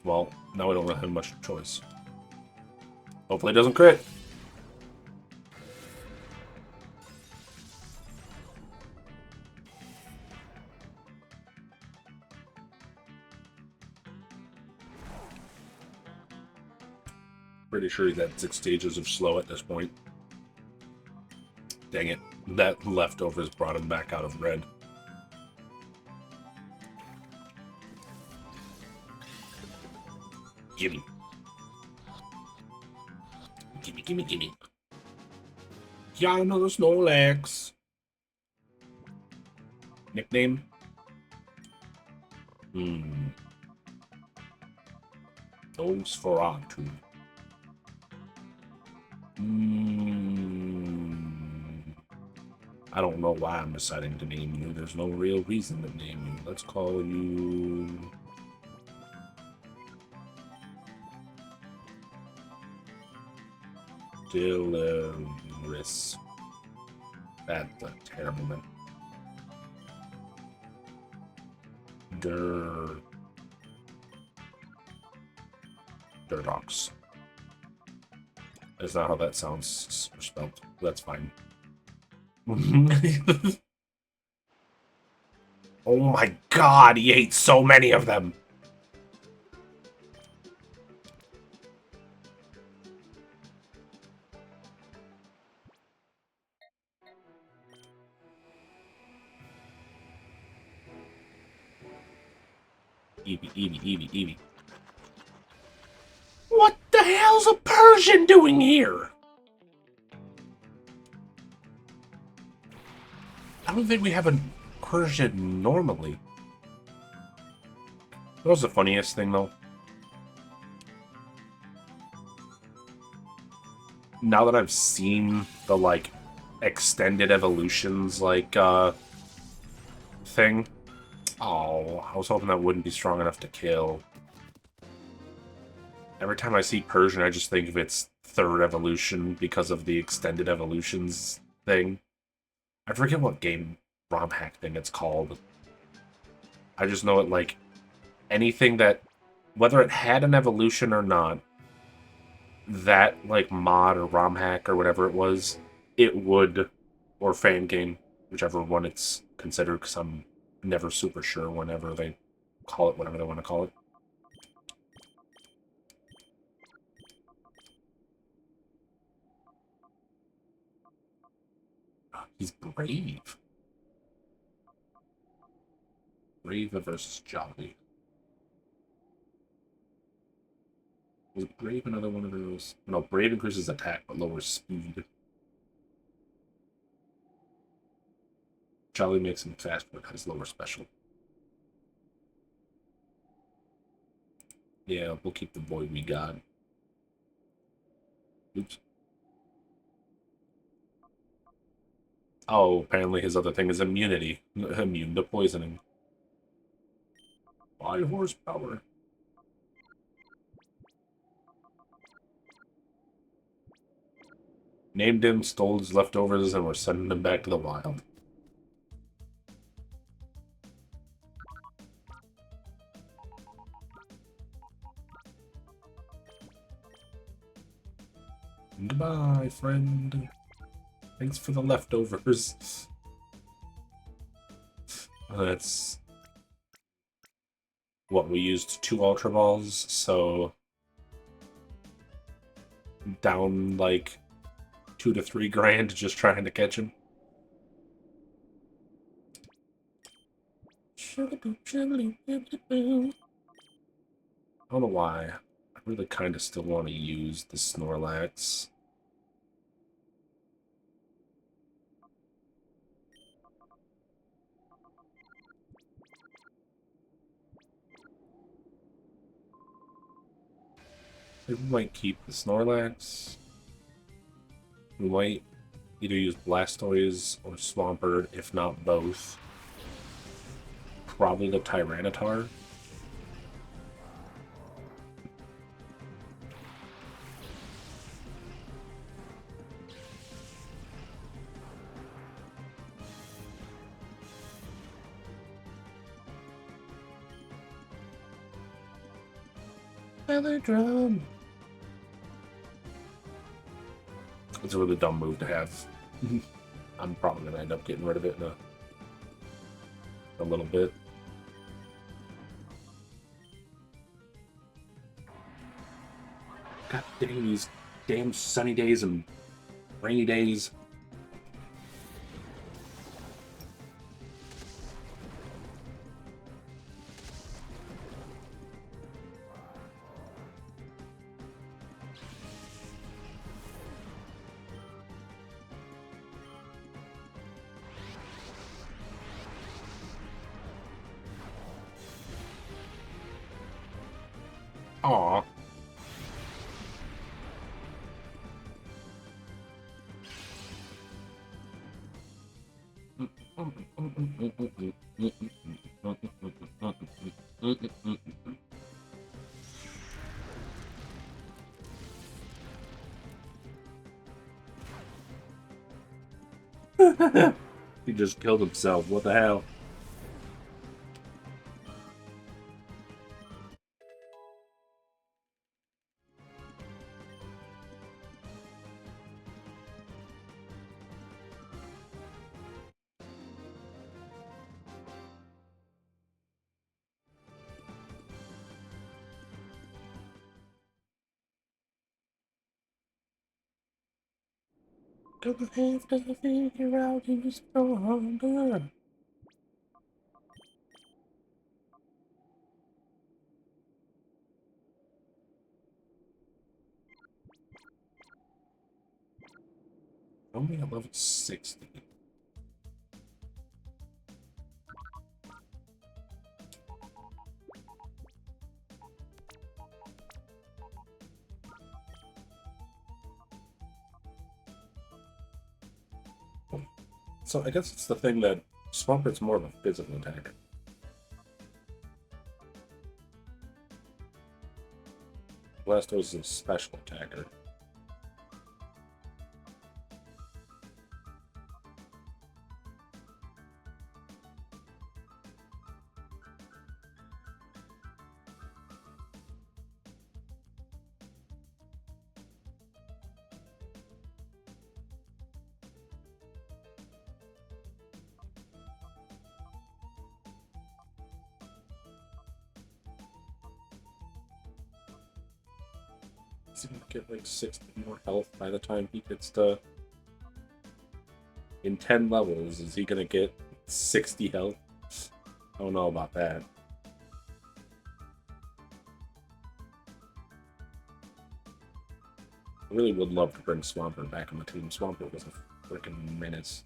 Well, now we don't really have much choice. Hopefully it doesn't crit. Pretty sure he's at 6 stages of slow at this point. Dang it. That leftovers brought him back out of red. Gimme. Gimme, gimme, gimme. Yeah, another Snorlax. Nickname? Nosferatu. I don't know why I'm deciding to name you. There's no real reason to name you. Let's call you... Delaris. That's a terrible name. Durdox. That's not how that sounds spelled. That's fine. Oh my god, he ate so many of them! Eevee. What the hell's a Persian doing here? I don't think we have a Persian normally. That was the funniest thing, though. Now that I've seen the, like, extended evolutions, like, thing. Oh, I was hoping that wouldn't be strong enough to kill. Every time I see Persian, I just think of its third evolution because of the extended evolutions thing. I forget what game ROM hack thing it's called. I just know it, like, anything that, whether it had an evolution or not, that, like, mod or ROM hack or whatever it was, it would, or fan game, whichever one it's considered, because I'm never super sure whenever they call it whatever they want to call it. He's brave. Brave versus Jolly. Was Brave another one of those? No, Brave increases attack but lowers speed. Jolly makes him fast but has lower special. Yeah, we'll keep the boy we got. Oops. Oh, apparently his other thing is immunity. Immune to poisoning. 5 horsepower. Named him, stole his leftovers, and we're sending him back to the wild. Goodbye, friend. Thanks for the leftovers. That's what we used 2 Ultra Balls, so down like 2 to 3 grand just trying to catch him. I don't know why. I really kind of still want to use the Snorlax. We might keep the Snorlax. We might either use Blastoise or Swampert, if not both. Probably the Tyranitar. Feather Drum. It's a really dumb move to have. I'm probably gonna end up getting rid of it in a little bit. God dang these damn sunny days and rainy days. Aw. He just killed himself. What the hell? Gonna have to figure out who's stronger. Only at level 60. So I guess it's the thing that Swampert more of a physical attacker. Blastoise is a special attacker. He's gonna get like 60 more health by the time he gets to... In 10 levels, is he gonna get 60 health? I don't know about that. I really would love to bring Swampert back on the team. Swampert was a freaking menace.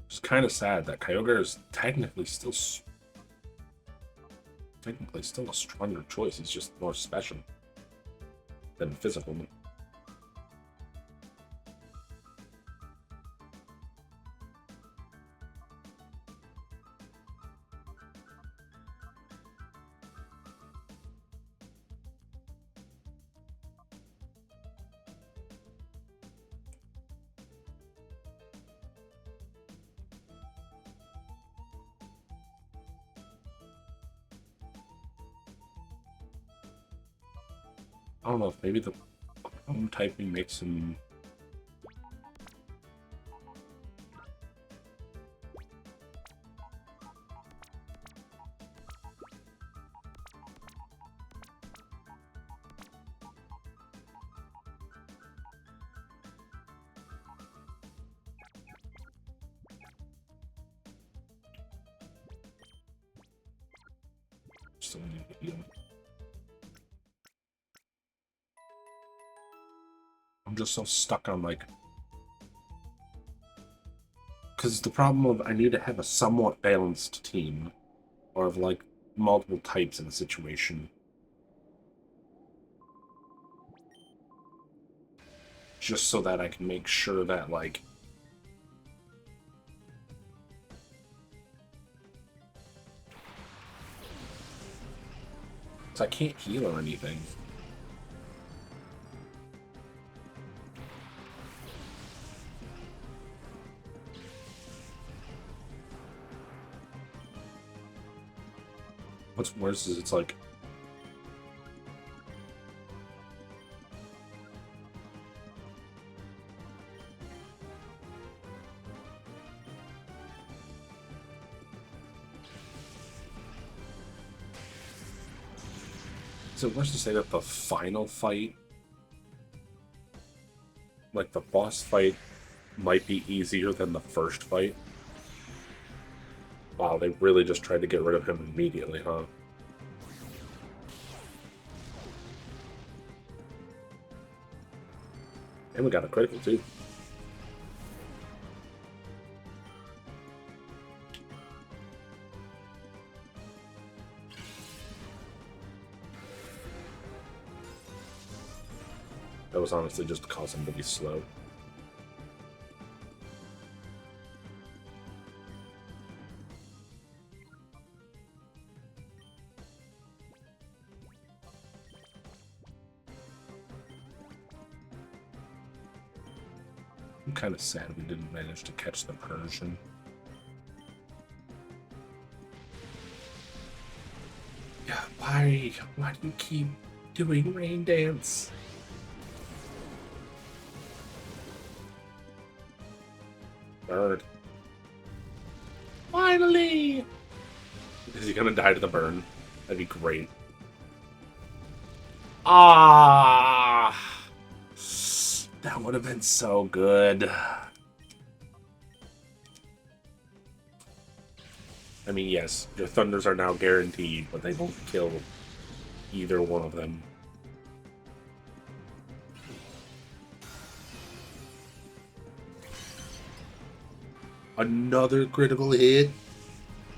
It's kind of sad that Kyogre is technically still a stronger choice. He's just more special than physical. I don't know if maybe the home typing makes him... Still need to heal. I'm just so stuck on, like... Because the problem of I need to have a somewhat balanced team, or of, like, multiple types in a situation. Just so that I can make sure that, like... So I can't heal or anything. What's worse is it's like... Is it worse to say that the final fight, like the boss fight, might be easier than the first fight? Wow, they really just tried to get rid of him immediately, huh? And we got a critical, too. That was honestly just to cause him to be slow. I'm kind of sad we didn't manage to catch the Persian. Yeah, why? Why do you keep doing rain dance? Bird. Finally! Is he gonna die to the burn? That'd be great. Ah! That would have been so good. I mean, yes, your Thunders are now guaranteed, but they won't kill either one of them. Another critical hit.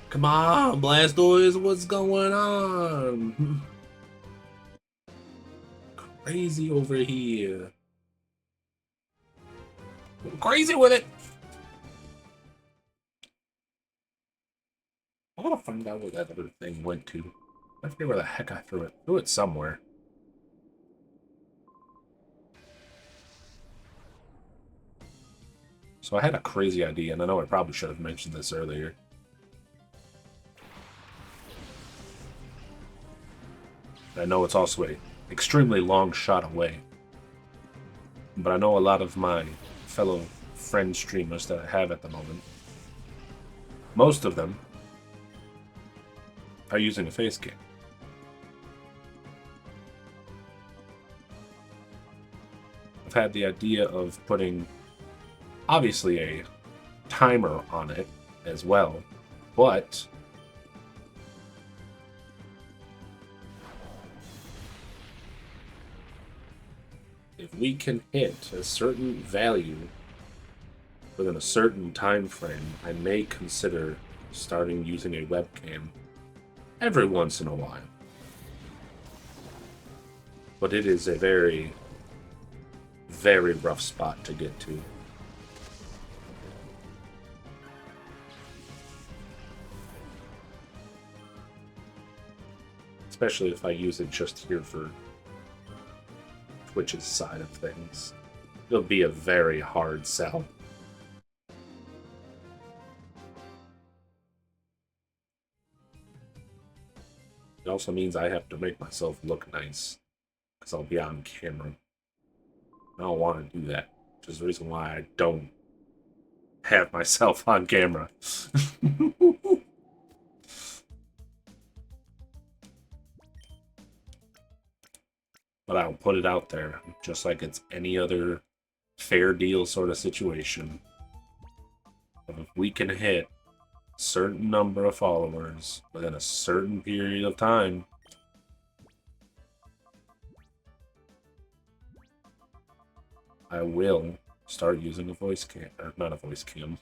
Come on, Blastoise, what's going on? Crazy over here. Crazy with it. I want to find out where that other thing went to. I forget where the heck I threw it. Threw it somewhere. So I had a crazy idea, and I know I probably should have mentioned this earlier. I know it's also an extremely long shot away. But I know a lot of my fellow friend streamers that I have at the moment, most of them are using a face cam. I've had the idea of putting, obviously, a timer on it as well, but if we can hit a certain value within a certain time frame, I may consider starting using a webcam every once in a while. But it is a very, very rough spot to get to. Especially if I use it just here for Twitch's side of things. It'll be a very hard sell. It also means I have to make myself look nice, because I'll be on camera. I don't want to do that, which is the reason why I don't have myself on camera. But I'll put it out there, just like it's any other fair deal sort of situation. If we can hit a certain number of followers within a certain period of time, I will start using a voice cam, or not a voice cam,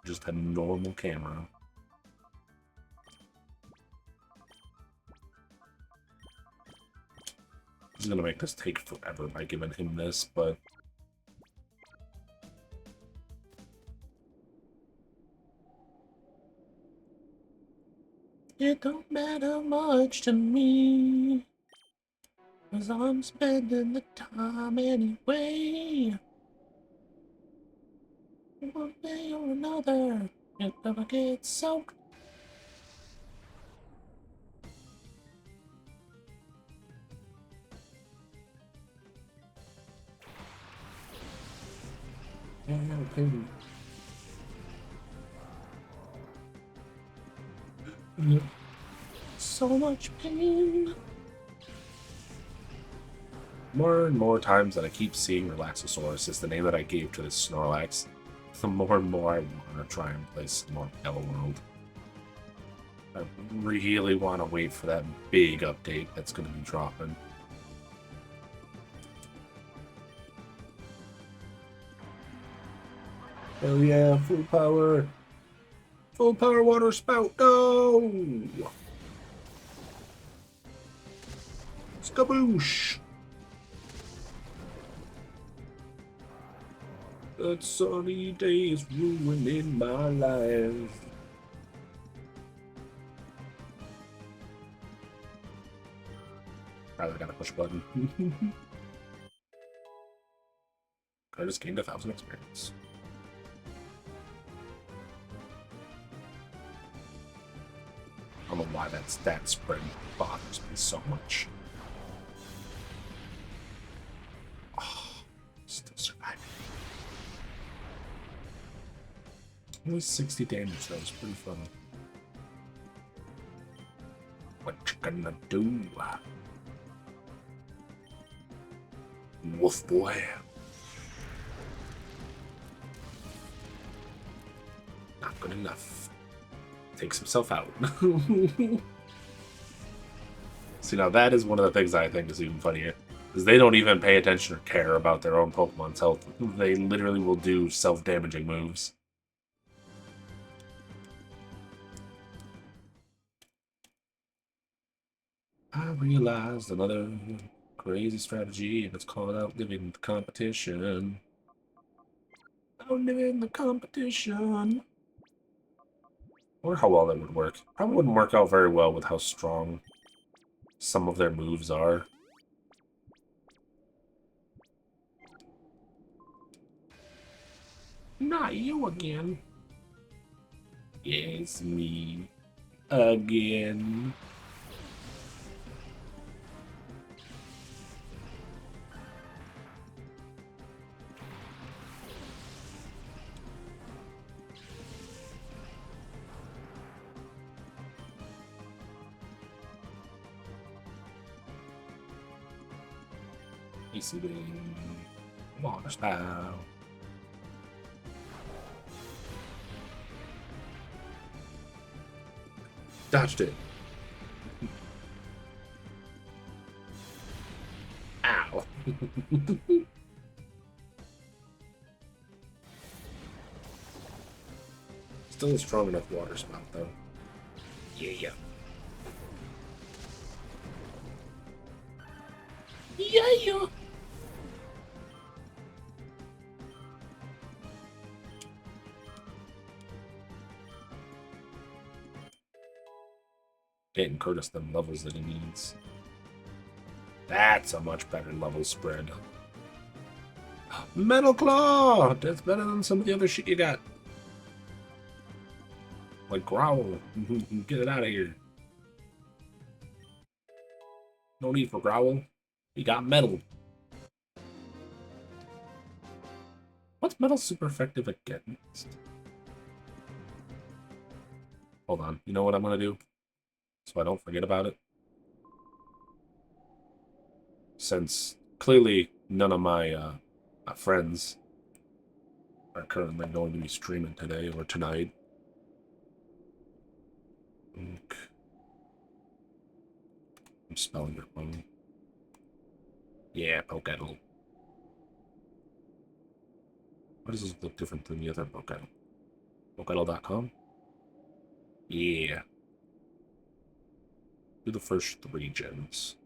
just a normal camera. He's gonna make this take forever by giving him this, but it don't matter much to me, 'cause I'm spending the time anyway. One way or another, it never gets soaked. So much pain. More and more times that I keep seeing Relaxosaurus is the name that I gave to this Snorlax, the more and more I want to try and play some more Yellow World. I really want to wait for that big update that's going to be dropping. Oh yeah, full power! Full power water spout, go! Skaboosh! That sunny day is ruining my life. Probably gotta push a button. Curtis gained 1,000 experience. I don't know why that stat spread bothers me so much. Oh, still surviving. Only 60 damage, though. It's pretty fun. What you gonna do? Wolf boy. Not good enough. Takes himself out. See, now that is one of the things I think is even funnier. Is they don't even pay attention or care about their own Pokemon's health. They literally will do self-damaging moves. I realized another crazy strategy, and it's called outliving the competition. Outliving the competition. I wonder how well that would work. Probably wouldn't work out very well with how strong some of their moves are. Not you again. Yes, me. Again. Easy beam. Water spout. Dodged it. Ow. Still a strong enough water spout, though. Yeah. Yeah. Getting Curtis them levels that he needs. That's a much better level spread. Metal Claw! That's better than some of the other shit you got. Like Growl. Get it out of here. No need for Growl. You got Metal. What's Metal super effective against? Hold on. You know what I'm going to do? So I don't forget about it. Since clearly none of my friends are currently going to be streaming today or tonight. I'm spelling it wrong. Yeah, Pokédol. Why does this look different than the other Pokédol? Pokédol.com? Yeah. Do the first 3 gens.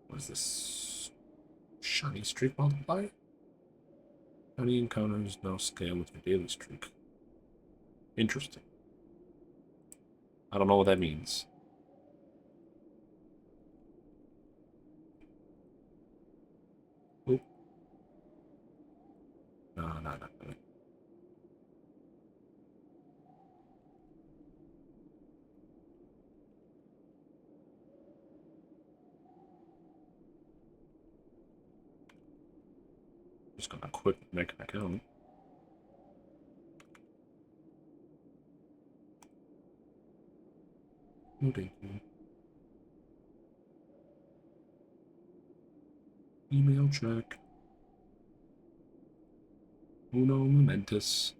What is this? Shiny streak multiplier? Shiny encounters now scale with your daily streak. Interesting. I don't know what that means. Oop. No. Just gonna quick make an account. No thank you. Email check. Uno momentous.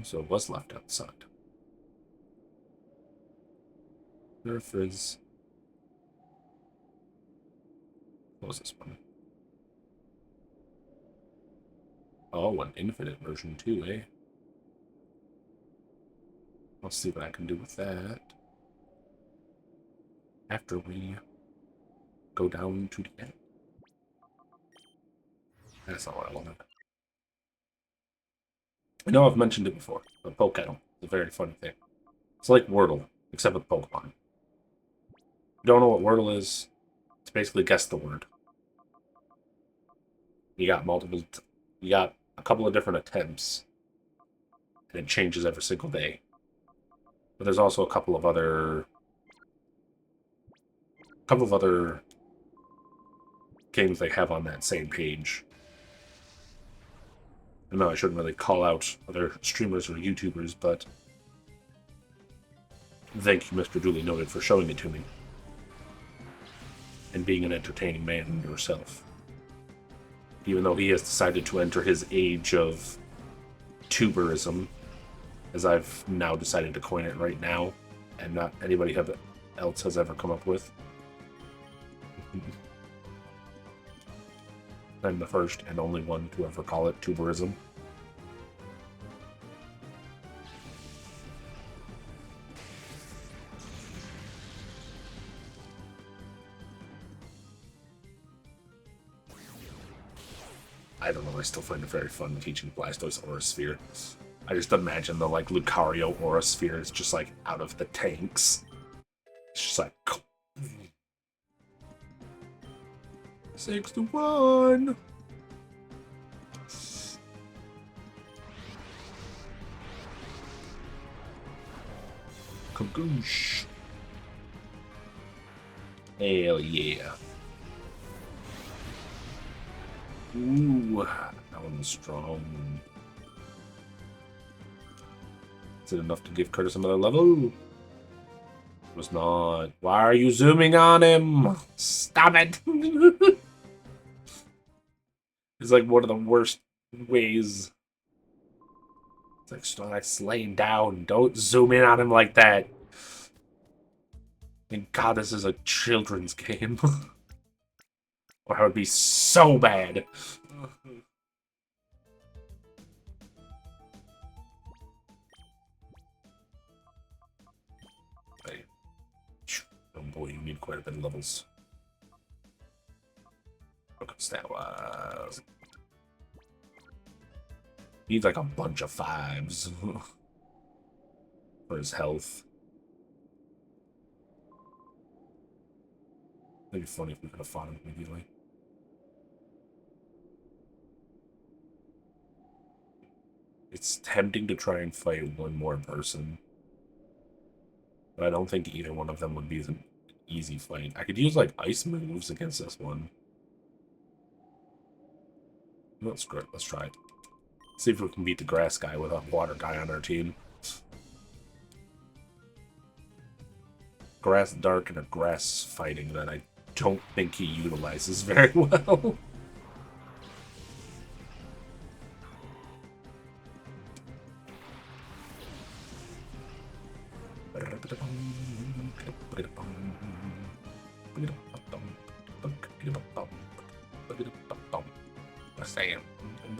So it was left outside. Earth is... What was this one? Oh, an infinite version too, eh? I'll see what I can do with that. After we go down to the end. That's not what I wanted. I know I've mentioned it before, but Pokettle is a very funny thing. It's like Wordle, except with Pokemon. If you don't know what Wordle is, it's basically guess the word. You got you got a couple of different attempts, and it changes every single day. But there's also a couple of other games they have on that same page. I know I shouldn't really call out other streamers or YouTubers, but thank you, Mr. Duly Noted, for showing it to me. And being an entertaining man yourself. Even though he has decided to enter his age of tuberism, as I've now decided to coin it right now, and not anybody else has ever come up with. I'm the first and only one to ever call it tuberism. I don't know, I still find it very fun teaching Blastoise Aura Sphere. I just imagine the, like, Lucario Aura Sphere is just, like, out of the tanks. It's just like... 6-1! Kagoosh. Hell yeah. Ooh, that one was strong. Is it enough to give Curtis another level? It was not. Why are you zooming on him? Stop it! It's like one of the worst ways. It's like, start laying down. Don't zoom in on him like that. Thank God this is a children's game. Or I would be so bad. Hey. Oh boy, you need quite a bit of levels. Look at that was. Needs like a bunch of 5s for his health. It'd be funny if we could have fought him immediately. It's tempting to try and fight one more person. But I don't think either one of them would be an easy fight. I could use like ice moves against this one. No, screw it. Let's try it. See if we can beat the grass guy with a water guy on our team. Grass dark and a grass fighting that I don't think he utilizes very well.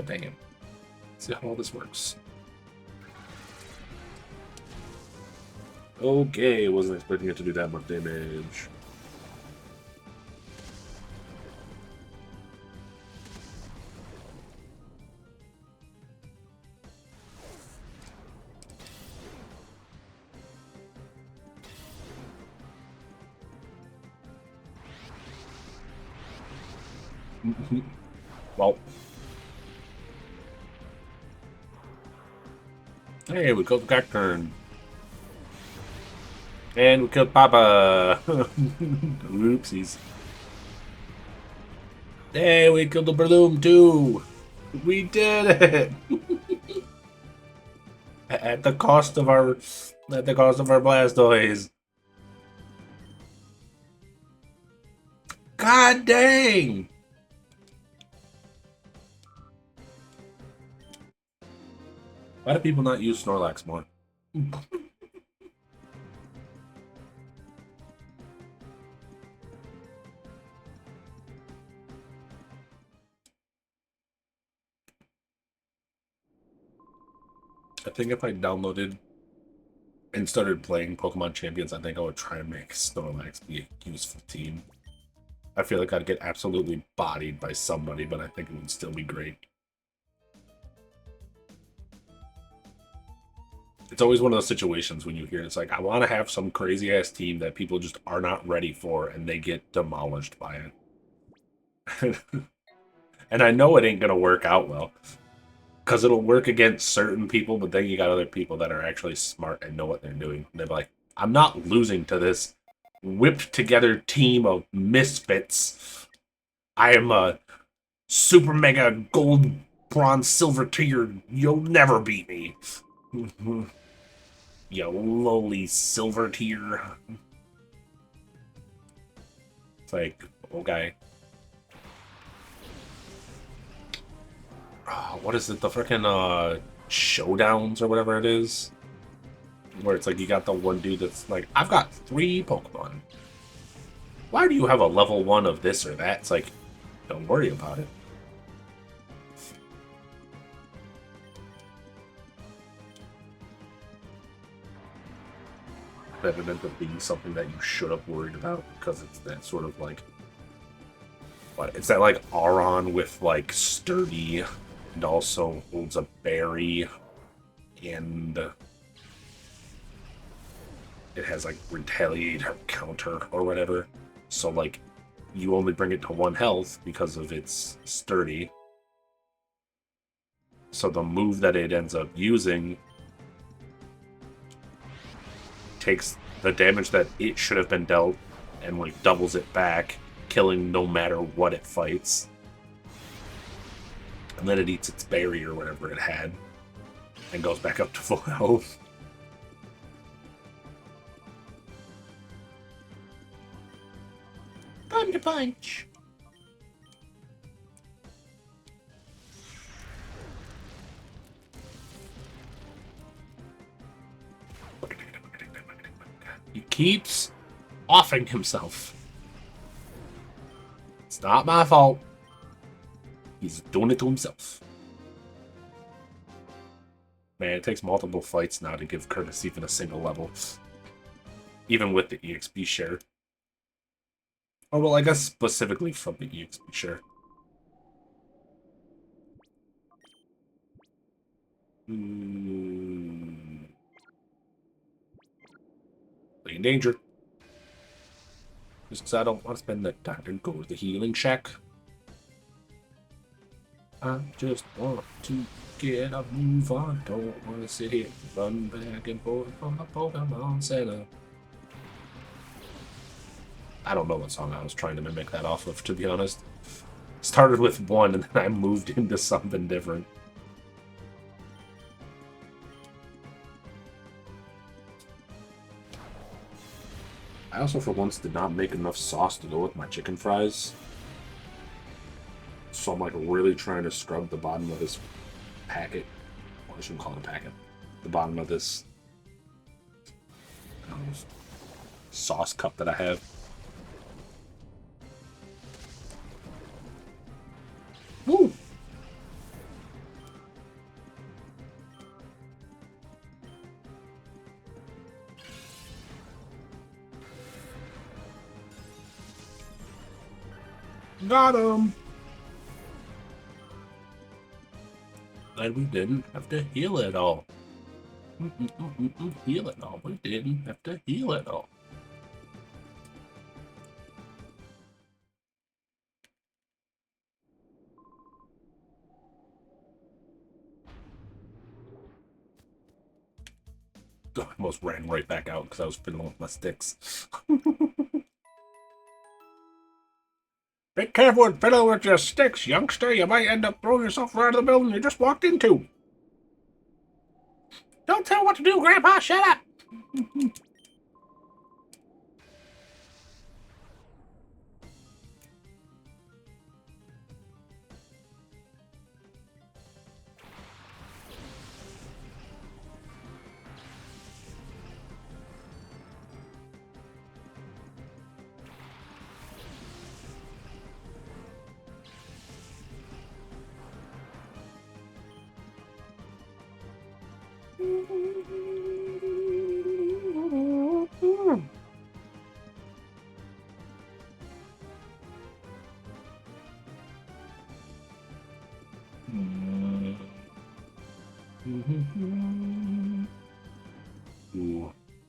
Damn. See how all this works. Okay, wasn't expecting it to do that much damage. Well. Hey, we killed the Cacturn. And we killed Papa. Oopsies. Hey, we killed the Breloom too. We did it. At the cost of our Blastoise. God dang. Why do people not use Snorlax more? I think if I downloaded and started playing Pokemon Champions, I think I would try and make Snorlax be a useful team. I feel like I'd get absolutely bodied by somebody, but I think it would still be great. It's always one of those situations when you hear it's like, I want to have some crazy-ass team that people just are not ready for, and they get demolished by it. And I know it ain't going to work out well. Because it'll work against certain people, but then you got other people that are actually smart and know what they're doing. And they're like, I'm not losing to this whipped together team of misfits. I am a super mega gold, bronze, silver tier. You'll never beat me. You lowly silver tier. It's like, okay. What is it? The freaking showdowns or whatever it is? Where it's like you got the one dude that's like, I've got 3 Pokemon. Why do you have a level 1 of this or that? It's like, don't worry about it. That it ended up being something that you should have worried about because it's that sort of like, what? It's that like Aron with like sturdy and also holds a berry and it has like retaliate or counter or whatever. So like you only bring it to 1 health because of its sturdy. So the move that it ends up using takes the damage that it should have been dealt and like doubles it back, killing no matter what it fights. And then it eats its berry or whatever it had and goes back up to full health. Thunder Punch! He keeps offing himself. It's not my fault. He's doing it to himself. Man, it takes multiple fights now to give Curtis even a single level. Even with the EXP share. Or, well, I guess specifically from the EXP share. In danger. Just because I don't want to spend the time to go to the healing shack. I just want to get a move on. Don't want to sit here and run back and forth from the Pokemon Center. I don't know what song I was trying to mimic that off of, to be honest. Started with one and then I moved into something different. I also, for once, did not make enough sauce to go with my chicken fries. So I'm like really trying to scrub the bottom of this packet. Well, I shouldn't call it a packet. The bottom of this sauce cup that I have. Woo! Got him! And we didn't have to heal it all. Heal it all. We didn't have to heal it all. I almost ran right back out because I was fiddling with my sticks. Be careful and fiddle with your sticks, youngster. You might end up throwing yourself right out of the building you just walked into. Don't tell what to do, Grandpa. Shut up. Ooh,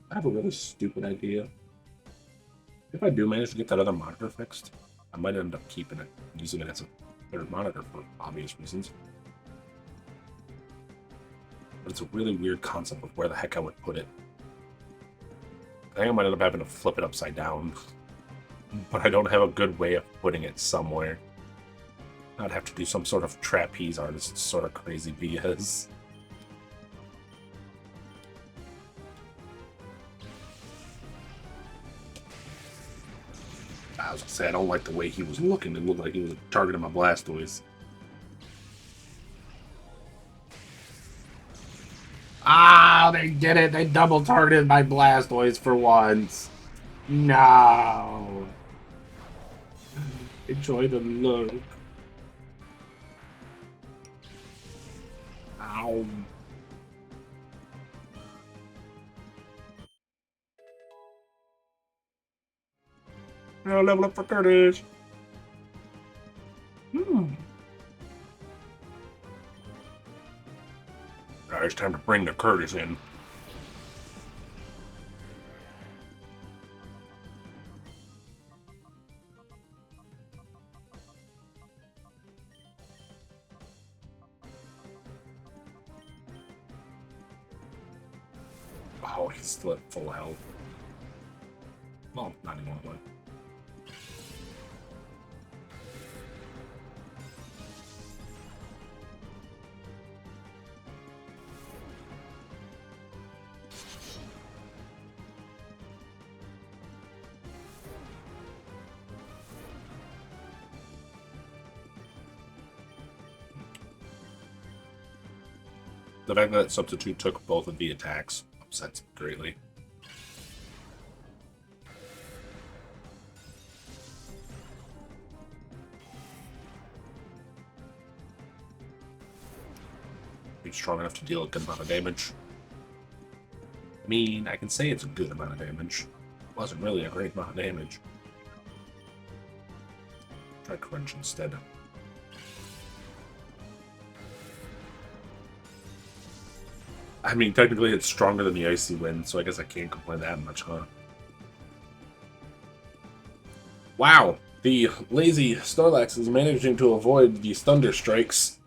I have a really stupid idea. If I do manage to get that other monitor fixed, I might end up keeping it, using it as a third monitor for obvious reasons. But it's a really weird concept of where the heck I would put it. I think I might end up having to flip it upside down. But I don't have a good way of putting it somewhere. I'd have to do some sort of trapeze artist sort of crazy BS. I was gonna say, I don't like the way he was looking. It looked like he was targeting my Blastoise. Ah, they did it! They double targeted my Blastoise for once. No. Enjoy the look. Ow. I'll level up for Curtis. Alright, it's time to bring the Curtis in. Oh, he's still at full health. Well, not anymore, but... The fact that Substitute took both of the attacks upsets me greatly. He's strong enough to deal a good amount of damage. I mean, I can say it's a good amount of damage. It wasn't really a great amount of damage. Try Crunch instead. I mean, technically it's stronger than the Icy Wind, so I guess I can't complain that much, huh? Wow! The lazy Snorlax is managing to avoid these Thunder Strikes.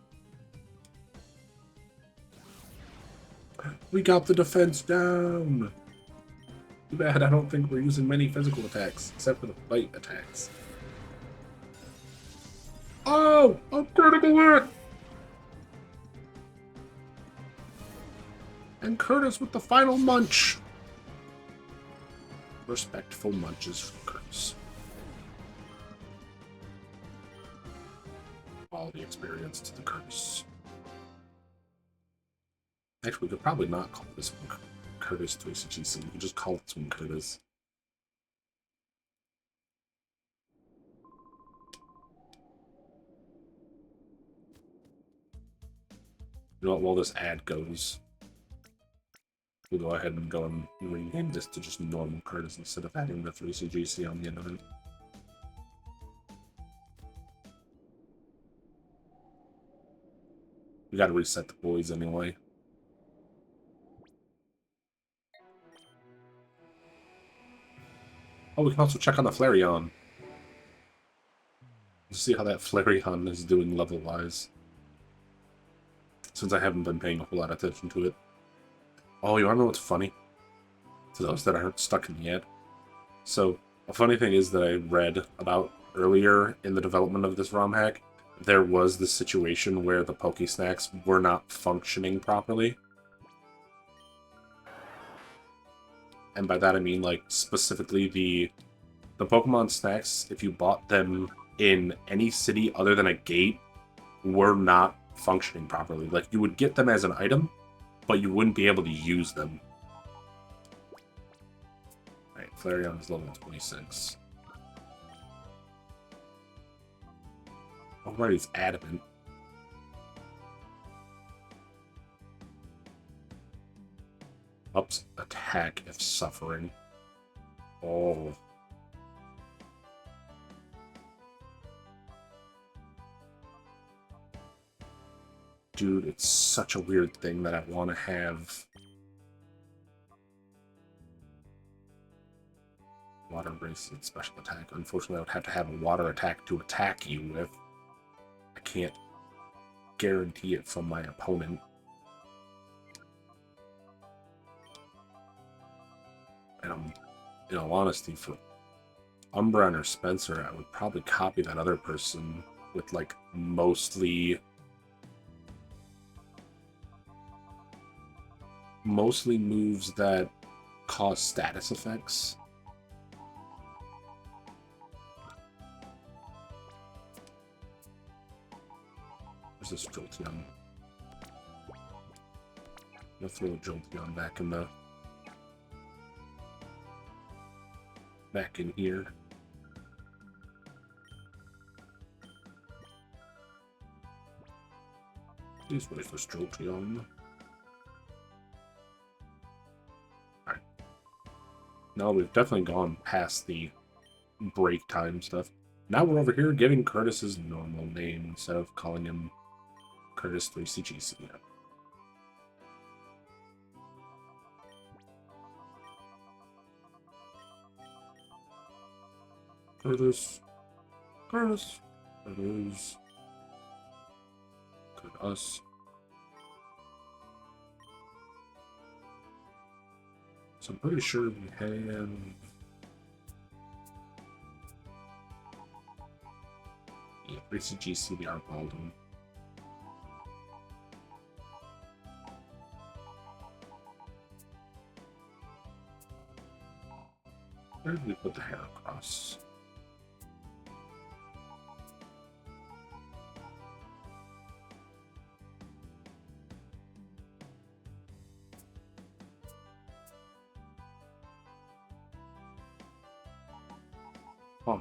We got the defense down! Too bad I don't think we're using many physical attacks, except for the bite attacks. Oh! A critical hit! And Curtis with the final munch! Respectful munches from Curtis. All the experience to the Curtis. Actually, we could probably not call this one Curtis 3CGC. We could just call this one Curtis. You know what, while this ad goes, we'll go ahead and go and rename this to just normal Curtis instead of adding the 3CGC on the end of it. We gotta reset the boys anyway. Oh, we can also check on the Flareon. Let's see how that Flareon is doing level-wise. Since I haven't been paying a whole lot of attention to it. Oh, you wanna know what's funny? To those that aren't stuck in yet. So, a funny thing is that I read about earlier in the development of this ROM hack, there was this situation where the Pokesnacks were not functioning properly. And by that I mean, like, specifically the Pokemon snacks, if you bought them in any city other than a gate, were not functioning properly. Like, you would get them as an item, but you wouldn't be able to use them. Alright, Flareon is level 26. Oh, right, he's adamant. Ups attack if suffering. Oh. Dude, it's such a weird thing that I want to have. Water resistant special attack. Unfortunately, I would have to have a water attack to attack you with. I can't guarantee it from my opponent. And in all honesty, for Umbreon or Spencer, I would probably copy that other person with, like, mostly moves that cause status effects. Where's this Jolteon? I'm gonna throw a Jolteon back in here. Please wait for Jolteon. Alright. No, we've definitely gone past the break time stuff. Now we're over here giving Curtis his normal name instead of calling him Curtis 3CGC. Curtis. Curtis. Curtis. Us. So I'm pretty sure we have... Yeah, 3CGC, we are Baldwin. Where did we put the hair across? Oh. I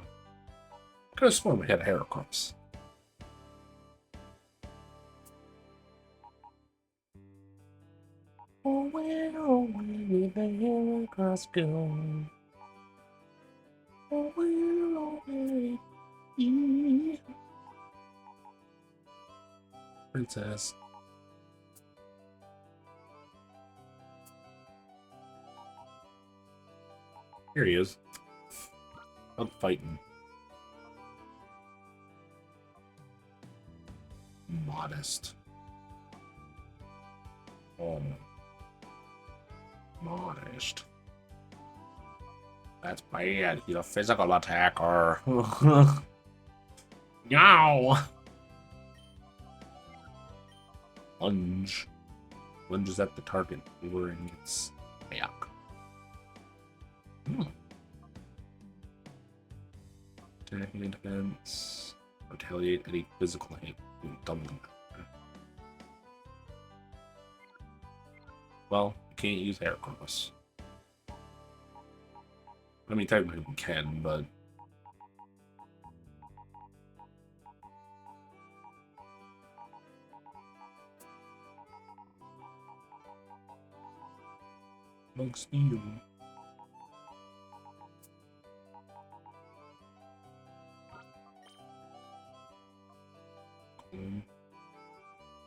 could have sworn we had a hair across. Oh, where did the hair across go? Oh, where it Princess. Here he is. I'm fighting. Modest. Oh. Modest. That's bad. He's a physical attacker. Yow! Lunge. Lunges at the target, luring its back. Attacking and defense. Retaliate any physical hit. Double. Well, you can't use Air Cross. I mean, technically we can, but... Bug Steel.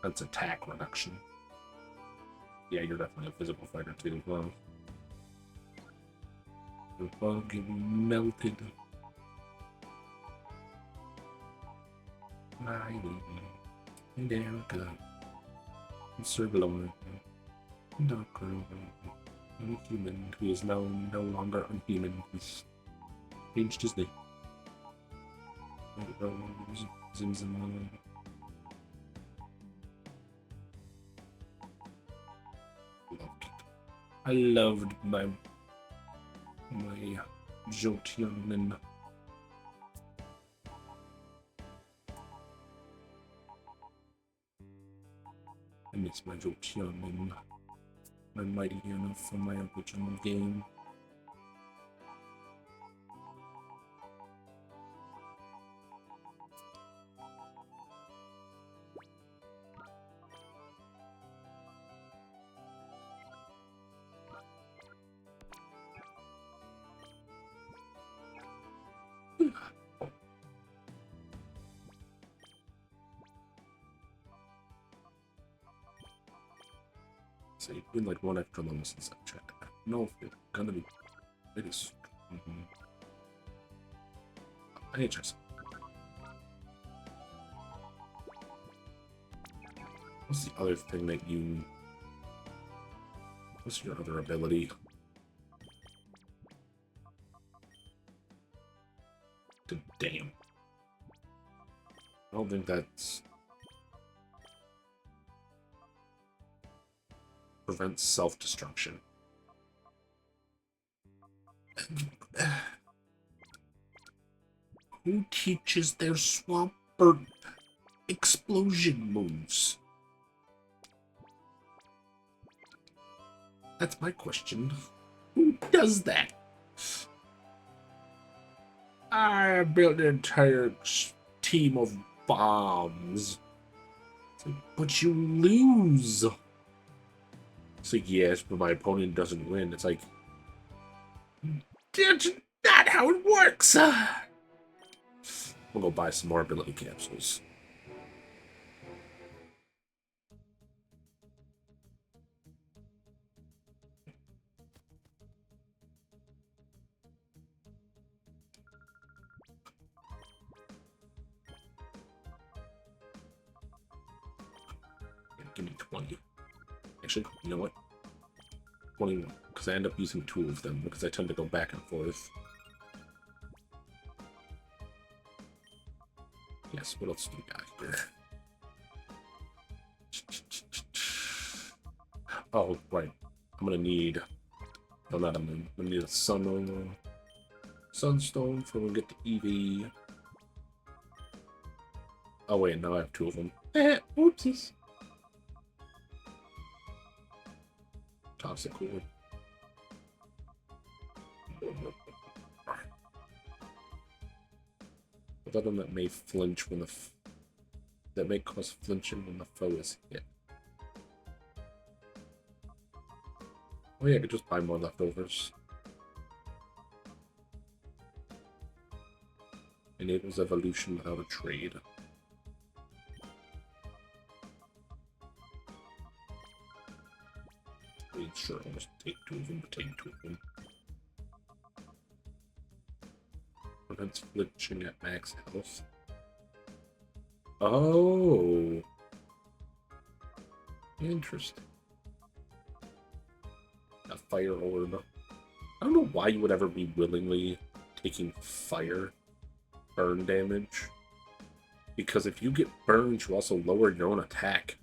That's attack reduction. Yeah, you're definitely a physical fighter too. Well, the bug melted. My and Erica. And Servalone. And Dark Girl. And a human who is now no longer unhuman. He's changed his name. Zimzim. I loved my Jolteon. I miss my Jolteon, my mighty Yana from my original game. So you've been like one extra level since I've checked. I don't know if it's gonna be. It is. I need to check. What's the other thing that you... What's your other ability? Damn. I don't think that's... Prevents self-destruction. Who teaches their swamp bird explosion moves? That's my question. Who does that? I built an entire team of bombs. Like, but you lose. It's like, yes, but my opponent doesn't win. It's like, that's not how it works. We'll go buy some more ability capsules. Give me 20. Actually, you know what? 21. Because I end up using 2 of them, because I tend to go back and forth. Yes, what else do we got here? Oh, right. I'm gonna need... No, not a moon. I'm gonna need a sunstone for when we get to EV. Oh, wait, now I have 2 of them. Oopsies. Toxic cord. That one that may flinch when that may cause flinching when the foe is hit. Oh yeah, I could just buy more leftovers. Enables evolution without a trade. Sure, I'll just take 2 of them, take 2 of them. Prevents flinching at max health. Oh! Interesting. A fire orb. I don't know why you would ever be willingly taking fire burn damage. Because if you get burned, you also lower your own attack.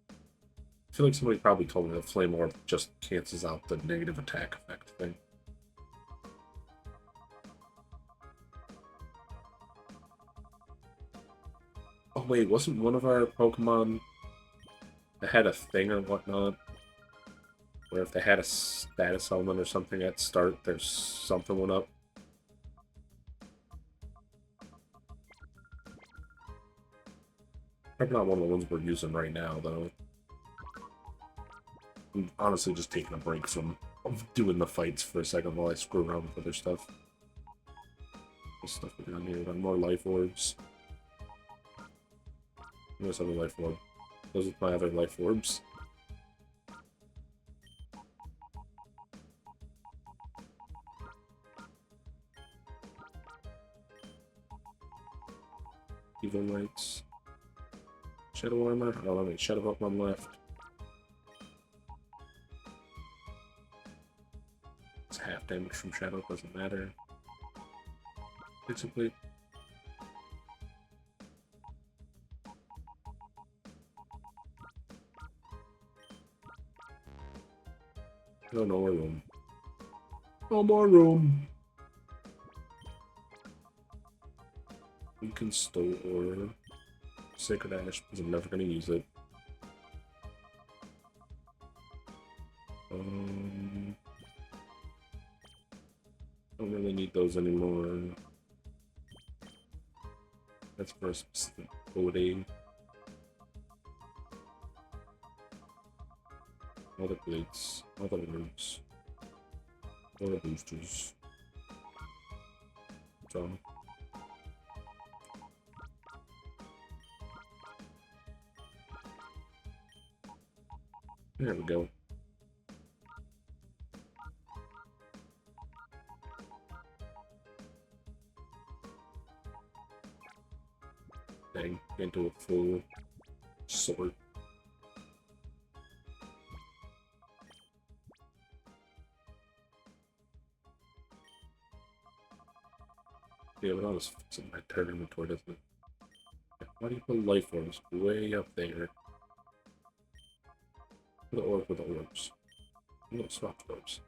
I feel like somebody probably told me that Flame Orb just cancels out the negative attack effect thing. Oh wait, wasn't one of our Pokemon that had a thing or whatnot? Where if they had a status element or something at start, there's something went up? Probably not one of the ones we're using right now, though. I'm honestly just taking a break from doing the fights for a second while I screw around with other stuff. What stuff we got here? We got more life orbs. There's other life orb. Those are my other life orbs. Evil Knights. Shadow Armor? Oh, let me Shadow Pokemon left. It's half damage from Shadow, doesn't matter. Basically. No more room. No more room. We can store Sacred Ash because I'm never going to use it. Don't really need those anymore. That's for a specific ability. All the plates, all the roots, all the boosters. So. There we go. Dang, into a full sword. Yeah, but I'll just fix it my turn inventory, doesn't it? Why do you put life orbs way up there? Put the orb with the orbs. I'm gonna swap orbs.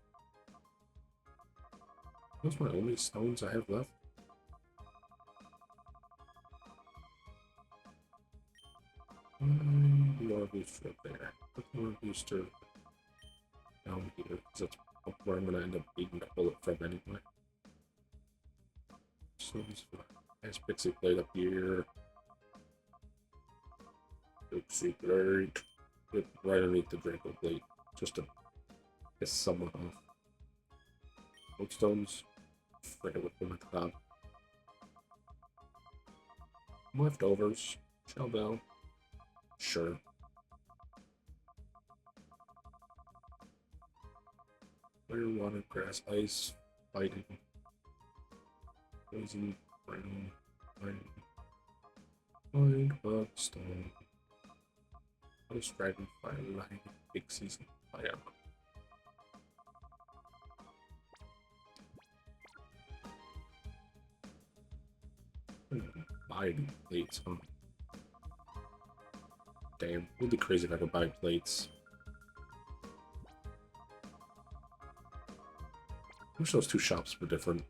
Those are my only stones I have left. More booster up there. Put more booster down here, because that's where I'm gonna end up beating the bullet from anyway. So this nice pixie plate up here. Pixie plate. Put right underneath the Draco plate, just to piss someone off. Stones. Right with them at the top. Leftovers. Shell bell. Sure. Fire, water, grass, ice, fighting. Poison, brown, iron. Void, bug, stone. Ice, dragon, fire, light, big season, fire. Buy plates, huh? Damn, it would be crazy if I could buy plates. I wish those two shops were different.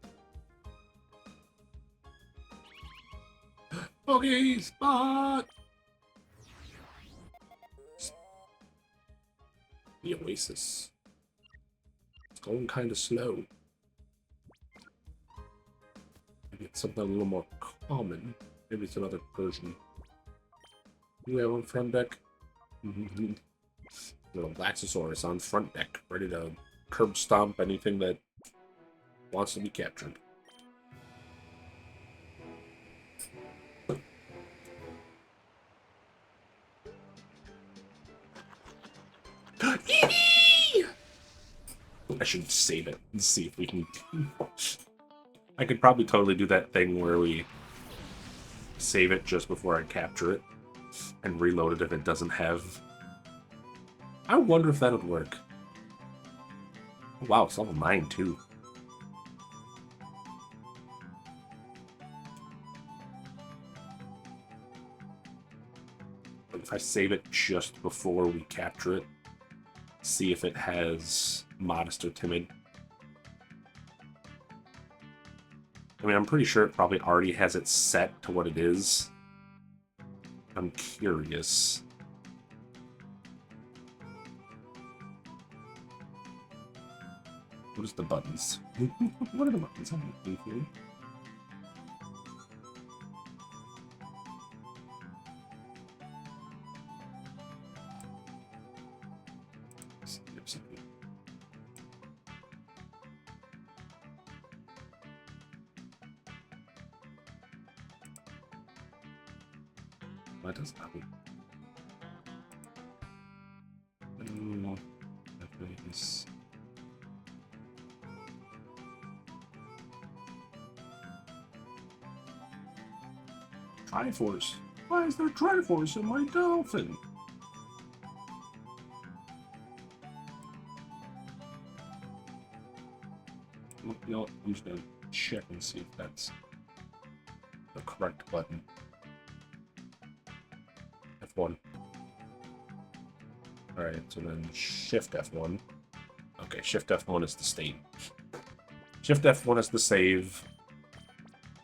Okay, spot! The Oasis. It's going kind of slow. Maybe it's something a little more common. Maybe it's another version. You have on front deck? Little Blaxosaurus on front deck, ready to curb stomp anything that wants to be captured. I should save it and see if we can... I could probably totally do that thing where we save it just before I capture it and reload it if it doesn't have... I wonder if that would work. Oh, wow, it's level 9 too. But if I save it just before we capture it, see if it has modest or timid. I mean, I'm pretty sure it probably already has it set to what it is. I'm curious. What is the buttons? What are the buttons I'm looking for? Why does that one? Triforce. Why is there Triforce in my dolphin? You know what? I'm just gonna check and see if that's the correct button. F1. Alright, so then Shift F1. Okay, Shift F1 is the state. Shift F1 is the save.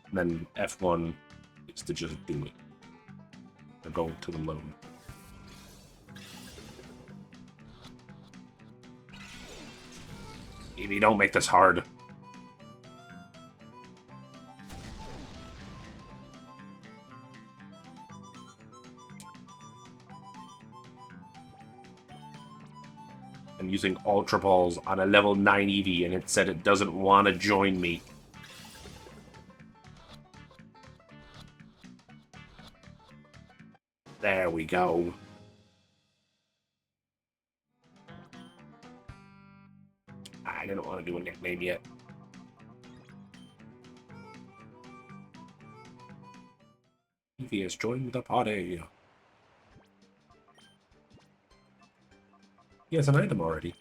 And then F1 is to just do it. Or go to the load. Maybe don't make this hard. I'm using Ultra Balls on a level 9 Eevee, and it said it doesn't want to join me. There we go. I didn't want to do a nickname yet. Evie has joined the party. He has an item already.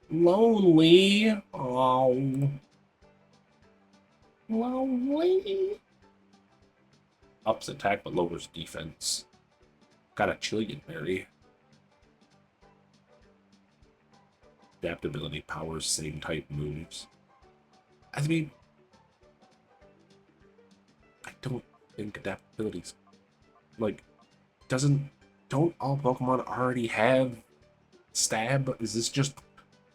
Lonely. Oh. Lonely. Ups attack but lowers defense. Got a Chilean berry. Adaptability powers same type moves. I mean, I don't think adaptabilities like don't all Pokemon already have stab? Is this just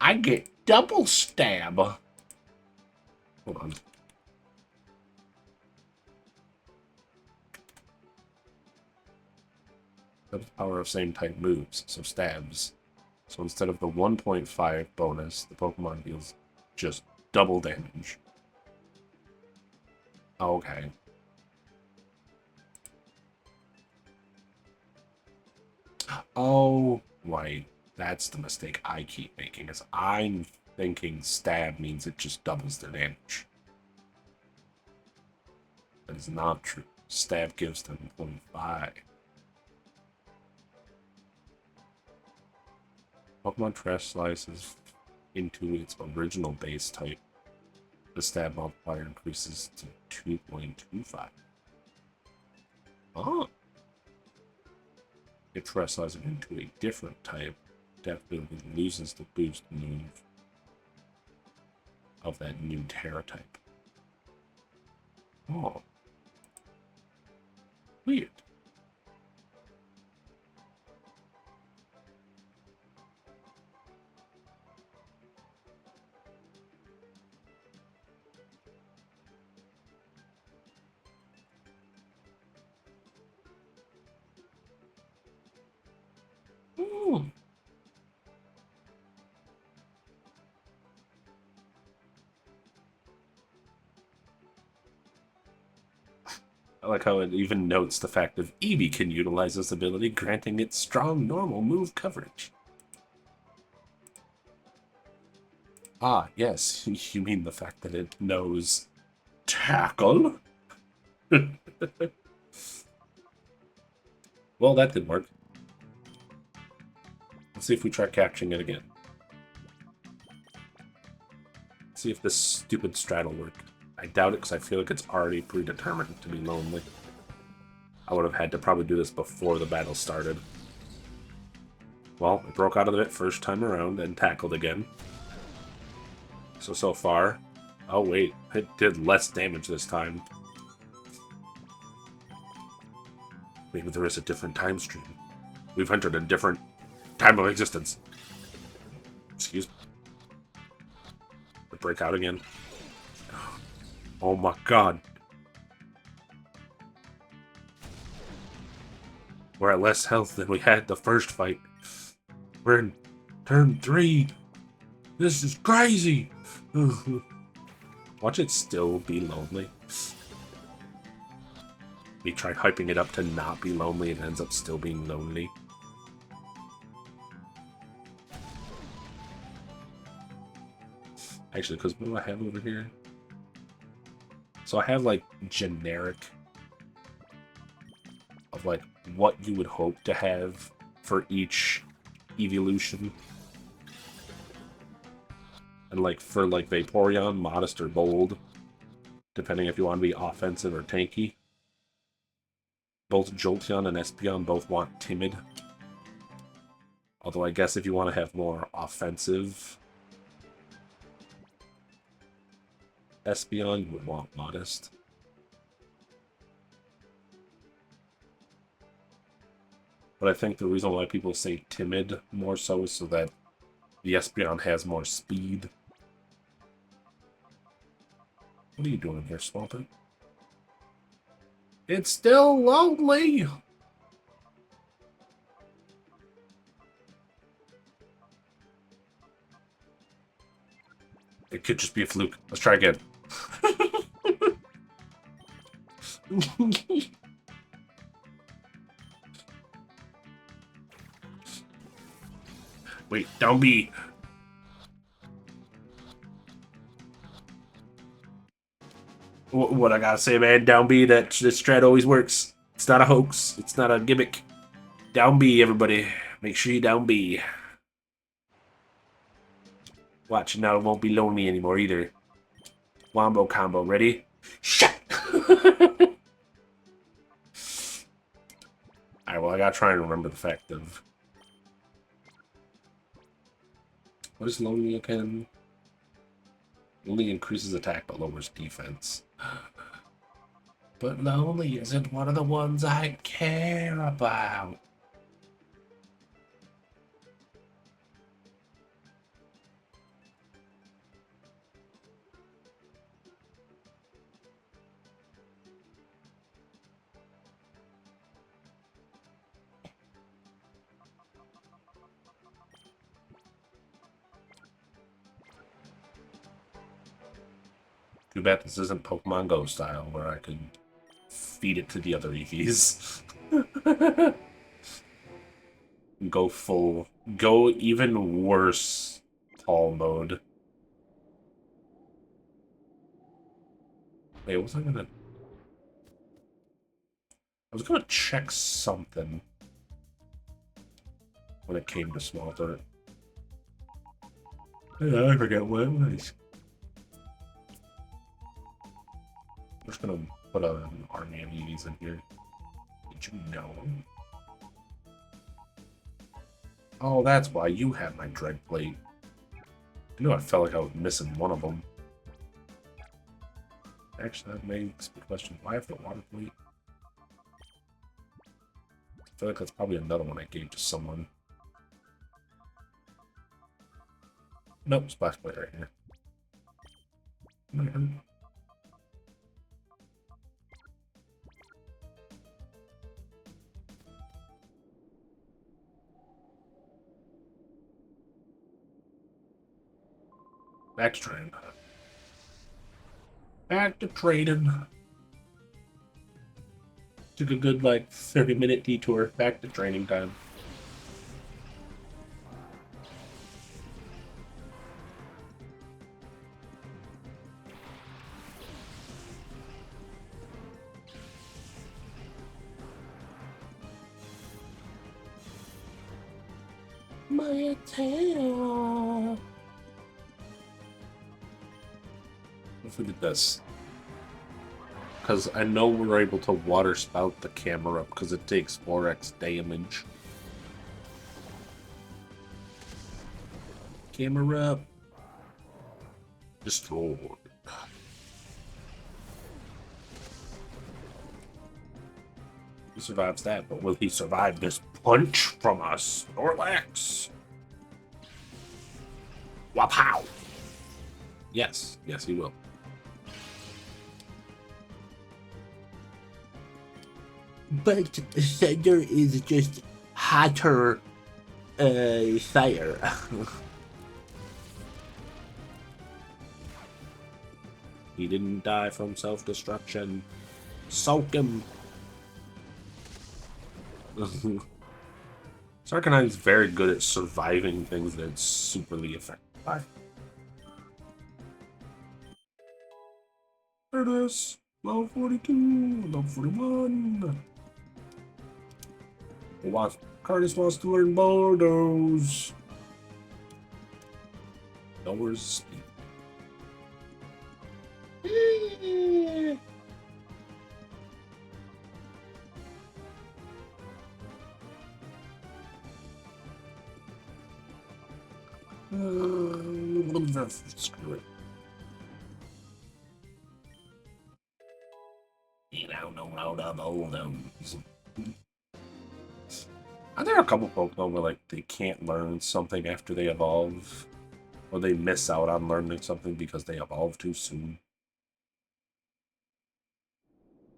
I get double stab? Hold on. That's the power of same type moves, so stabs. So instead of the 1.5 bonus, the Pokemon deals just double damage. Okay. Oh, right. That's the mistake I keep making, is I'm thinking stab means it just doubles their damage. That is not true. Stab gives them 0.5. Pokemon Trash slices into its original base type. The stab multiplier increases to 2.25. Oh. If Trash slices into a different type, adaptability loses the boost move of that new Terra type. Oh. Weird. Ooh. I like how it even notes the fact that Eevee can utilize this ability, granting it strong normal move coverage. Ah, yes, you mean the fact that it knows tackle? Well, that didn't work. Let's see if we try catching it again. Let's see if this stupid strat will work. I doubt it because I feel like it's already predetermined to be lonely. I would have had to probably do this before the battle started. Well, it broke out of it first time around and tackled again. So far... Oh, wait. It did less damage this time. Maybe there is a different time stream. We've entered a different time of existence. Excuse me. It break out again. Oh my god. We're at less health than we had the first fight. We're in turn 3. This is crazy. Watch it still be lonely. We tried hyping it up to not be lonely and it ends up still being lonely. Actually, because what do I have over here? So I have like generic of like what you would hope to have for each evolution. And like for like Vaporeon, modest or bold, depending if you want to be offensive or tanky. Both Jolteon and Espeon both want timid. Although I guess if you want to have more offensive Espeon, you would want modest. But I think the reason why people say timid more so is so that the Espeon has more speed. What are you doing here, Swampert? It's still lonely! It could just be a fluke. Let's try again. Wait, don't be... What I gotta say, man, down B, that strat always works. It's not a hoax. It's not a gimmick. Down B, everybody. Make sure you down B. Watch, now it won't be lonely anymore either. Wombo combo, ready? Shut! Alright, well, I gotta try and remember the fact of... What is lonely again? Lonely increases attack but lowers defense. But lonely isn't one of the ones I care about. Too bad this isn't Pokemon Go style, where I could feed it to the other EVs. Go even worse Paul mode. Wait, what was I gonna... I was gonna check something when it came to small dirt. Yeah, I forget what it was. I'm just gonna put an army of EVs in here. Did you know? Oh, that's why you have my dread plate. I knew I felt like I was missing one of them. Actually, that makes me question why I have the water plate. I feel like that's probably another one I gave to someone. Nope, splash plate right here. Back to training. Back to training. Took a good, like, 30-minute detour. Back to training time. My tail. If we did this. Because I know we're able to water spout the camera up because it takes 4x damage. Camera up. Destroyed. He survives that, but will he survive this punch from us? Snorlax? Wapow! Yes, yes he will. But Thunder is just hotter fire. He didn't die from self-destruction. Soak him. Sarkanine's very good at surviving things that it's superly affected by. There it is. Level 42, level 41. Cardis wants to learn Bordeaux. Lowers speed. Screw it. You don't know how to hold them. Are there a couple Pokemon where, like, they can't learn something after they evolve? Or they miss out on learning something because they evolve too soon?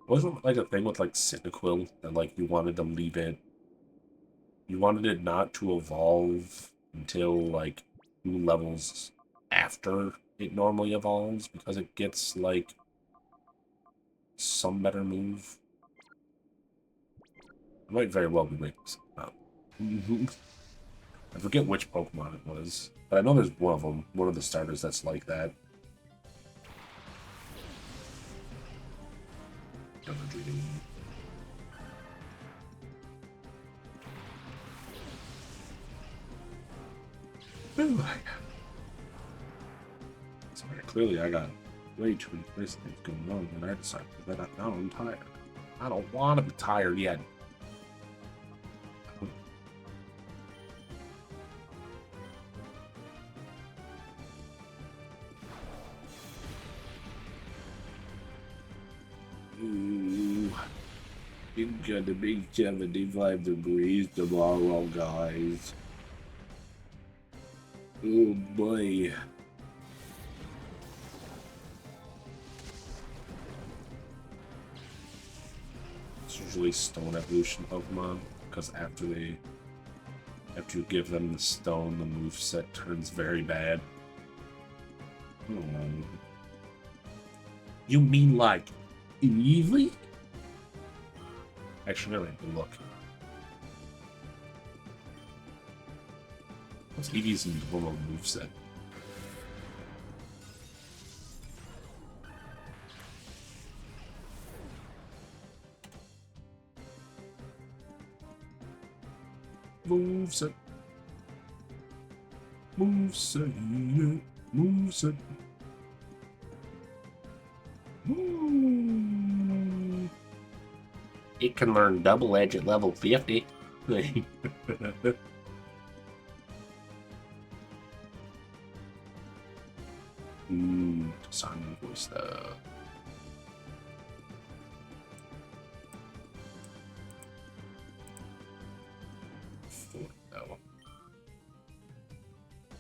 Wasn't, like, a thing with, like, Cyndaquil that, like, you wanted to leave it... You wanted it not to evolve until, like, 2 levels after it normally evolves because it gets, like, some better move? I might very well be making something up. I forget which Pokemon it was, but I know there's one of them, one of the starters that's like that. Sorry, clearly I got way too many crazy things going on, and I decided that now I'm tired. I don't want to be tired yet. Ooh, it's gonna be 75 degrees tomorrow, guys. Oh boy. It's usually stone evolution Pokemon, because after you give them the stone, the moveset turns very bad. Oh. You mean like Eevee? Actually, never mind. Look. What's Eevee's normal moveset? Moveset. Moveset. Moveset. It can learn Double Edge at level 50. Simon voice though.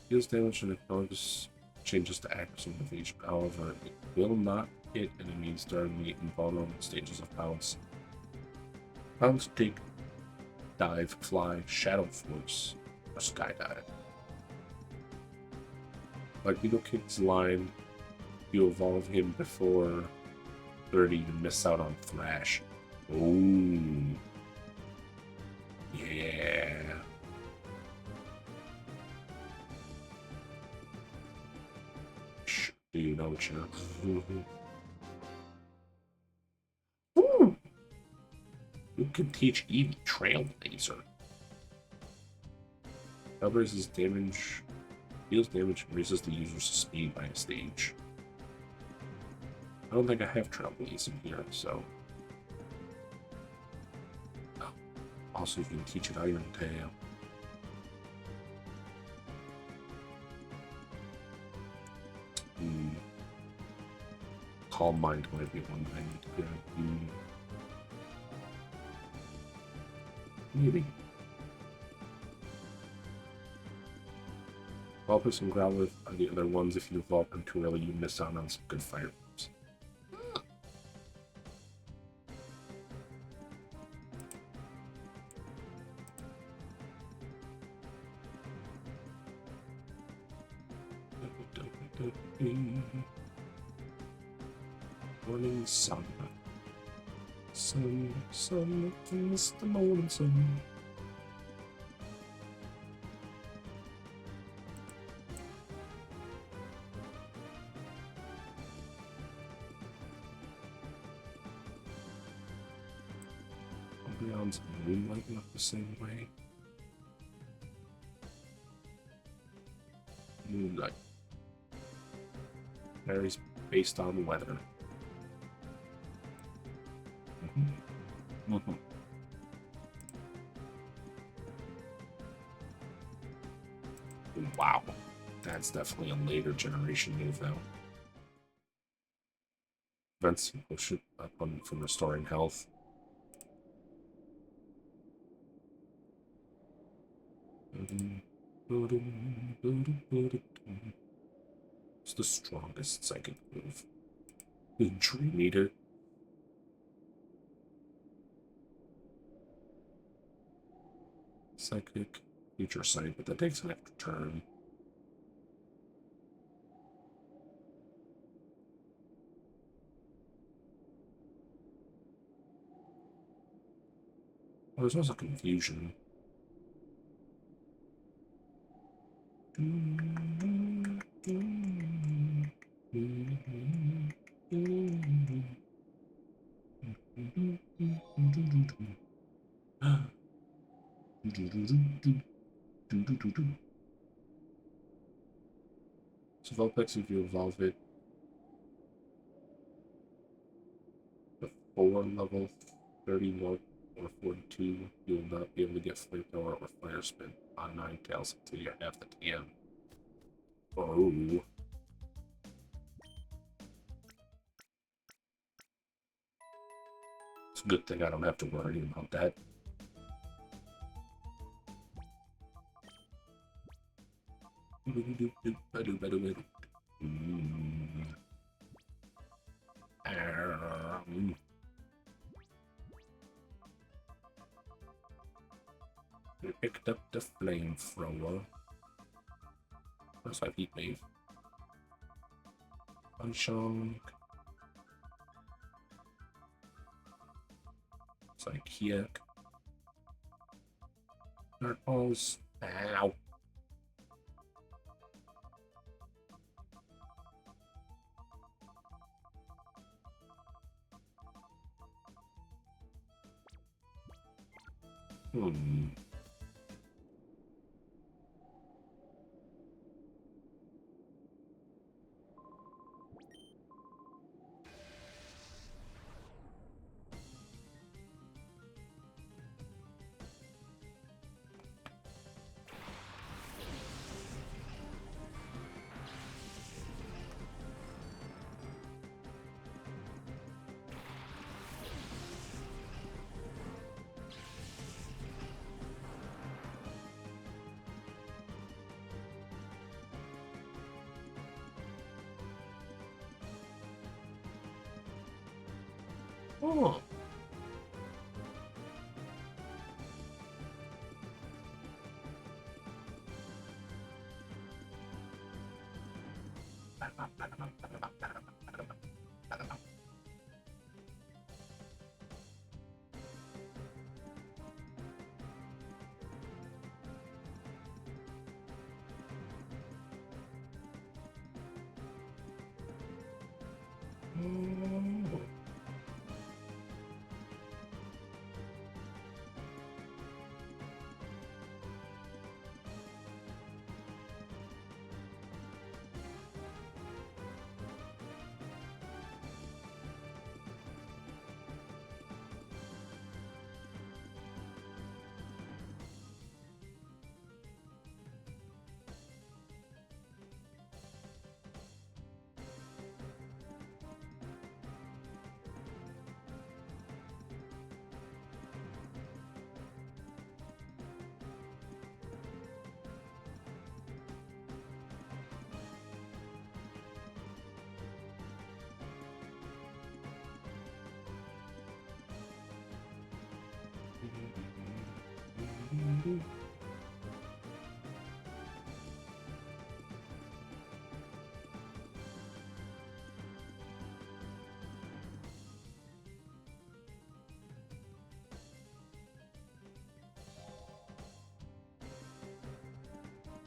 Deals damage and it changes to accuracy with each. However, it will not hit enemies during the invulnerable stages of Pounce. Pounce, Dig, Dive, Fly, Shadow Force, or Skydive. Like Needle Kick's line, you evolve him before 30 to miss out on Thrash. Ooh. Yeah. Do you know what you're... Ooh. You can teach Eevee Trailblazer. Trailblazer's damage... deals damage and raises the user's speed by a stage. I don't think I have Trailblazer in here, so... Oh. Also, you can teach it Iron Tail. Calm Mind might be one I need to grab. Maybe. Valpus and Growlithe are the other ones. If you evolve them too early, you miss out on some good fire moves. Morning sun. Sun, it's the morning sun. Umbreon's moonlight not the same way. Moonlight. Varies based on weather. Wow, that's definitely a later generation move, though. Prevents push up from restoring health. It's the strongest psychic move. Dream Eater. Psychic, future sight, but that takes an extra turn. Oh, there's also confusion. So Vulpix, if you evolve it before level 31 or 42, you will not be able to get Flamethrower or Fire Spin on Ninetales until you have the TM. Oh. It's a good thing I don't have to worry about that. We picked up the flamethrower. Plus I heat wave. Unchunk. Psychic. Dirt balls. Ow. Oh.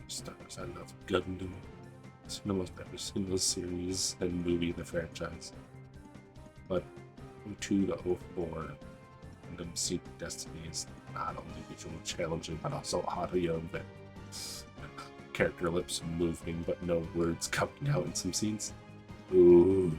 Stars, I love Gundam. It's almost every single series and movie in the franchise. But 02 to 04, Gundam Seek Destiny is not only visually challenging, but also audio and character lips moving, but no words coming out in some scenes. Ooh.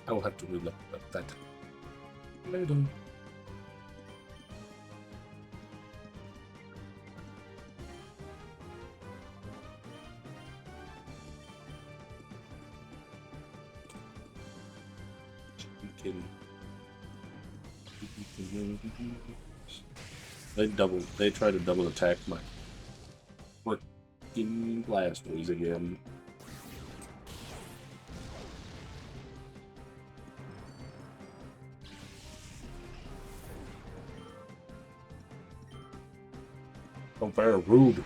I will have to relook at that later. They try to double attack my freaking blasters again. So very rude.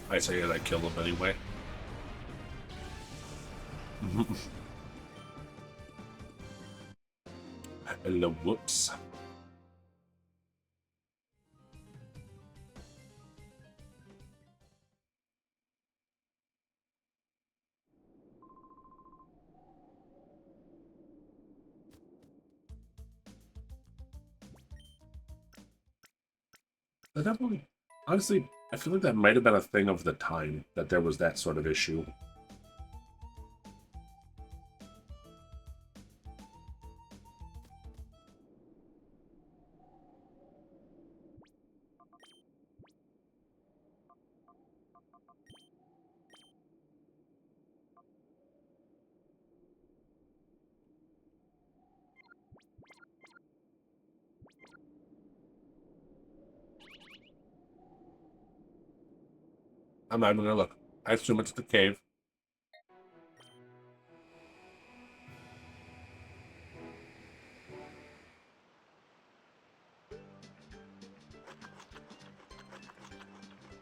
I say that I kill him anyway. Hello, whoops. That definitely, honestly, I feel like that might have been a thing of the time, that there was that sort of issue. I'm not even gonna look. I assume it's the cave.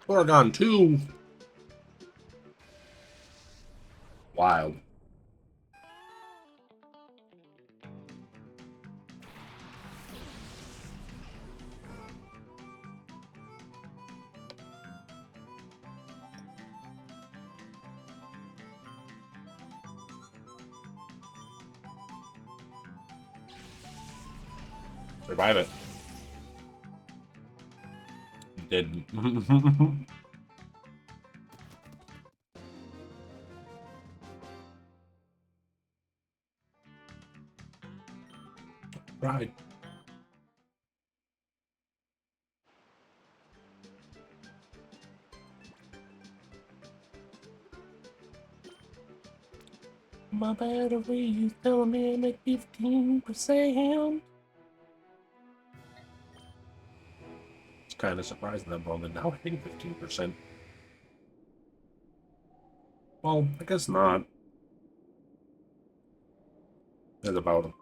Oregon 2! Wild. Survive it. You didn't. Right. My battery is telling me I'm at 15%. It's kind of surprising that I'm only now hitting 15%. Well, I guess not. That's about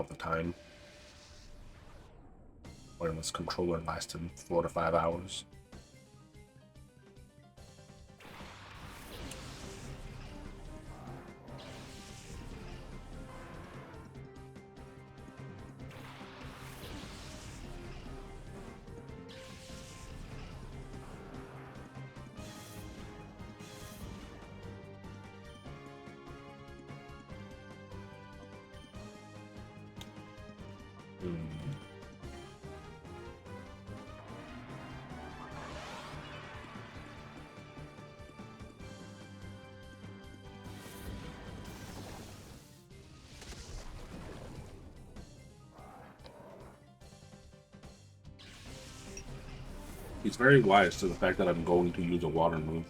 the time. When this controller lasted 4 to 5 hours. He's very wise to the fact that I'm going to use a water move.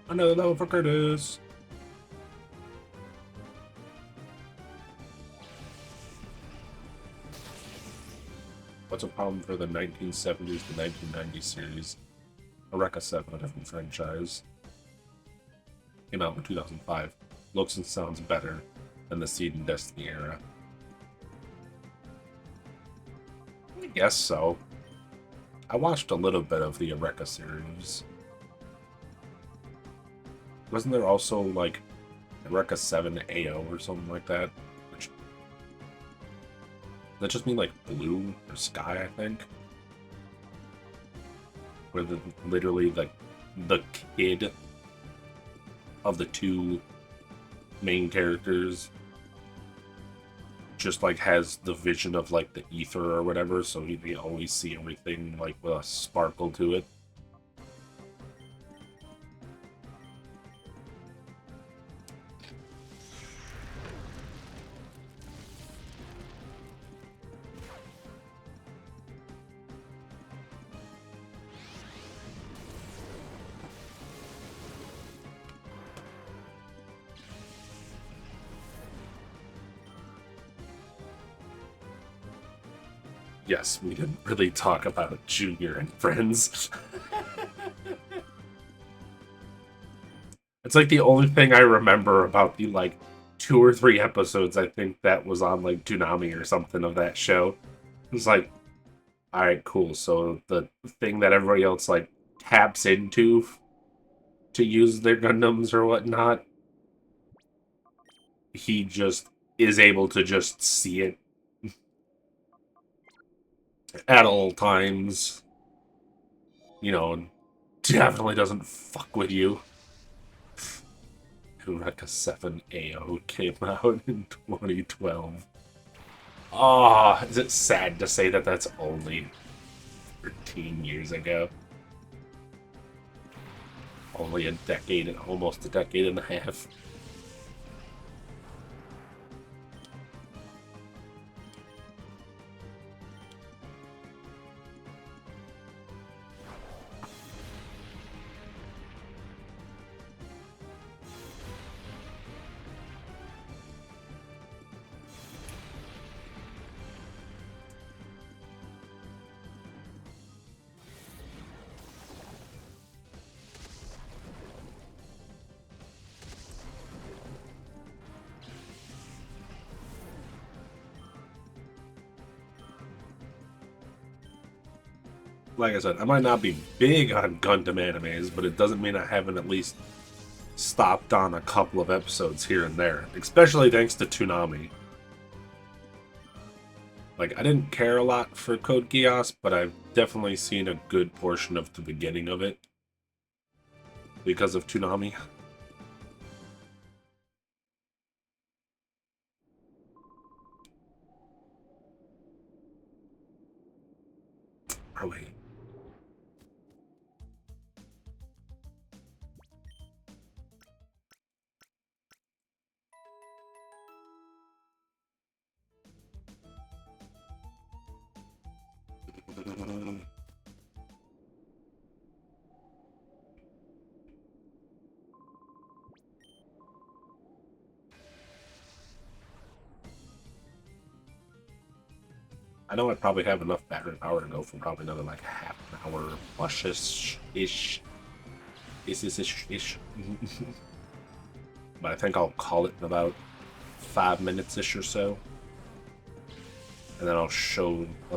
Another level for Curtis. What's a problem for the 1970s to 1990s series? Orre 7, a different franchise. Came out in 2005. Looks and sounds better than the Seed and Destiny era. I guess so. I watched a little bit of the Orre series. Wasn't there also, like, Orre 7 AO or something like that? Which... Does that just mean, like, blue or sky, I think? where literally like the kid of the two main characters just like has the vision of like the ether or whatever, so he can always see everything like with a sparkle to it. Yes, we didn't really talk about Junior and Friends. It's like the only thing I remember about the like 2 or 3 episodes I think that was on like Toonami or something of that show. It's like, all right, cool. So the thing that everybody else like taps into to use their Gundams or whatnot, he just is able to just see it at all times. You know, definitely doesn't fuck with you. Eureka 7 AO came out in 2012. Ah, is it sad to say that that's only 13 years ago? Only a decade and almost a decade and a half. Like I said, I might not be big on Gundam animes, but it doesn't mean I haven't at least stopped on a couple of episodes here and there, especially thanks to Toonami. Like, I didn't care a lot for Code Geass, but I've definitely seen a good portion of the beginning of it because of Toonami. Oh, wait. I know I probably have enough battery power to go for probably another like half an hour plus-ish. Ish. But I think I'll call it in about 5 minutes-ish or so. And then I'll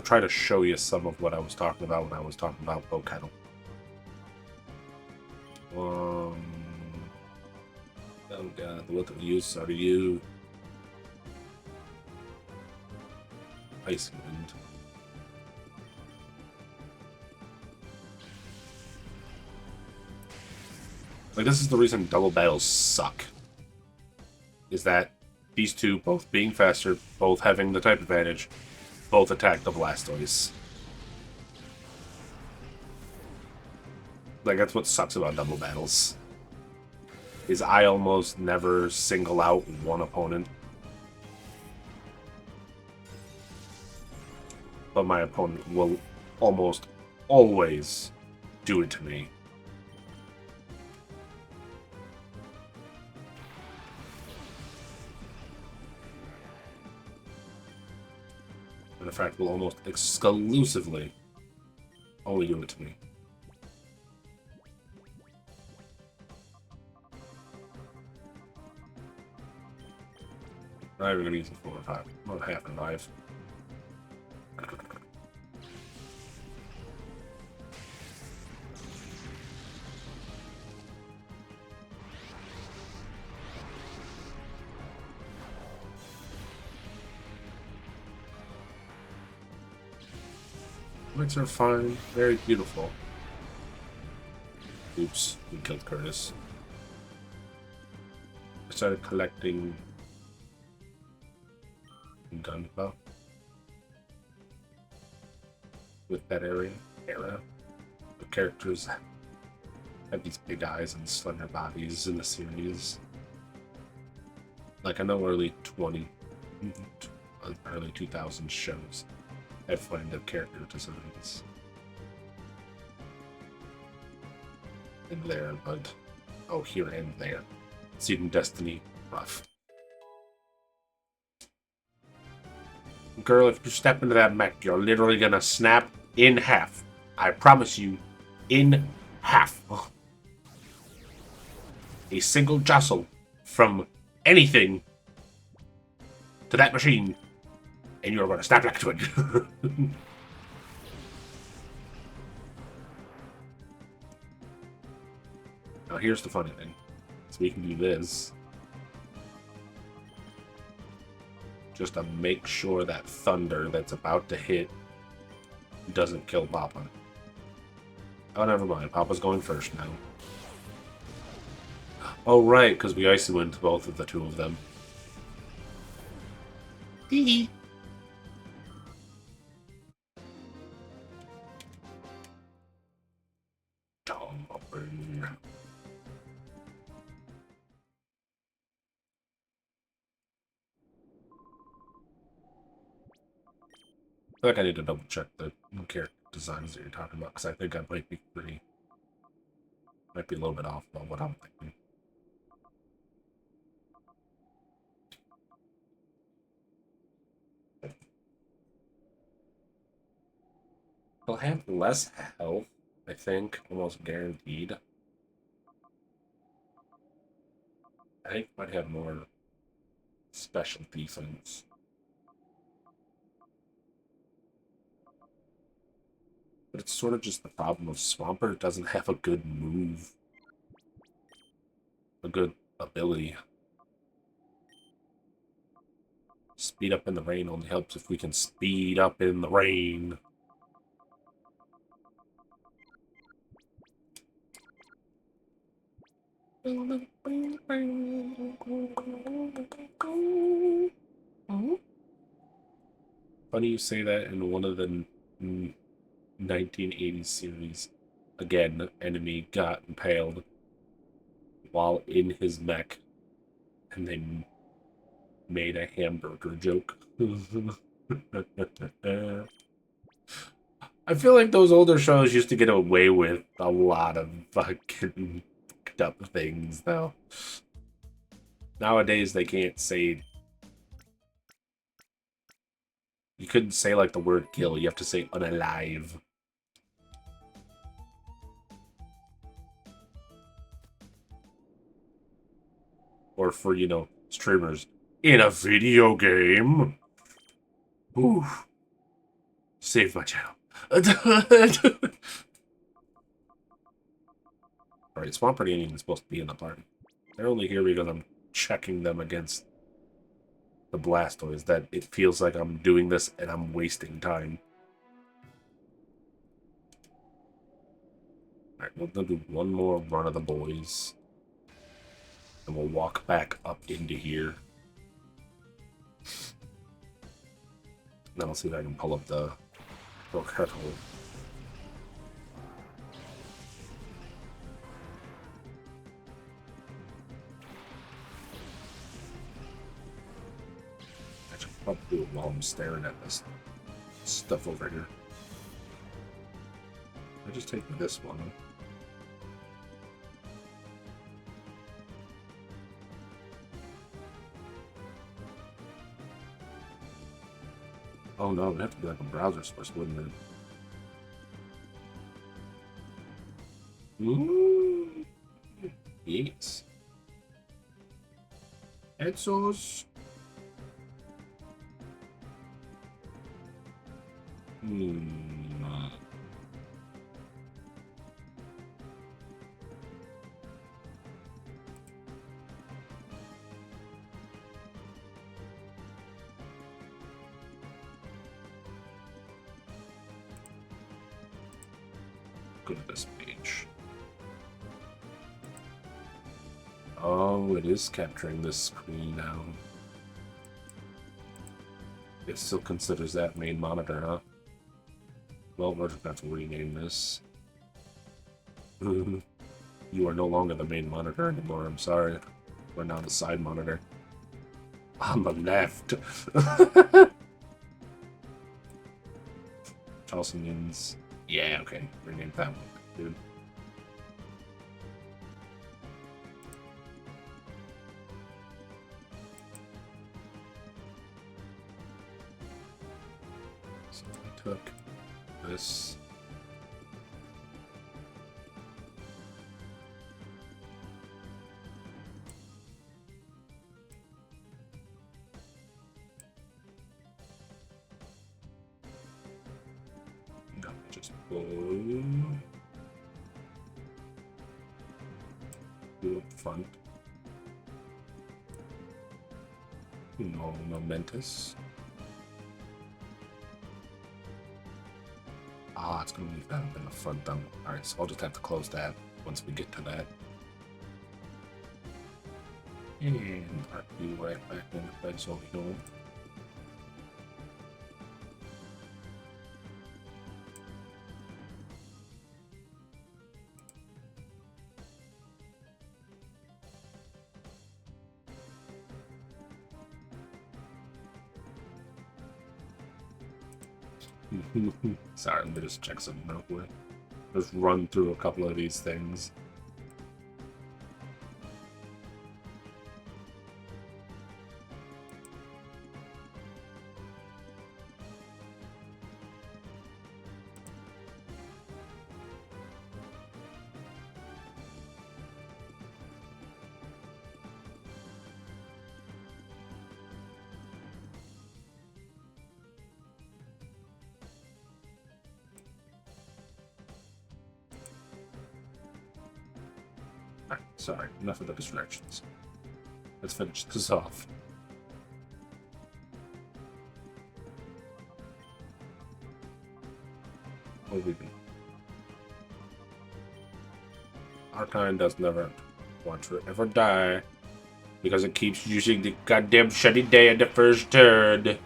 try to show you some of what I was talking about when I was talking about Bow Kettle. Oh god, what of use are you? Ice Wind. Like, this is the reason double battles suck. Is that these two, both being faster, both having the type advantage, both attack the Blastoise. Like, that's what sucks about double battles. Is I almost never single out one opponent. But my opponent will almost always do it to me. And in fact, will almost exclusively only do it to me. Not even gonna use the 4 or 5. Not half and 5. Lights are fine, very beautiful. Oops, we killed Curtis. I started collecting gunpowder with that era. The characters have these big eyes and slender bodies in the series. Like, I know early 2000 shows had fun of character designs in there, but here and there. Seed Destiny, rough. Girl, if you step into that mech, you're literally gonna snap in half. I promise you, in half. A single jostle from anything to that machine, and you're gonna snap back to it. Now here's the funny thing. So we can do this. Just to make sure that thunder that's about to hit doesn't kill Papa. Oh, never mind. Papa's going first now. Oh, right, because we icy went to both of the two of them. Hee I feel like I need to double check the character designs that you're talking about, because I think I might be a little bit off about what I'm thinking. I'll have less health, I think, almost guaranteed. I think I might have more special defense. But it's sort of just the problem of Swampert doesn't have a good move. A good ability. Speed up in the rain only helps if we can speed up in the rain. Funny you say that in one of the 1980s series. Again, enemy got impaled while in his mech, and they made a hamburger joke. I feel like those older shows used to get away with a lot of fucking up things, though. Nowadays, they can't say... You couldn't say, like, the word kill. You have to say unalive. Or for, you know, streamers. In a video game? Ooh. Save my channel. Alright, Swampert ain't even supposed to be in the party. They're only here because I'm checking them against the Blastoise. That it feels like I'm doing this and I'm wasting time. Alright, we'll do one more run of the boys. And we'll walk back up into here. Then I'll see if I can pull up the kettle. I should probably do it while I'm staring at this stuff over here. I just take this one. Oh no, it'd have to be like a browser source, wouldn't it? Ooh. Yes. Exos. Go to this page. Oh, it is capturing this screen now. It still considers that main monitor, huh? Well, we're just going to have to rename this. You are no longer the main monitor anymore, I'm sorry. We're now the side monitor. On the left. Also means... Yeah, okay. Rename that one, dude. So I took this. No, just boom. Do up front. No, momentous. Ah, it's gonna leave that up in the front though. Alright, so I'll just have to close that once we get to that. And be right back in the place over here. Sorry, let me just check something real quick. Just run through a couple of these things. Alright, sorry, enough of the distractions. Let's finish this off. What have we been? Our kind does never want to ever die because it keeps using the goddamn shitty day at the first turn.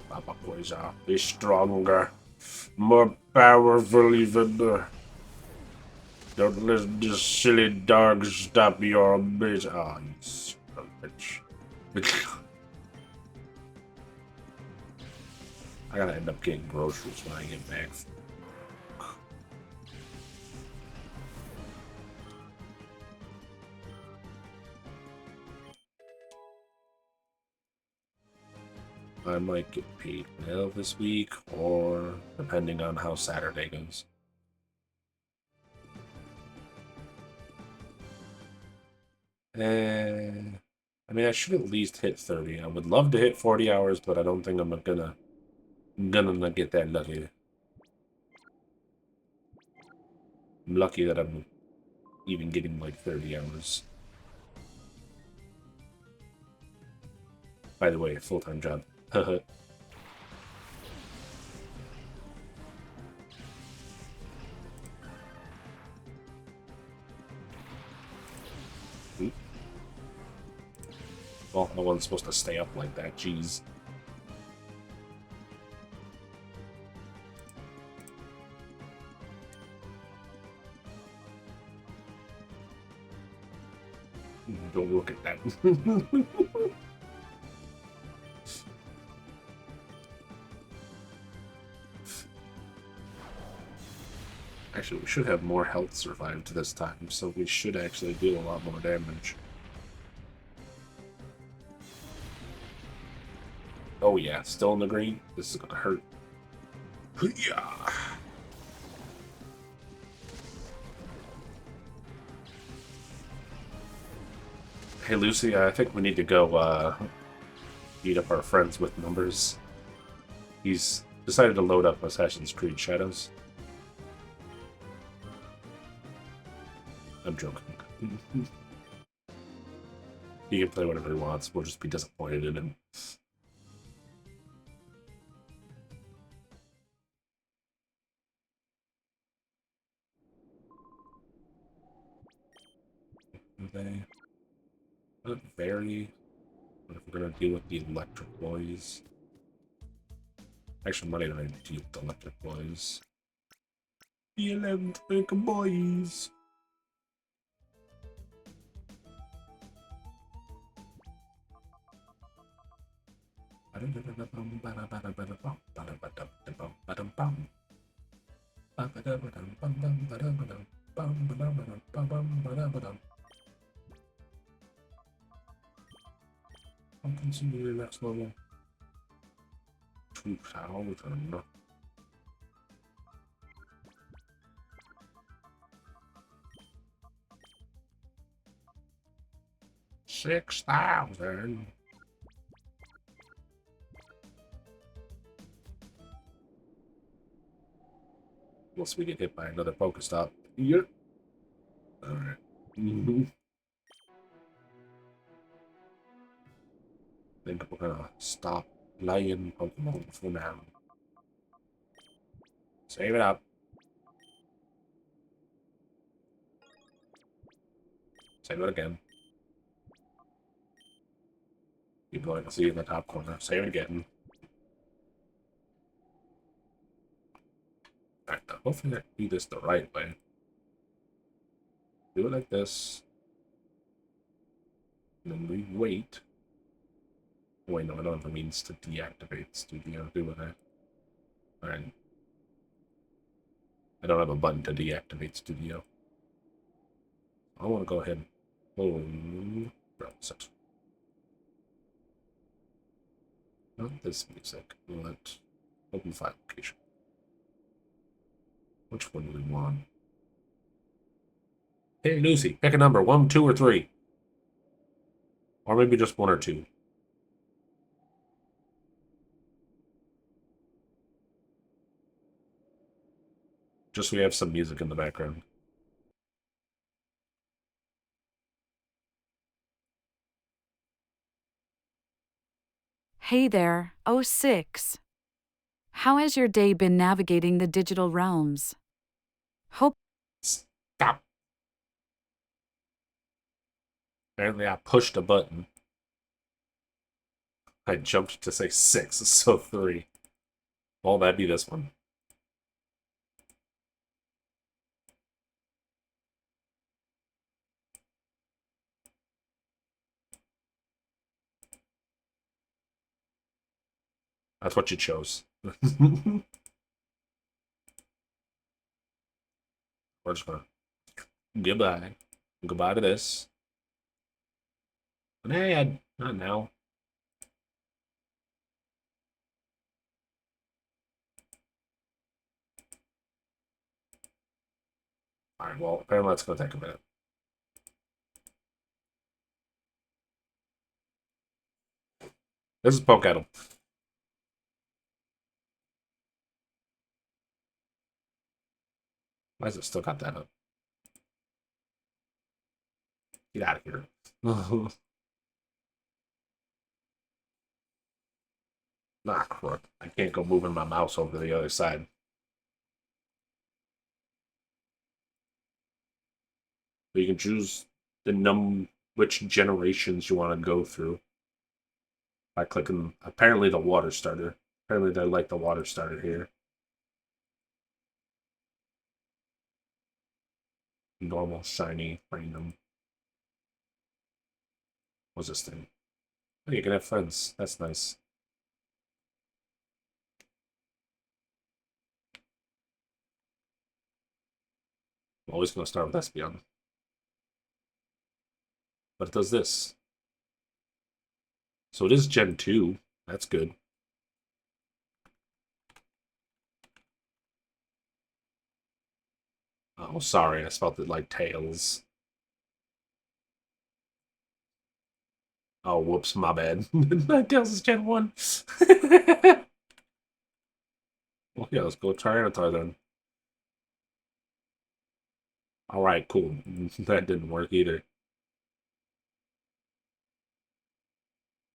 Papa Poisa, be stronger, more powerful even. Don't let this silly dog stop your bitch. Oh, you son of a bitch. I gotta end up getting groceries when I get back. I might get paid well this week, or depending on how Saturday goes. I mean, I should at least hit 30. I would love to hit 40 hours, but I don't think I'm gonna get that lucky. I'm lucky that I'm even getting like 30 hours. By the way, full-time job. Well, no one's supposed to stay up like that, jeez. Don't look at that. Actually, we should have more health survived this time, so we should actually deal a lot more damage. Oh yeah, still in the green? This is gonna hurt. Yeah. Hey Lucy, I think we need to go beat up our friends with numbers. He's decided to load up Assassin's Creed Shadows. I'm joking. He can play whatever he wants, we'll just be disappointed in him. Not very. But if we're gonna deal with the electric boys. Actually, I'm not even gonna deal with the electric boys. The electric boys. I'll continue the next level. 2,000. 6,000. Unless we get hit by another Pokestop. Yep. Alright. Think we're gonna stop playing Pokemon for now. Save it up. Save it again. Keep going to see in the top corner. Save it again. Alright, hopefully I can do this the right way. Do it like this. And then we wait. Wait, no, I don't have the means to deactivate Studio, do I? Alright. I don't have a button to deactivate Studio. I want to go ahead and hold browser. Not this music. Let open file location. Which one do we want? Hey Lucy, pick a number, 1, 2, or 3. Or maybe just 1 or 2. Just so we have some music in the background. Hey there, 06. How has your day been navigating the digital realms? Hope. Stop. Apparently I pushed a button. I jumped to say 6, so 3. Well, that'd be this one. That's what you chose. We're just gonna goodbye. Goodbye to this. But hey, not now. Alright, well, apparently that's gonna take a minute. This is poke at him. Why has it still got that up? Get out of here. Nah, crook. I can't go moving my mouse over to the other side. So you can choose the which generations you want to go through by clicking apparently the water starter. Apparently they like the water starter here. Normal, shiny, random. What's this thing? Oh, you can have friends. That's nice. I'm always going to start with Espeon. But it does this. So it is Gen 2. That's good. Oh, sorry. I spelled it like Tails. Oh, whoops. My bad. Tails is Gen 1. Well, yeah, let's go Tyranitar then. Alright, cool. That didn't work either.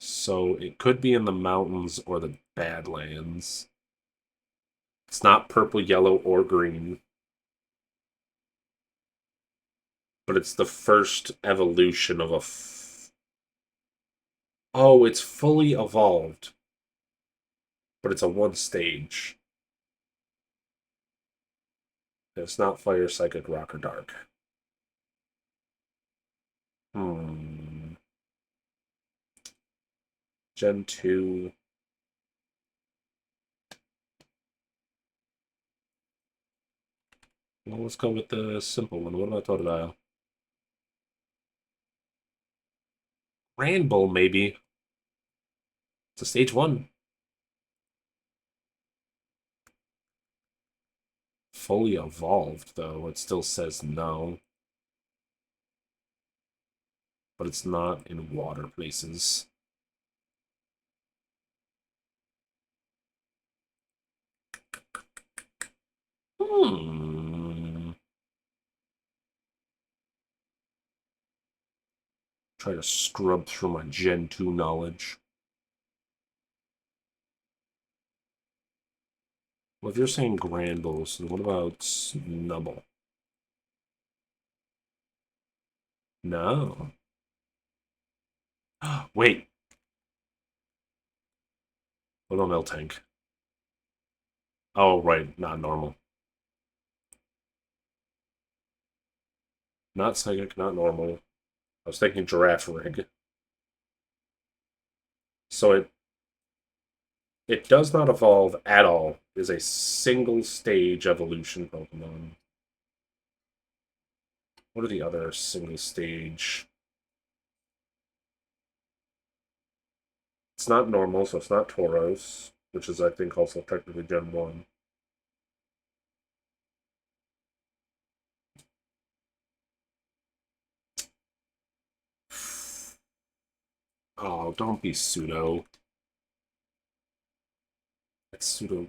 So it could be in the mountains or the Badlands. It's not purple, yellow, or green. But it's the first evolution of Oh, it's fully evolved, but it's a one stage. It's not fire, psychic, rock, or dark. Hmm. Gen 2. Well, let's go with the simple one. What about Totodile? Rainbow, maybe. It's a stage 1. Fully evolved, though. It still says no. But it's not in water places. Hmm. Try to scrub through my Gen 2 knowledge. Well, if you're saying Granbull, then what about Snubble? No. Wait. What about Miltank? Oh, right. Not normal. Not psychic, not normal. I was thinking Giraffe Rig. So it does not evolve at all. It is a single stage evolution Pokemon. What are the other single stage? It's not normal, so it's not Tauros, which is, I think, also technically Gen 1. Oh, don't be pseudo. It's pseudo.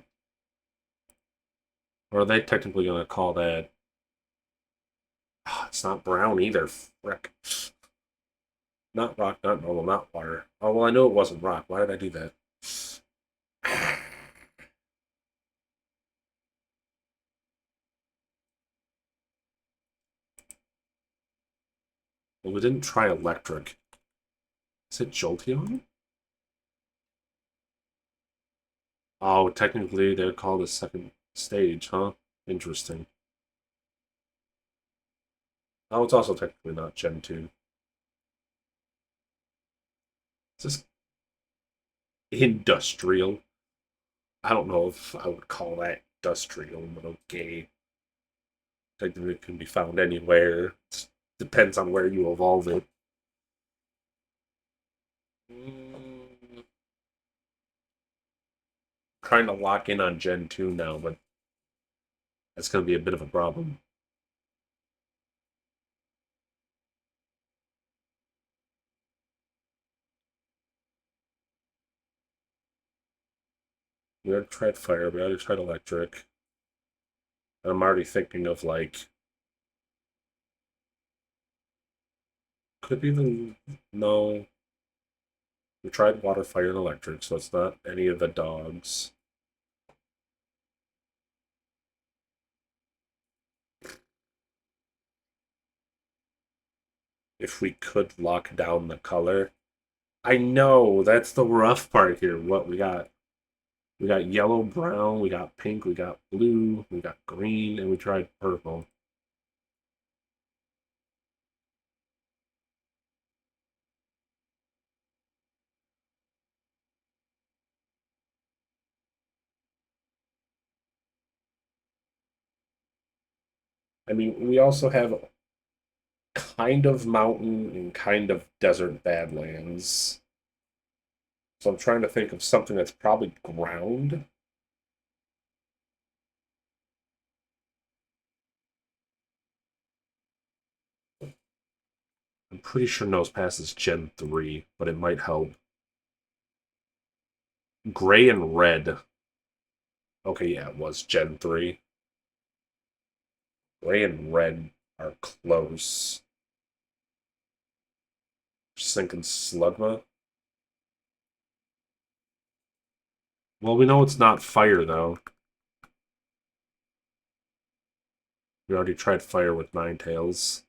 Or are they technically going to call that? It's not brown either. Frick. Not rock, not normal, not water. Oh, well, I know it wasn't rock. Why did I do that? Well, we didn't try electric. Is it Jolteon? Oh, technically they're called a second stage, huh? Interesting. Oh, it's also technically not Gen 2. Is this industrial? I don't know if I would call that industrial, but okay. Technically it can be found anywhere. It depends on where you evolve it. Trying to lock in on Gen 2 now, but that's going to be a bit of a problem. We already tried fire, we already tried electric. And I'm already thinking of like. Could be the. No. We tried water, fire, and electric, so it's not any of the dogs. If we could lock down the color. I know, that's the rough part here. What we got? We got yellow, brown, we got pink, we got blue, we got green, and we tried purple. I mean, we also have kind of mountain and kind of desert badlands. So I'm trying to think of something that's probably ground. I'm pretty sure Nose Pass is Gen 3, but it might help. Gray and red. Okay, yeah, it was Gen 3. Gray and red are close. Just thinking Slugma. Well, we know it's not fire, though. We already tried fire with Ninetales.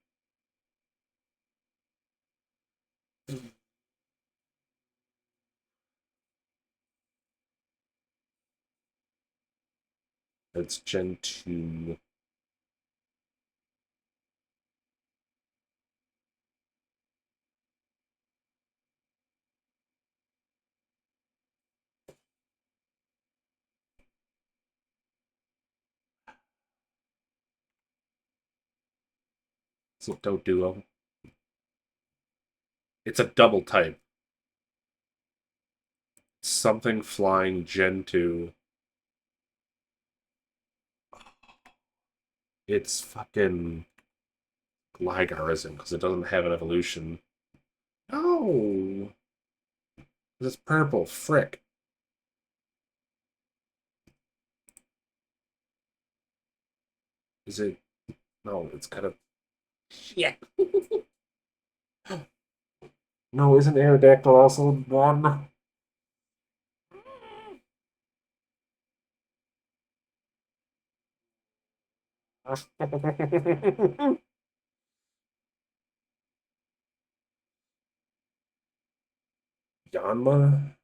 It's Gen 2. Don't duo. It's a double type. Something flying Gen 2. It's fucking Gligar, isn't, because it doesn't have an evolution. No! It's purple. Frick. Is it? No, it's kind of. Shit. No, isn't Aerodactyl also one? Yanma?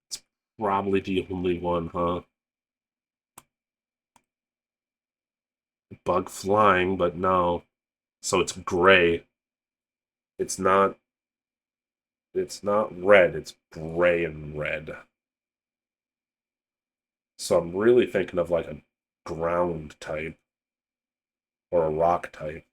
It's probably the only one, huh? Bug flying, but no. So it's gray. It's not. It's not red. It's gray and red. So I'm really thinking of like a ground type or a rock type.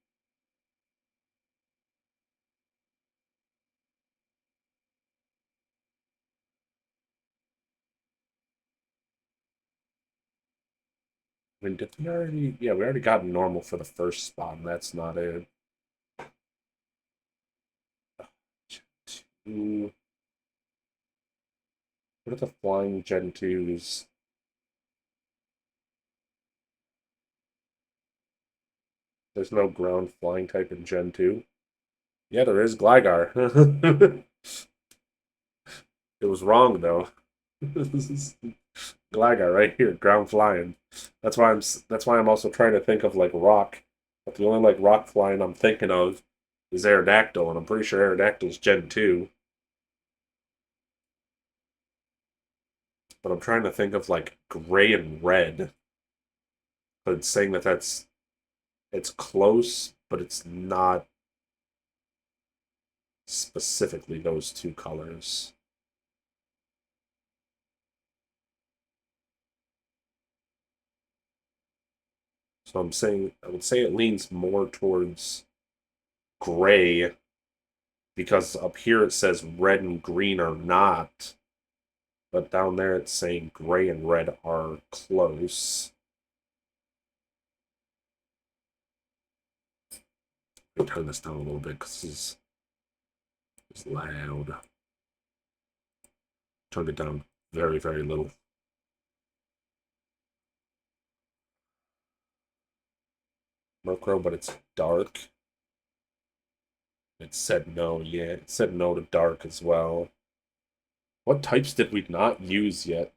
I mean, did we already? Yeah, we already got normal for the first spot, and that's not it. Two. What are the flying Gen 2s? There's no ground flying type in Gen 2. Yeah, there is Gligar. It was wrong though. Gligar right here, ground flying. That's why I'm also trying to think of like rock. But the only like rock flying I'm thinking of is Aerodactyl, and I'm pretty sure Aerodactyl's Gen 2. But I'm trying to think of like gray and red. But it's saying that it's close, but it's not specifically those two colors. So I would say it leans more towards gray because up here it says red and green are not, but down there it's saying gray and red are close. Let me turn this down a little bit because it's loud. Turn it down very, very little. Murkrow, but it's dark. It said no, yeah. It said no to dark as well. What types did we not use yet?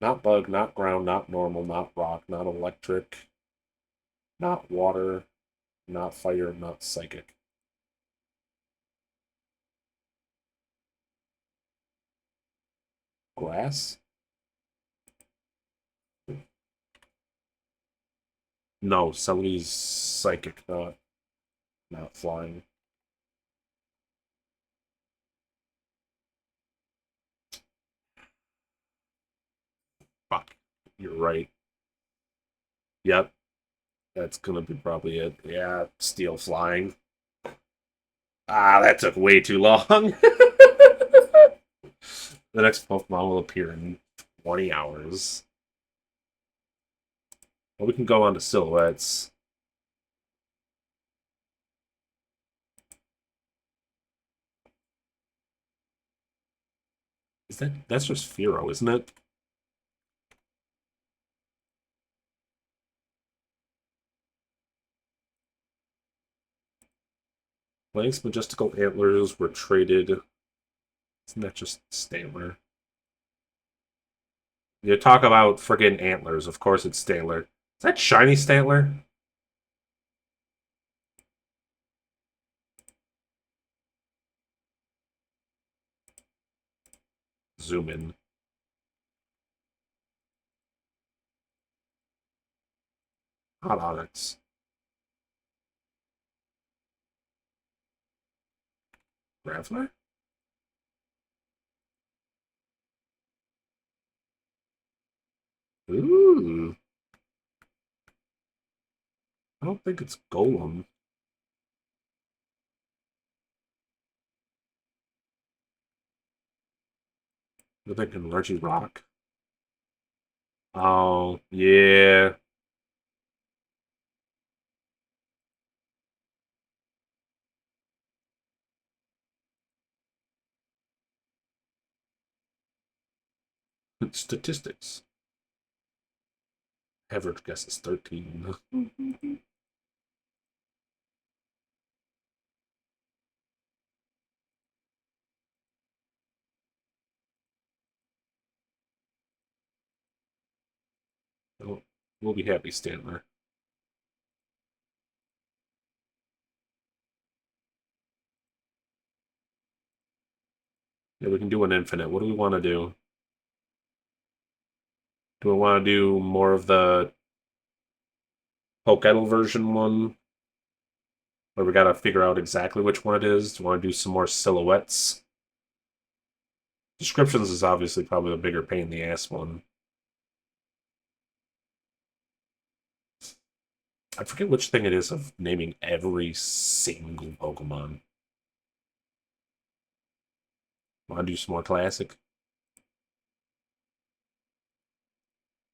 Not bug, not ground, not normal, not rock, not electric, not water, not fire, not psychic. Grass? No, Celebi's psychic, not flying. Fuck. You're right. Yep. That's gonna be probably it. Yeah, steel flying. Ah, that took way too long. The next Pokemon will appear in 20 hours. Well, we can go on to silhouettes. That's just Firo, isn't it? Blank's majestical antlers were traded. Isn't that just Stantler? You talk about friggin' antlers. Of course it's Stantler. Is that shiny Stantler? zoom in. Hot onyx. Graveler? Ooh. I don't think it's Golem. You're thinking Reggie Rock? Oh, yeah. Statistics. Average guess is 13. We'll be happy, Stanler. Yeah, we can do an infinite. What do we want to do? Do we want to do more of the Pokeettle version one? Where we gotta figure out exactly which one it is? Do we want to do some more silhouettes? Descriptions is obviously probably a bigger pain in the ass one. I forget which thing it is of naming every single Pokemon. Want to do some more classic?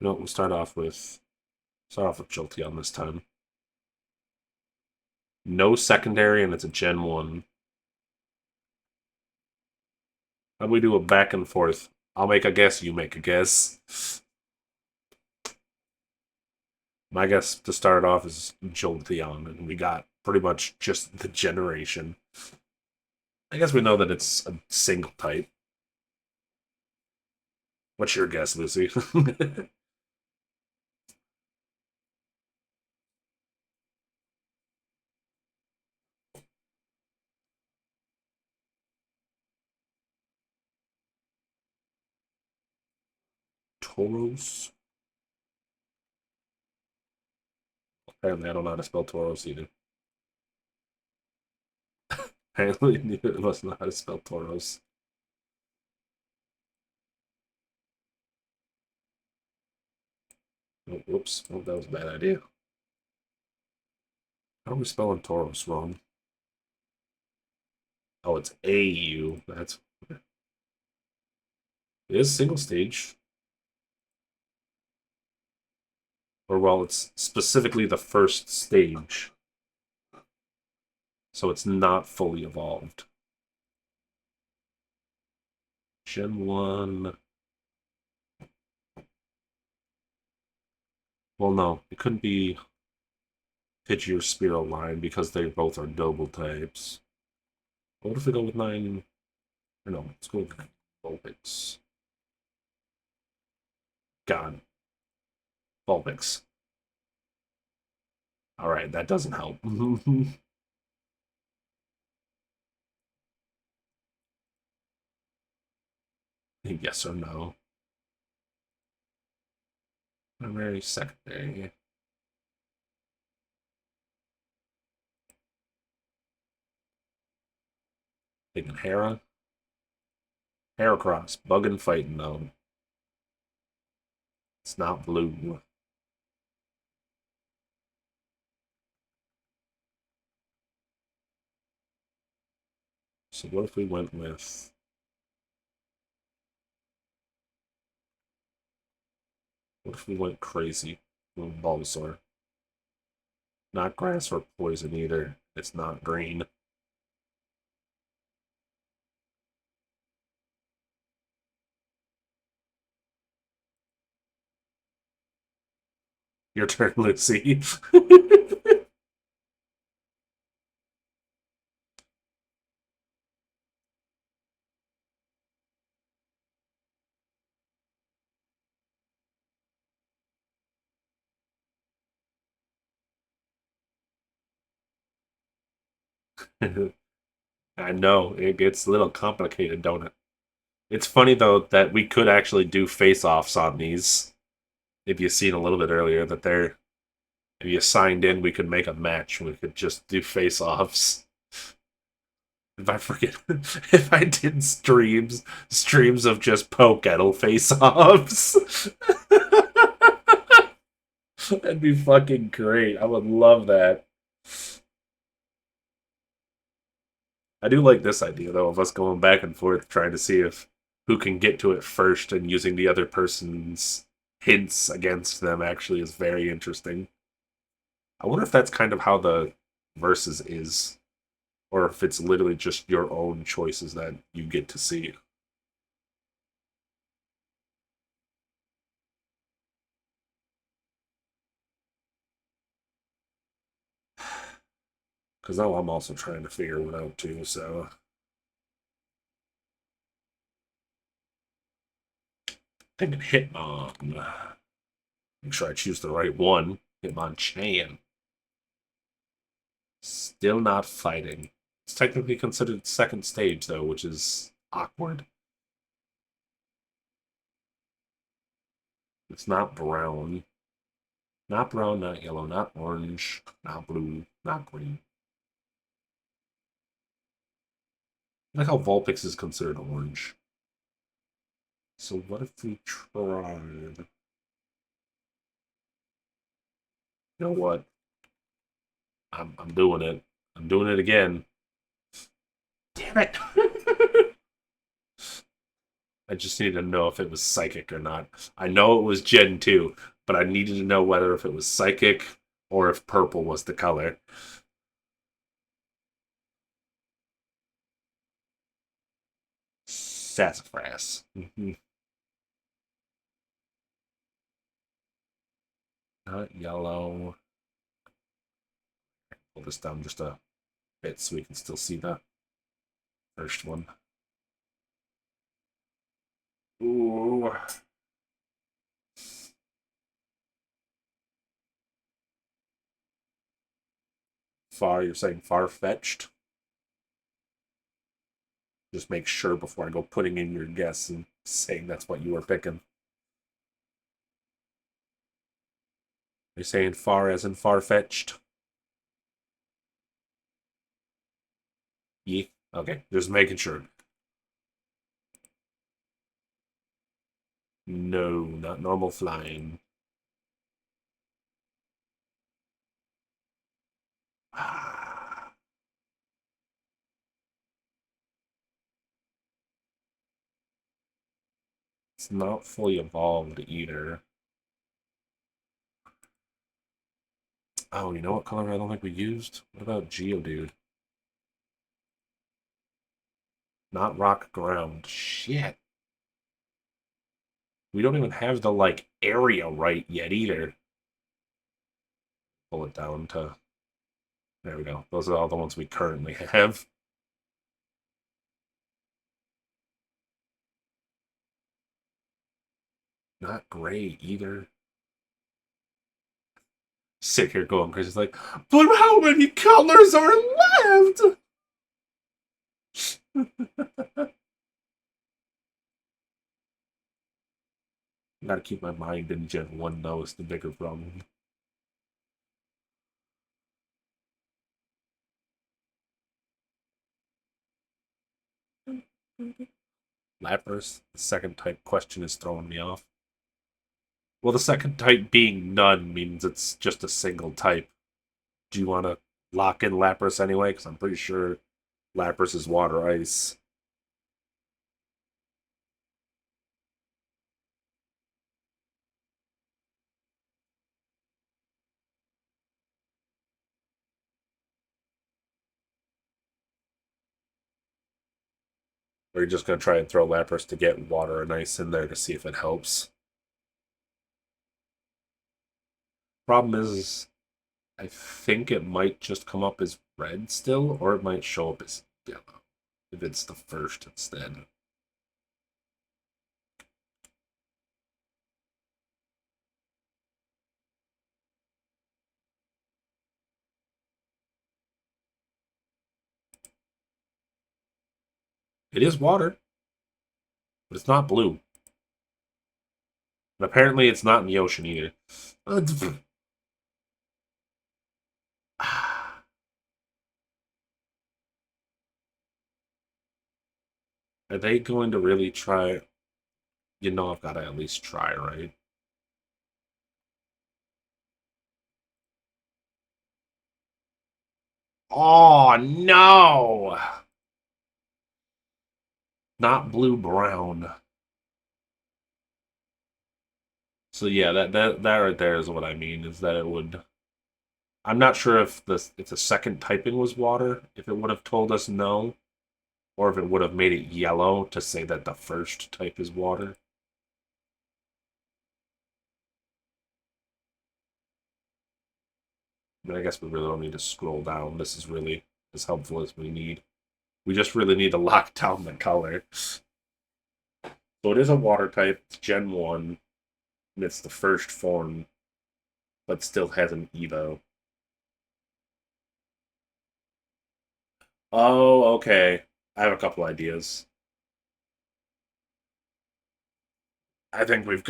No, we'll start off with Jolteon this time. No secondary, and it's a Gen 1. How do we do a back and forth? I'll make a guess, you make a guess. My guess to start off is Jolteon, and we got pretty much just the generation. I guess we know that it's a single type. What's your guess, Lucy? Tauros? Apparently, I don't know how to spell Tauros either. Apparently, neither of us know how to spell Tauros. Oh, whoops. Oh, that was a bad idea. How are we spelling Tauros wrong? Oh, it's AU. That's it is single stage. Or well, it's specifically the first stage. So it's not fully evolved. Gen 1. Well, no, it couldn't be Pidgey or Spearow line because they both are double types. What if we go with 9? Or no, let's go with Vulpix. God. Vulpix. Alright, that doesn't help. Yes or no? Primary, secondary. Thinking Hera. Heracross. Bug and fighting though. It's not blue. So what if we went with... What if we went crazy with Bulbasaur? Not grass or poison either. It's not green. Your turn, Lucy. I know, it gets a little complicated, don't it? It's funny though that we could actually do face-offs on these. If you've seen a little bit earlier that they're if you signed in, we could make a match. We could just do face-offs. If I forget, if I did streams of just Pokéttle face-offs, that'd be fucking great. I would love that. I do like this idea though of us going back and forth trying to see if who can get to it first and using the other person's hints against them actually is very interesting. I wonder if that's kind of how the versus is, or if it's literally just your own choices that you get to see. Because now I'm also trying to figure one out too, so. Thinking Hitmon. Make sure I choose the right one. Hitmonchan. Still not fighting. It's technically considered second stage, though, which is awkward. It's not brown. Not brown, not yellow, not orange, not blue, not green. I like how Vulpix is considered orange. So what if we tried? You know what? I'm doing it. I'm doing it again. Damn it! I just needed to know if it was psychic or not. I know it was Gen 2, but I needed to know whether if it was psychic or if purple was the color. Sassafras. Not yellow. Pull this down just a bit so we can still see the first one. Ooh. You're saying far-fetched? Just make sure before I go putting in your guess and saying that's what you were picking. Are you saying far as in far-fetched? Yeah. Okay, just making sure. No, not normal flying. Ah, it's not fully evolved either. Oh, you know what color I don't think we used? What about Geodude? Not rock ground. Shit. We don't even have the, like, area right yet either. Pull it down to... There we go. Those are all the ones we currently have. Not gray either. Sit here going crazy. It's like, but how many colors are left? Gotta keep my mind in Gen 1 though, is the bigger problem. Lapras, the second type question is throwing me off. Well, the second type being none means it's just a single type. Do you want to lock in Lapras anyway? Because I'm pretty sure Lapras is water ice. Or you're just going to try and throw Lapras to get water and ice in there to see if it helps. Problem is I think it might just come up as red still, or it might show up as yellow if it's the first instead. It is water. But it's not blue. And apparently it's not in the ocean either. Are they going to really try? You know I've got to at least try, right? Oh, no! Not blue-brown. So yeah, that right there is what I mean, is that it would... I'm not sure if the second typing was water, if it would have told us no, or if it would have made it yellow to say that the first type is water. But I guess we really don't need to scroll down. This is really as helpful as we need. We just really need to lock down the color. So it is a water type, it's Gen 1, and it's the first form, but still has an Evo. Oh, okay. I have a couple ideas. I think we've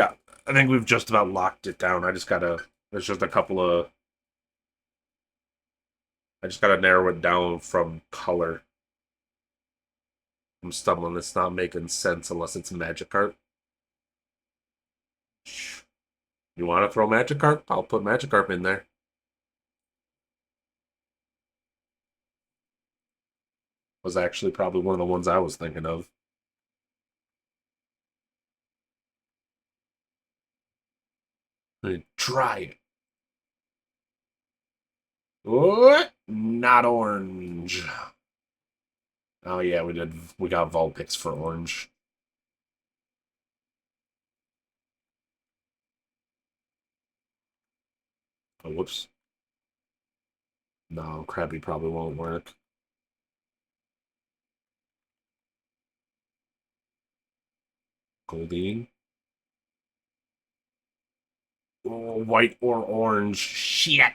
just about locked it down. There's just a couple of, I just gotta narrow it down from color. I'm stumbling, it's not making sense unless it's Magikarp. You want to throw Magikarp? I'll put Magikarp in there. Was actually probably one of the ones I was thinking of. Try it. What? Not orange. Oh yeah, we did. We got Vulpix for orange. Oh, whoops. No, Krabby probably won't work. Goldeen. Oh, white or orange. Shit.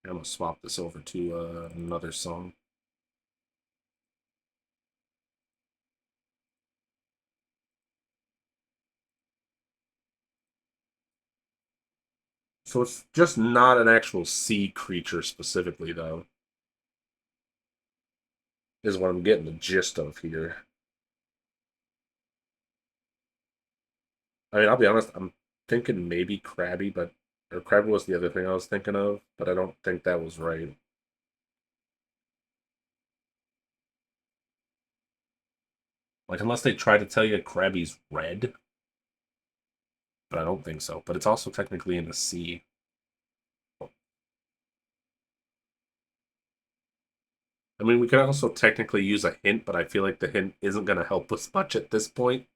I'm gonna swap this over to another song. So it's just not an actual sea creature specifically, though. Is what I'm getting the gist of here. I mean, I'll be honest, I'm thinking maybe Krabby, but or Krabby was the other thing I was thinking of, but I don't think that was right. Like, unless they try to tell you Krabby's red, but I don't think so. But it's also technically in the sea. I mean, we could also technically use a hint, but I feel like the hint isn't going to help us much at this point.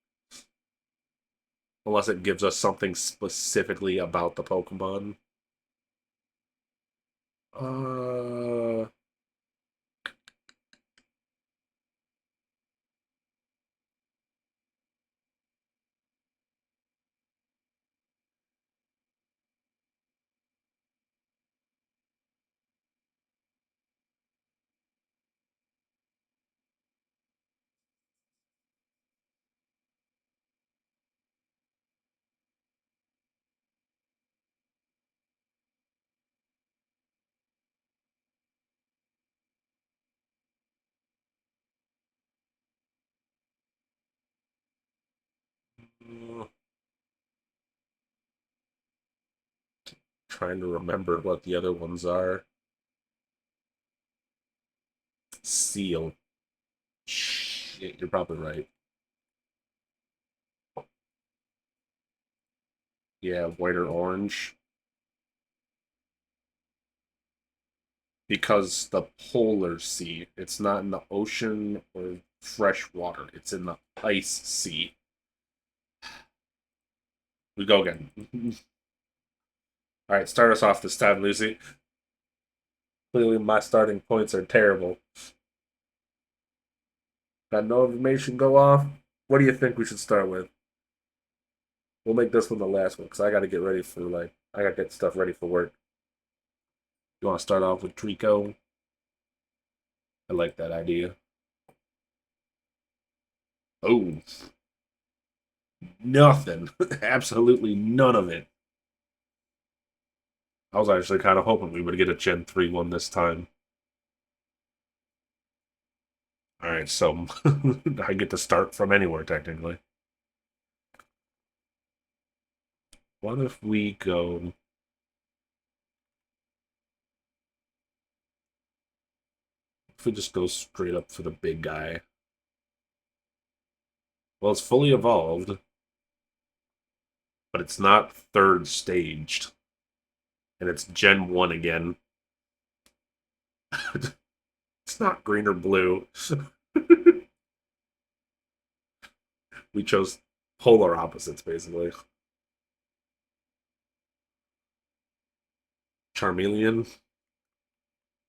Unless it gives us something specifically about the Pokemon. Uh, trying to remember what the other ones are. Seal. Shit, you're probably right. Yeah, white or orange. Because the polar sea, it's not in the ocean or fresh water. It's in the ice sea. We go again. All right, start us off this time, Lucy. Clearly, my starting points are terrible. Got no information go off. What do you think we should start with? We'll make this one the last one because I got to get ready for I got to get stuff ready for work. You want to start off with Trico? I like that idea. Oh, nothing. Absolutely none of it. I was actually kind of hoping we would get a Gen 3 one this time. Alright, so I get to start from anywhere, technically. What if we go... If we just go straight up for the big guy? Well, it's fully evolved, but it's not third staged. And it's Gen 1 again. It's not green or blue. We chose polar opposites, basically. Charmeleon,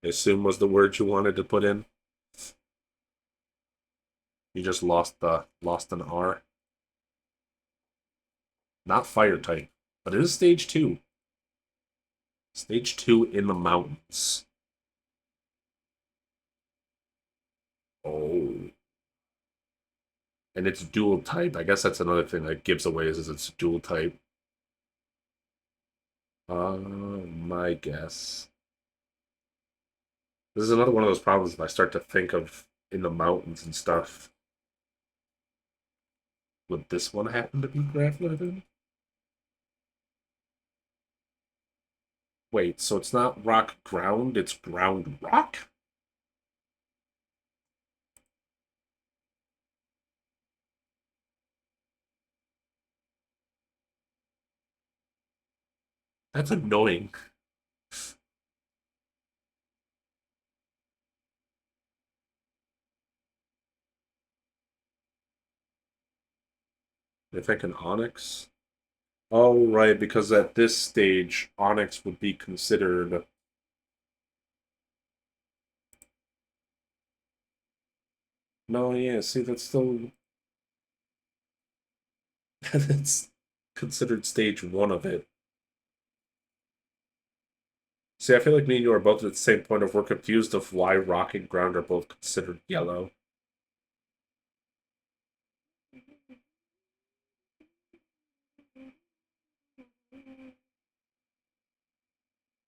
I assume was the word you wanted to put in. You just lost an R. Not fire type, but it is stage 2. Stage 2 in the mountains. Oh. And it's dual type. I guess that's another thing that gives away is it's dual type. My guess. This is another one of those problems if I start to think of in the mountains and stuff. Would this one happen to be graphite? Wait, so it's not rock ground, it's ground rock? That's annoying. I think an onyx. Oh, right, because at this stage, onyx would be considered. No, yeah, see, that's still. That's considered stage 1 of it. See, I feel like me and you are both at the same point of we're confused of why rock and ground are both considered yellow.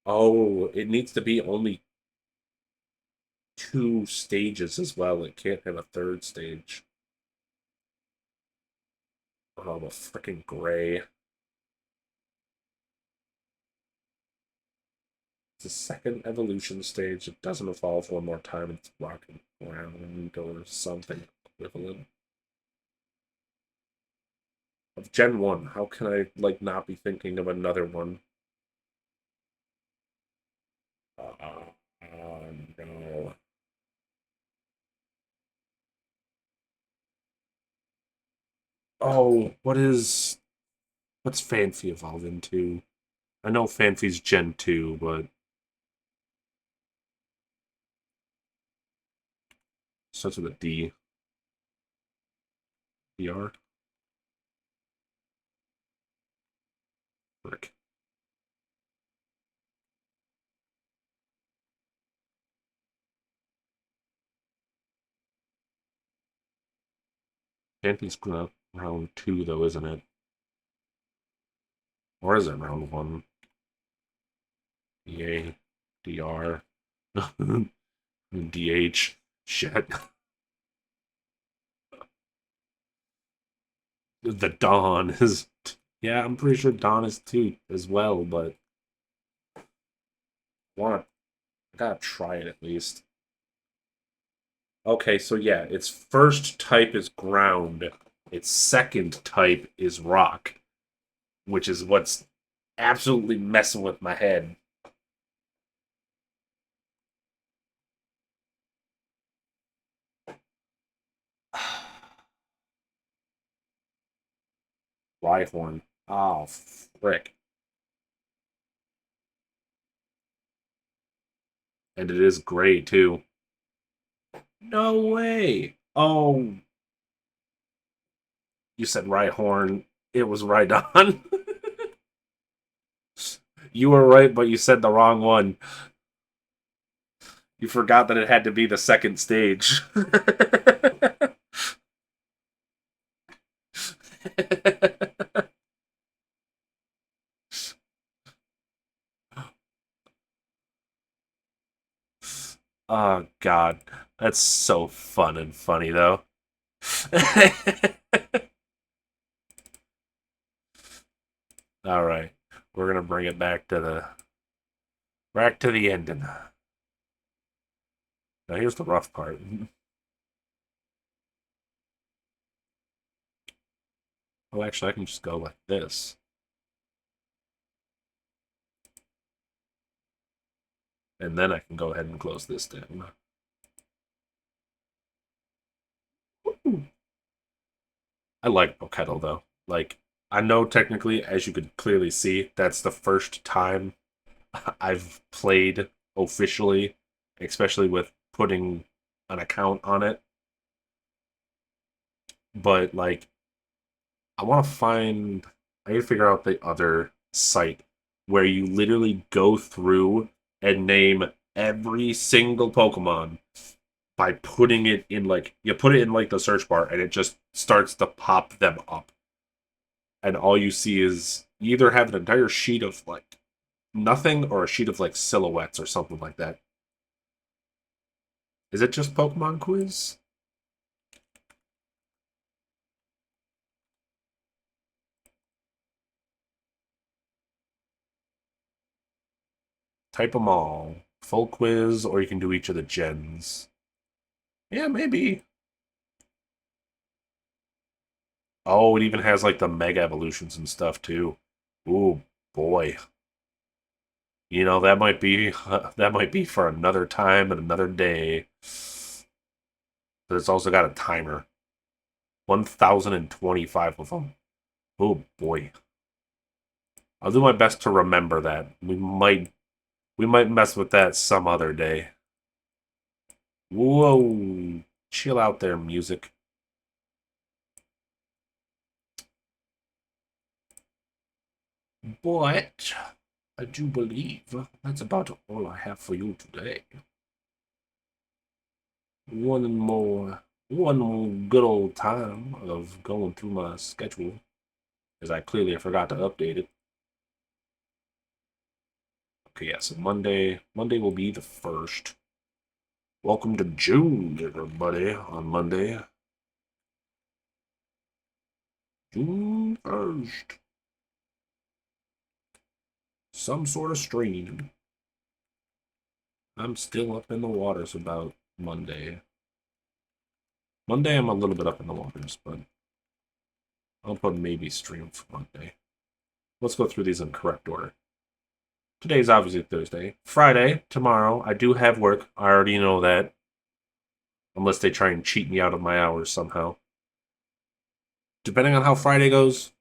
Oh, it needs to be only 2 stages as well. It can't have a third stage. Oh, the freaking gray. It's a second evolution stage. It doesn't evolve one more time. It's rock and ground or something equivalent. Of Gen 1, how can I, not be thinking of another one? No. Oh, what's Fanfi evolve into? I know Fanfi's Gen 2, but starts with a D. DR? Frick. Fanfi's round 2, though, isn't it? Or is it round 1? EA, DR, DH. Shit. The Dawn is. Yeah, I'm pretty sure Dawn is 2 as well, but. I gotta try it at least. Okay, so yeah, its first type is ground. Its second type is rock, which is what's absolutely messing with my head. Rhyhorn. Oh, frick. And it is gray, too. No way! Oh, you said Rhyhorn. It was Rhydon. You were right, but you said the wrong one. You forgot that it had to be the second stage. Oh, God. That's so fun and funny, though. All right. We're going to bring it back to the ending. Now, here's the rough part. Oh, actually, I can just go like this. And then I can go ahead and close this down. I like Pokettle, though. Like, I know technically, as you could clearly see, that's the first time I've played officially, especially with putting an account on it. But, like, I want to find... I need to figure out the other site where you literally go through and name every single Pokemon by putting it in, like, you put it in, like, the search bar, and it just starts to pop them up. And all you see is you either have an entire sheet of, like, nothing or a sheet of, like, silhouettes or something like that. Is it just Pokemon Quiz? Type them all. Full quiz, or you can do each of the gens. Yeah, maybe. Oh, it even has like the mega evolutions and stuff too. Ooh, boy. You know, that might be for another time and another day. But it's also got a timer. 1,025 of them. Oh boy. I'll do my best to remember that. We might mess with that some other day. Whoa. Chill out there, music. But I do believe that's about all I have for you today. One more good old time of going through my schedule, as I clearly forgot to update it. Okay, yeah, so Monday will be the 1st. Welcome to June, everybody, on Monday. June 1st. Some sort of stream. I'm still up in the waters about Monday. Monday, I'm a little bit up in the waters, but I'll put maybe stream for Monday. Let's go through these in correct order. Today's obviously Thursday. Friday, tomorrow, I do have work. I already know that. Unless they try and cheat me out of my hours somehow. Depending on how Friday goes,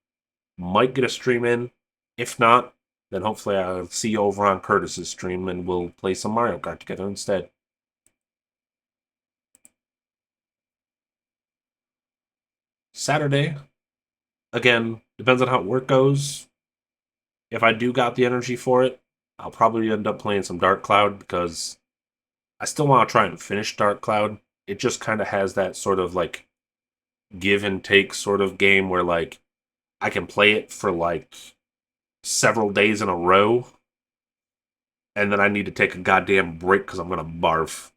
might get a stream in. If not, then hopefully I'll see you over on Curtis's stream and we'll play some Mario Kart together instead. Saturday, again, depends on how work goes. If I do got the energy for it, I'll probably end up playing some Dark Cloud because I still want to try and finish Dark Cloud. It just kind of has that sort of like give and take sort of game where like I can play it for like several days in a row and then I need to take a goddamn break because I'm going to barf.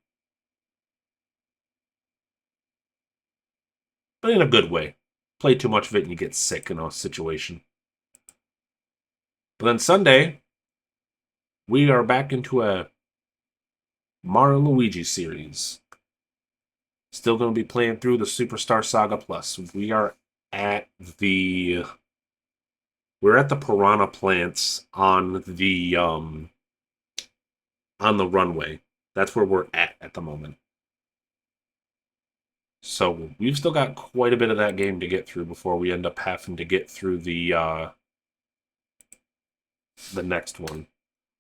But in a good way. Play too much of it and you get sick in a situation. But then Sunday, we are back into a Mario Luigi series. Still going to be playing through the Superstar Saga Plus. At the we're at the piranha plants on the runway. That's where we're at the moment. So we've still got quite a bit of that game to get through before we end up having to get through the next one.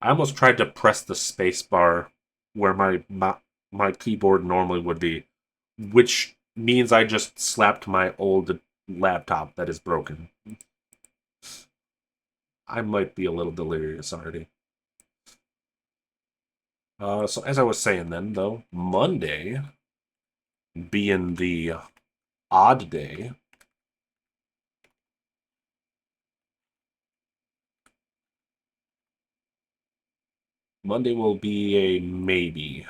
I almost tried to press the space bar where my keyboard normally would be, which means I just slapped my old laptop that is broken. I might be a little delirious already. So as I was saying then, though, Monday being the odd day, Monday will be a maybe.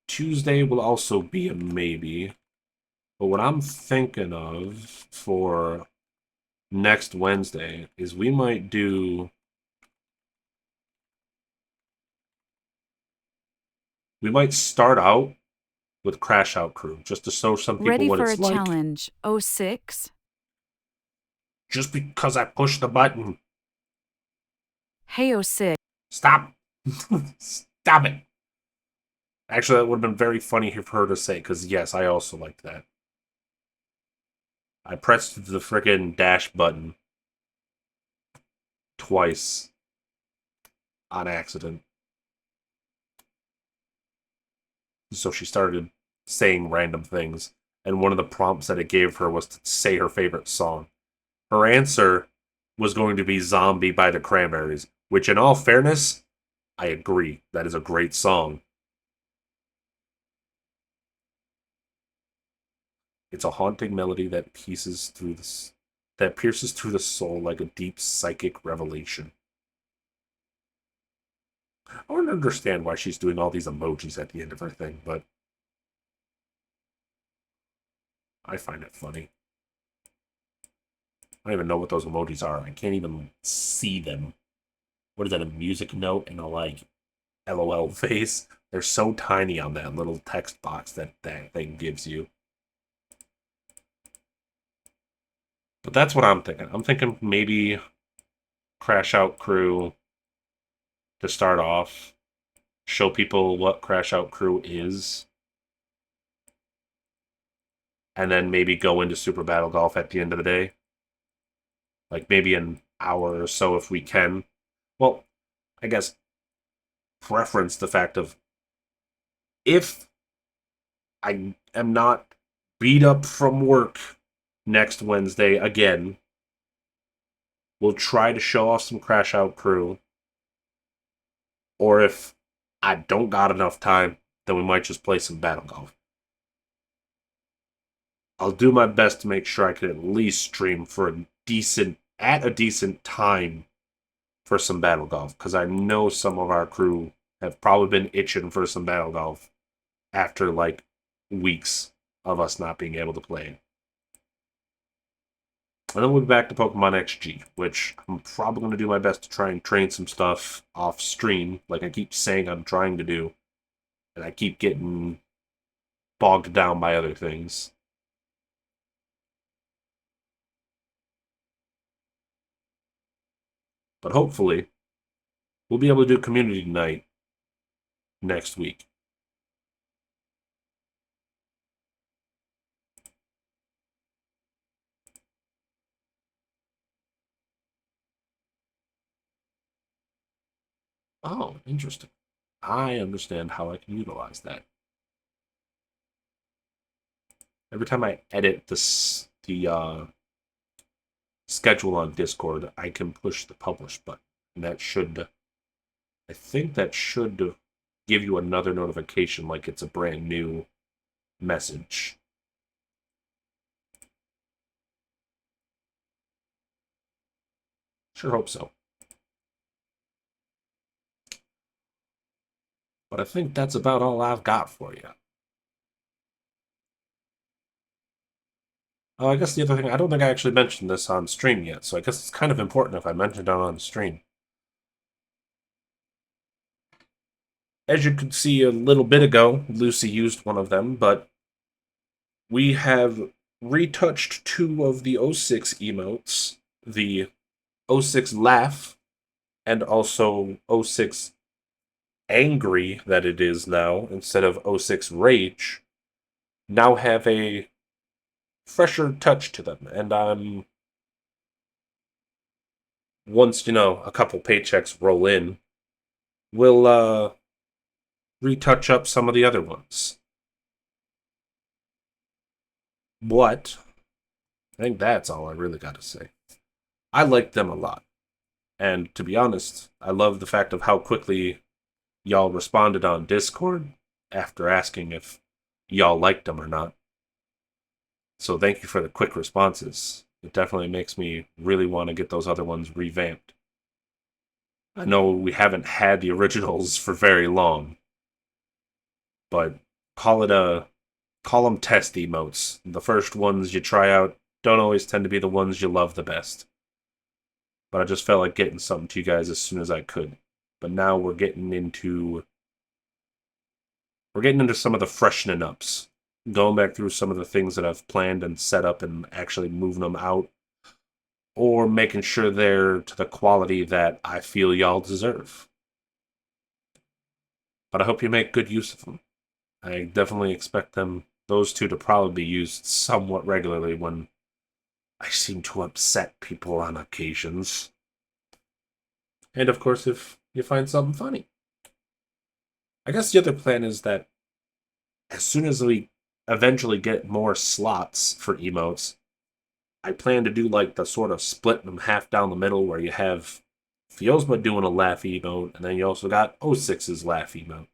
Tuesday will also be a maybe. But what I'm thinking of for next Wednesday is we might do. We might start out with Crash Out Crew just to show some people Ready what for it's a like. challenge, 06? Just because I pushed the button. Hey, 06. Stop. Stop it. Actually, that would have been very funny for her to say, because yes, I also liked that. I pressed the frickin' dash button twice on accident. So she started saying random things, and one of the prompts that it gave her was to say her favorite song. Her answer was going to be Zombie by the Cranberries, which, in all fairness, I agree. That is a great song. It's a haunting melody that pierces through the soul like a deep psychic revelation. I don't understand why she's doing all these emojis at the end of her thing, but I find it funny. I don't even know what those emojis are. I can't even see them. What is that, a music note and a LOL face? They're so tiny on that little text box that thing gives you. But that's what I'm thinking. I'm thinking maybe Crash Out Crew to start off. Show people what Crash Out Crew is. And then maybe go into Super Battle Golf at the end of the day. Like maybe an hour or so if we can. Well, I guess preference the fact of if I am not beat up from work next Wednesday again, we'll try to show off some Crash Out Crew. Or if I don't got enough time, then we might just play some Battle Golf. I'll do my best to make sure I can at least stream for a decent time for some Battle Golf, because I know some of our crew have probably been itching for some Battle Golf after like weeks of us not being able to play it. And then we'll be back to Pokemon XG, which I'm probably going to do my best to try and train some stuff off stream, like I keep saying I'm trying to do, and I keep getting bogged down by other things. But hopefully, we'll be able to do community night next week. Oh, interesting. I understand how I can utilize that. Every time I edit the schedule on Discord, I can push the publish button. And I think that should give you another notification like it's a brand new message. Sure hope so. But I think that's about all I've got for you. Oh, I guess the other thing, I don't think I actually mentioned this on stream yet, so I guess it's kind of important if I mentioned it on stream. As you could see a little bit ago, Lucy used one of them, but we have retouched two of the 06 emotes, the 06 Laugh and also 06 Angry that it is now, instead of 06 Rage, now have a fresher touch to them. And once, a couple paychecks roll in, we'll retouch up some of the other ones. But I think that's all I really got to say. I liked them a lot. And to be honest, I love the fact of how quickly y'all responded on Discord after asking if y'all liked them or not. So thank you for the quick responses. It definitely makes me really want to get those other ones revamped. I know we haven't had the originals for very long, but call them test emotes. The first ones you try out don't always tend to be the ones you love the best. But I just felt like getting something to you guys as soon as I could. But now we're getting into some of the freshening ups. Going back through some of the things that I've planned and set up and actually moving them out. Or making sure they're to the quality that I feel y'all deserve. But I hope you make good use of them. I definitely expect those two to probably be used somewhat regularly when I seem to upset people on occasions. And of course, if you find something funny. I guess the other plan is that as soon as we eventually get more slots for emotes, I plan to do like the sort of split them half down the middle where you have Fiozma doing a laugh emote, and then you also got O6's laugh emote.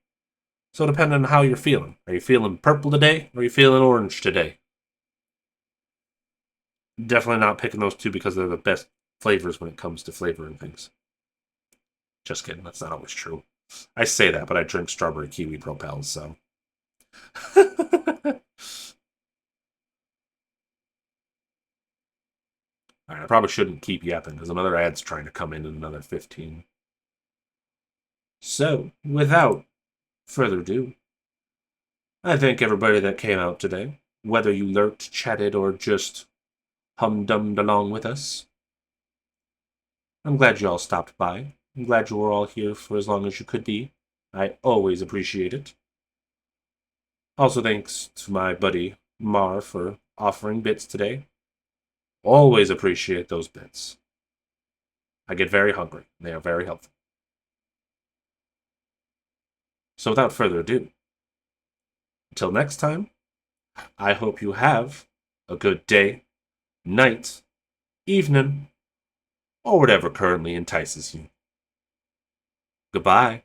So depending on how you're feeling. Are you feeling purple today, or are you feeling orange today? Definitely not picking those two because they're the best flavors when it comes to flavoring things. Just kidding, that's not always true. I say that, but I drink strawberry kiwi propels, so. Alright, I probably shouldn't keep yapping because another ad's trying to come in another 15. So, without further ado, I thank everybody that came out today, whether you lurked, chatted, or just humdummed along with us. I'm glad you all stopped by. I'm glad you were all here for as long as you could be. I always appreciate it. Also, thanks to my buddy Mar for offering bits today. Always appreciate those bits. I get very hungry. They are very helpful. So without further ado, until next time, I hope you have a good day, night, evening, or whatever currently entices you. Goodbye.